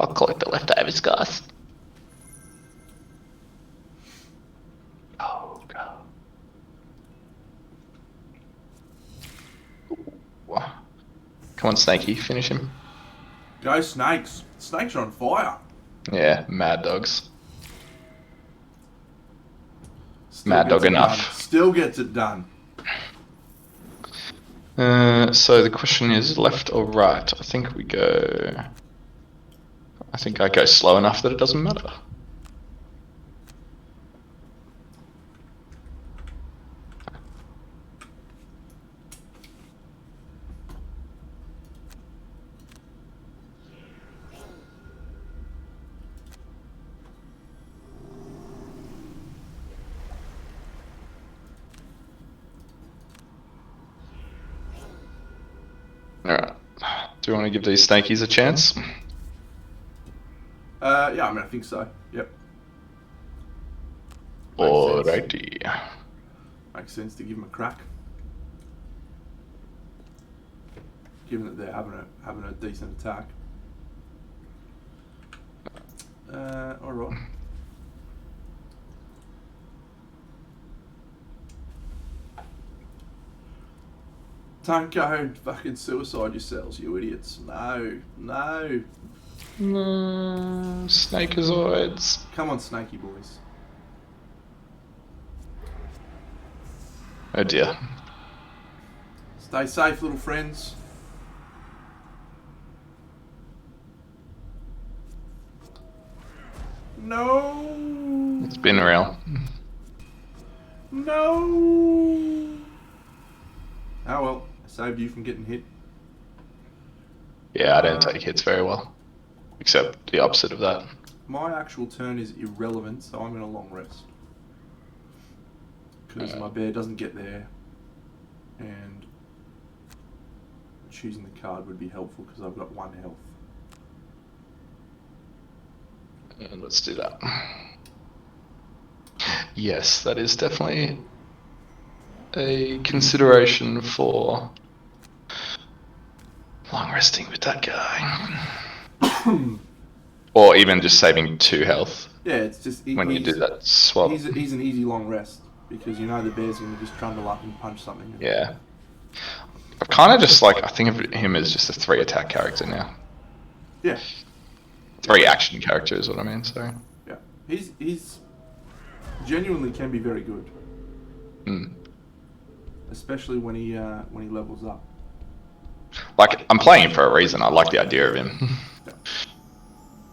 I'll collect the leftovers, guys. Oh, God. Come on, Snakey, finish him. Go Snakes. Snakes are on fire. Yeah, mad dogs. Still Mad dog enough. Done. Still gets it done. So the question is left or right? I think I go slow enough that it doesn't matter. Do you want to give these snakies a chance? Yeah, I mean, I think so. Yep. Alrighty. Makes sense to give them a crack. Given that they're having a decent attack. Alright. Don't go fucking suicide yourselves, you idiots. No. No, snakeazoids. Come on, snaky boys. Oh dear. Stay safe, little friends. No. It's been real. No. Oh well, I saved you from getting hit. Yeah, I don't take hits very well. Except the opposite of that. My actual turn is irrelevant, so I'm in a long rest. Because my bear doesn't get there. And choosing the card would be helpful because I've got 1 health. And let's do that. Yes, that is definitely a consideration for long resting with that guy. Or even just saving 2 health. Yeah, it's just... when you do that swap. He's an easy long rest. Because you know the bear's going to just trundle up and punch something. Yeah. I kind of just like, I think of him as just a 3 attack character now. Yeah. 3 action character is what I mean, so. Yeah. He's genuinely can be very good. Especially when he levels up. Like, I'm playing him for a reason. I like the idea of him. Yeah.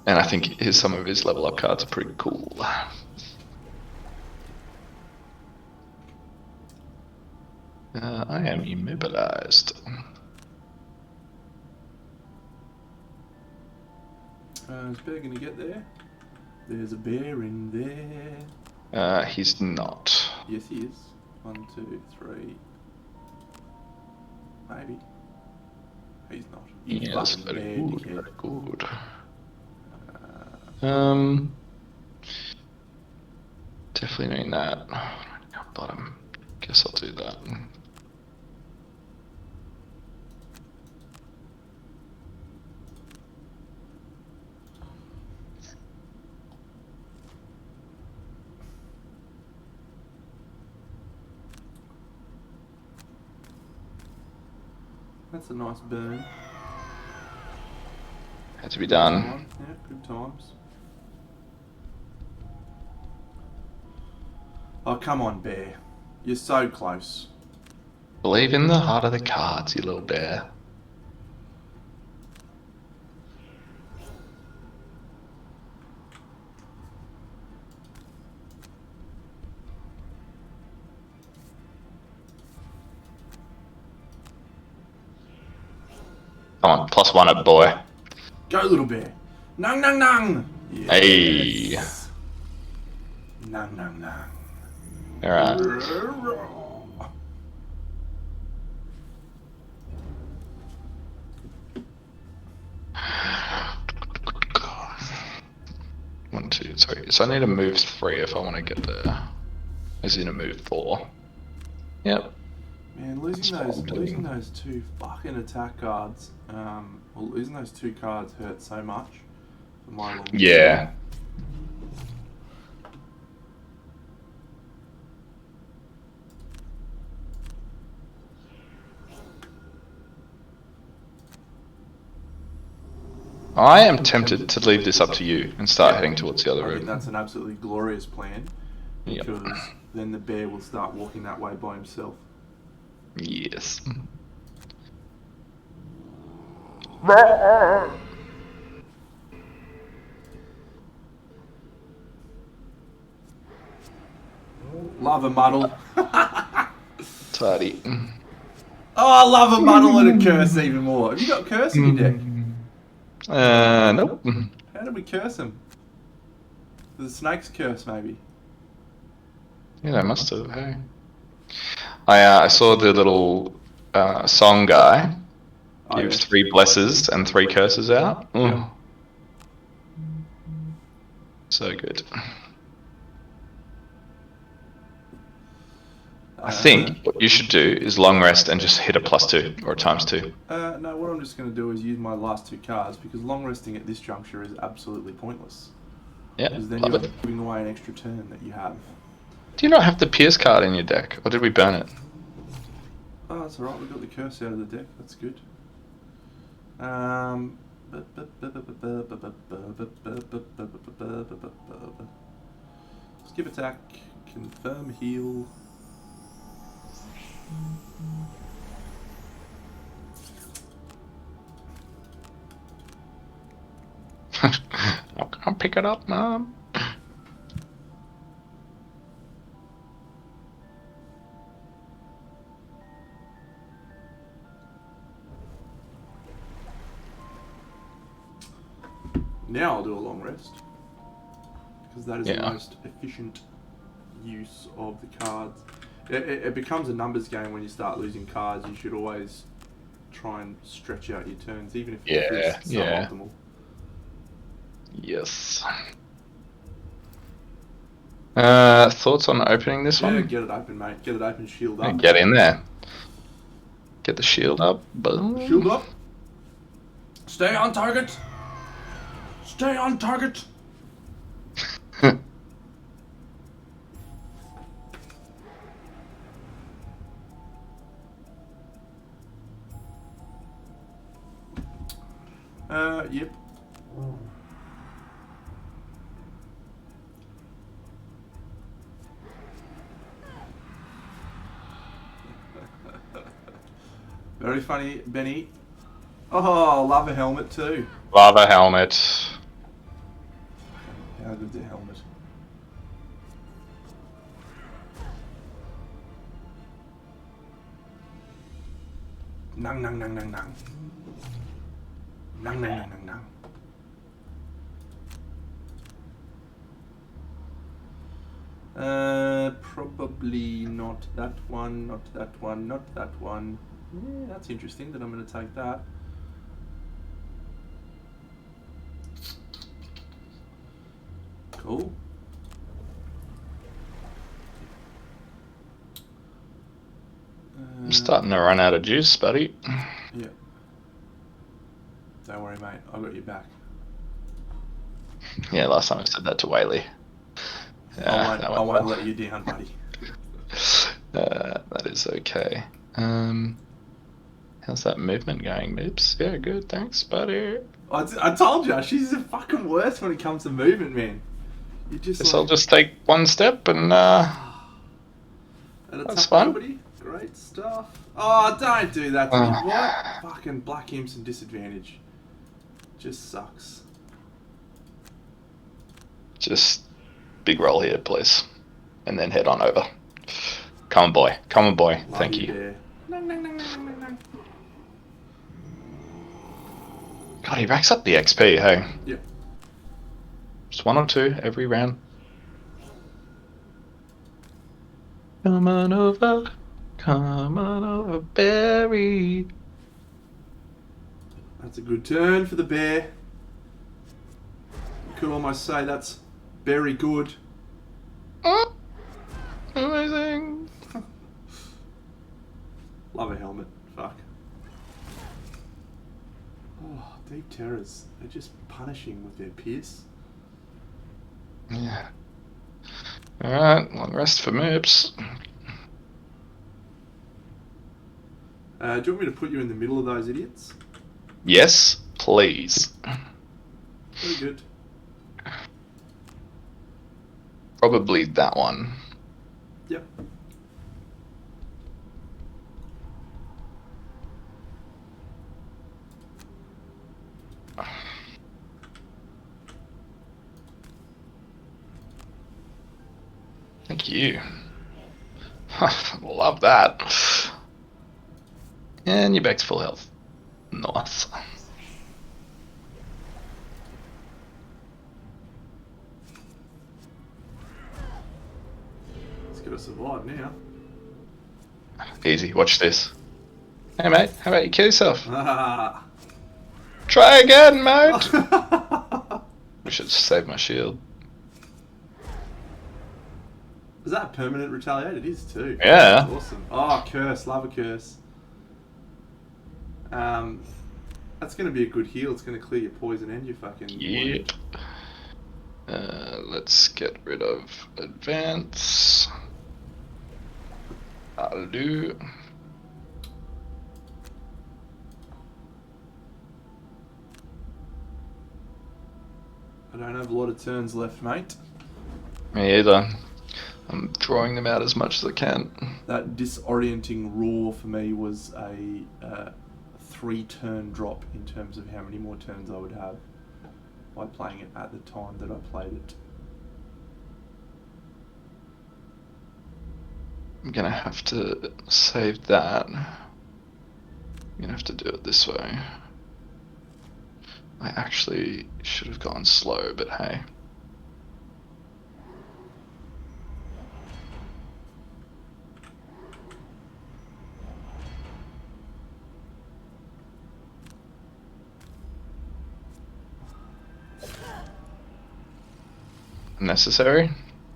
And I think some of his level up cards are pretty cool. I am immobilized. Is bear gonna get there? There's a bear in there. He's not. Yes, he is. 1, 2, 3. Maybe. He's not. He's Yes, fucking very bear, good. dickhead. Very good. Definitely doing that. Bottom. Guess I'll do that. That's a nice burn. Had to be done. Yeah, good times. Oh, come on, bear. You're so close. Believe in the heart of the cards, you little bear. Come on, +1 up, boy. Go, little bear. Nung, nung, nung. Yes. Hey. Nung, nung, nung. Alright. One, two, sorry. So I need to move 3 if I want to get there. Is in a move 4. Yep. Man, losing those 2 fucking attack cards, well, losing those 2 cards hurt so much for my long Yeah. I am tempted to leave this up to you and start heading towards the other I think room. that's an absolutely glorious plan, Yep. because then the bear will start walking that way by himself. Yes. Love a muddle. Tidy. Oh, I love a muddle and a curse even more. Have you got curse in your deck? Nope. How did we curse him? The snake's curse, maybe. Yeah, they must have. Hey. I saw the little song guy Oh, You have yeah. 3 blesses and 3 curses out. Ooh. Yep. So good. I think what you should do is long rest and just hit a +2 or a ×2. No, what I'm just going to do is use my last 2 cards because long resting at this juncture is absolutely pointless. Yeah, Because then love you're it. giving away an extra turn that you have. Do you not have the Pierce card in your deck, or did we burn it? Oh, that's alright, we got the curse out of the deck, that's good. Skip attack, confirm heal. I'll pick it up, Mom. Now I'll do a long rest. Because that is the Yeah. most efficient use of the cards. It becomes a numbers game when you start losing cards. You should always try and stretch out your turns, even if it feels Yeah. suboptimal. Yes. Thoughts on opening this Yeah, one? get it open, mate. Get it open, shield up. Get in there. Get the shield up. Boom. Shield up. Stay on target. Stay on target. Yep. Very funny, Benny. Oh, love a helmet too. Lava helmet. How good's the helmet? Nang nang nang nang nang. Nang nang nang nang nang. Probably not that one, not that one, not that one. Yeah, that's interesting that I'm going to take that. Cool. I'm starting to run out of juice, buddy. Yeah. Don't worry, mate. I got your back. Yeah, last time I said that to Whaley. I won't let you down, buddy. That is okay. How's that movement going, Moops? Yeah, good, thanks, buddy. I told you, she's the fucking worst when it comes to movement, man. You just Guess I'll just take one step and that's fun. nobody. Great stuff. Oh, don't do that to me. What? Fucking Black Imps and disadvantage. Just sucks. Just big roll here, please. And then head on over. Come on, boy. Come on, boy. Love Thank you. Bear. Nang, nang, nang, nang, nang, nang. God, he racks up the XP, hey? Yeah. Just 1 or 2 every round. Come on over. Come on over, Barry. That's a good turn for the bear. You could almost say that's very good. Oh, amazing. Love a helmet. Fuck. Oh, Deep Terrors. They're just punishing with their pierce. Yeah. Alright, long rest for Moops. Do you want me to put you in the middle of those idiots? Yes, please. Very good. Probably that one. Yep. Thank you. Love that. And you're back to full health. Nice. Let's get us a survive now. Easy. Watch this. Hey mate, how about you kill yourself? Ah. Try again, mate! We should save my shield. Is that a permanent retaliate? It is too. Yeah. That's awesome. Oh, curse. Love a curse. That's going to be a good heal. It's going to clear your poison and your fucking... Yep. Let's get rid of advance. That'll do. I don't have a lot of turns left, mate. Me either. I'm drawing them out as much as I can. That disorienting roar for me was a 3-turn drop in terms of how many more turns I would have by playing it at the time that I played it. I'm gonna have to save that. I'm gonna have to do it this way. I actually should have gone slow, but hey. Necessary.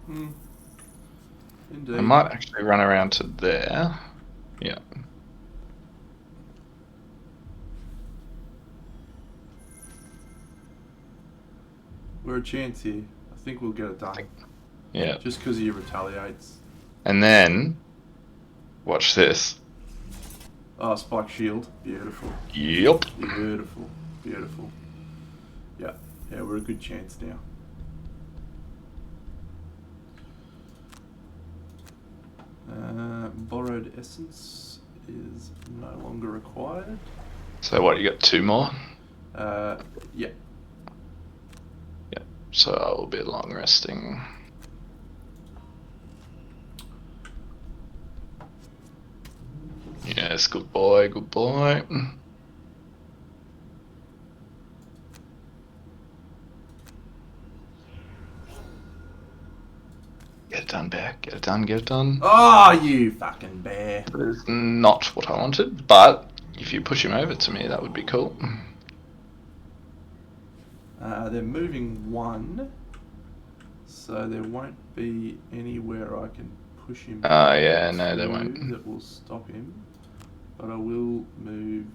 Indeed. I might actually run around to there. Yeah. We're a chance here. I think we'll get it done. Yeah. Just because he retaliates. And then, watch this. Oh, spike shield. Beautiful. Yep. Beautiful. Beautiful. Yeah. Yeah, we're a good chance now. Borrowed essence is no longer required. So what, you got 2 more? Yeah. Yep. So I will be long resting. Yes, good boy, good boy. Get it done, Bear. Get it done, get it done. Oh, you fucking bear. That is not what I wanted, but if you push him over to me, that would be cool. They're moving 1, so there won't be anywhere I can push him. Yeah, no, they to won't. That will stop him, but I will move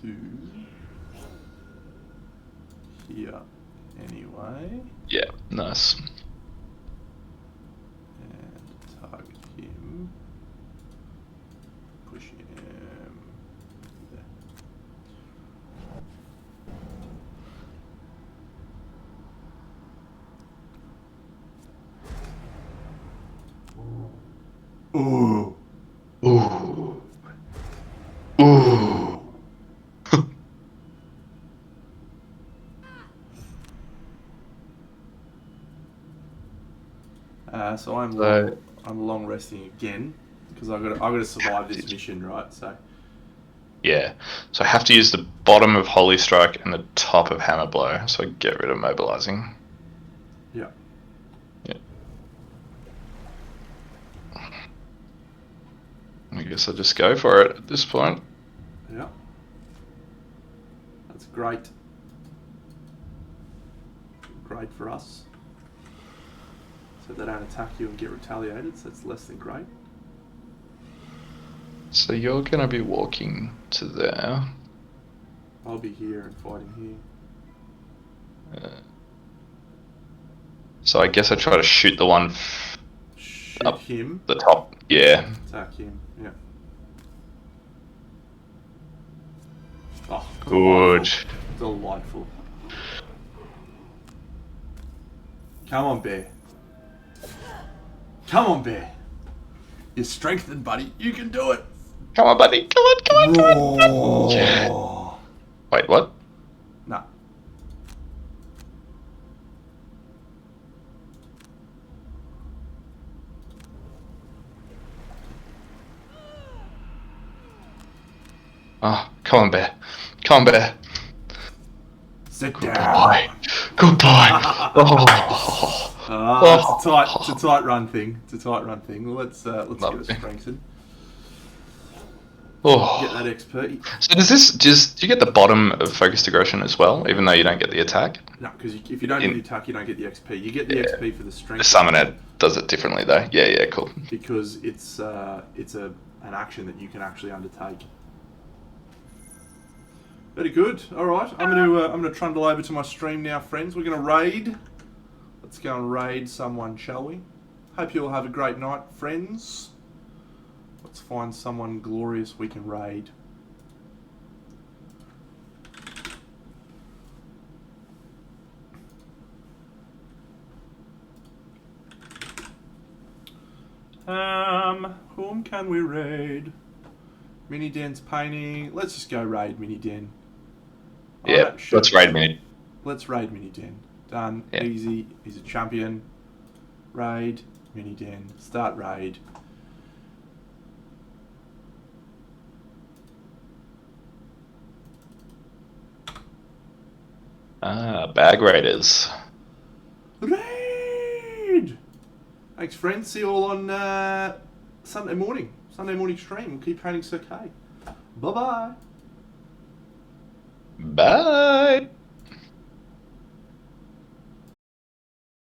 to here anyway. Yeah, nice. And target him. Push him there. Ooh. Ooh. Ooh. So I'm long resting again because I got to survive this mission, right? So Yeah. So I have to use the bottom of Holy Strike and the top of Hammer Blow, so I get rid of mobilizing. yeah. Yeah. I guess I'll just go for it at this point. Yeah. That's great. Great for us. So they don't attack you and get retaliated, so it's less than great. So you're gonna be walking to there. I'll be here and fighting here. So I guess I try to shoot the one Shoot up him. the top. Yeah. Attack him. Yeah. Oh, Good. Delightful. Come on, Bear. Come on, Bear. You're strengthened, buddy. You can do it. Come on, buddy. Come on, come on, come on. Yeah. Oh. Wait, what? No. Oh, come on, Bear. Come on, Bear. Sit Good down. boy. Good boy. Oh. It's a tight run thing. It's a tight run thing. Well, let's get Lovely. it strengthened. Get Oh. that XP. So do you get the bottom of focused aggression as well, even though you don't get the attack? No, because if you don't do the attack, you don't get the XP. You get the Yeah. XP for the The strength. summoner does it differently though. Yeah, cool. Because it's an action that you can actually undertake. Very good. All right, I'm gonna trundle over to my stream now, friends. We're gonna raid. Let's go and raid someone, shall we? Hope you all have a great night, friends. Let's find someone glorious we can raid. Whom can we raid? Mini Den's painting. Let's just go raid Mini Den. Yeah, let's raid Mini. Let's raid Mini Den. Done. Yeah. Easy. He's a champion. Raid Mini Den. Start raid. Bag raiders. Raid! Thanks, friends. See you all on Sunday morning. Sunday morning stream. We'll keep painting Sir K. Bye-bye. Bye.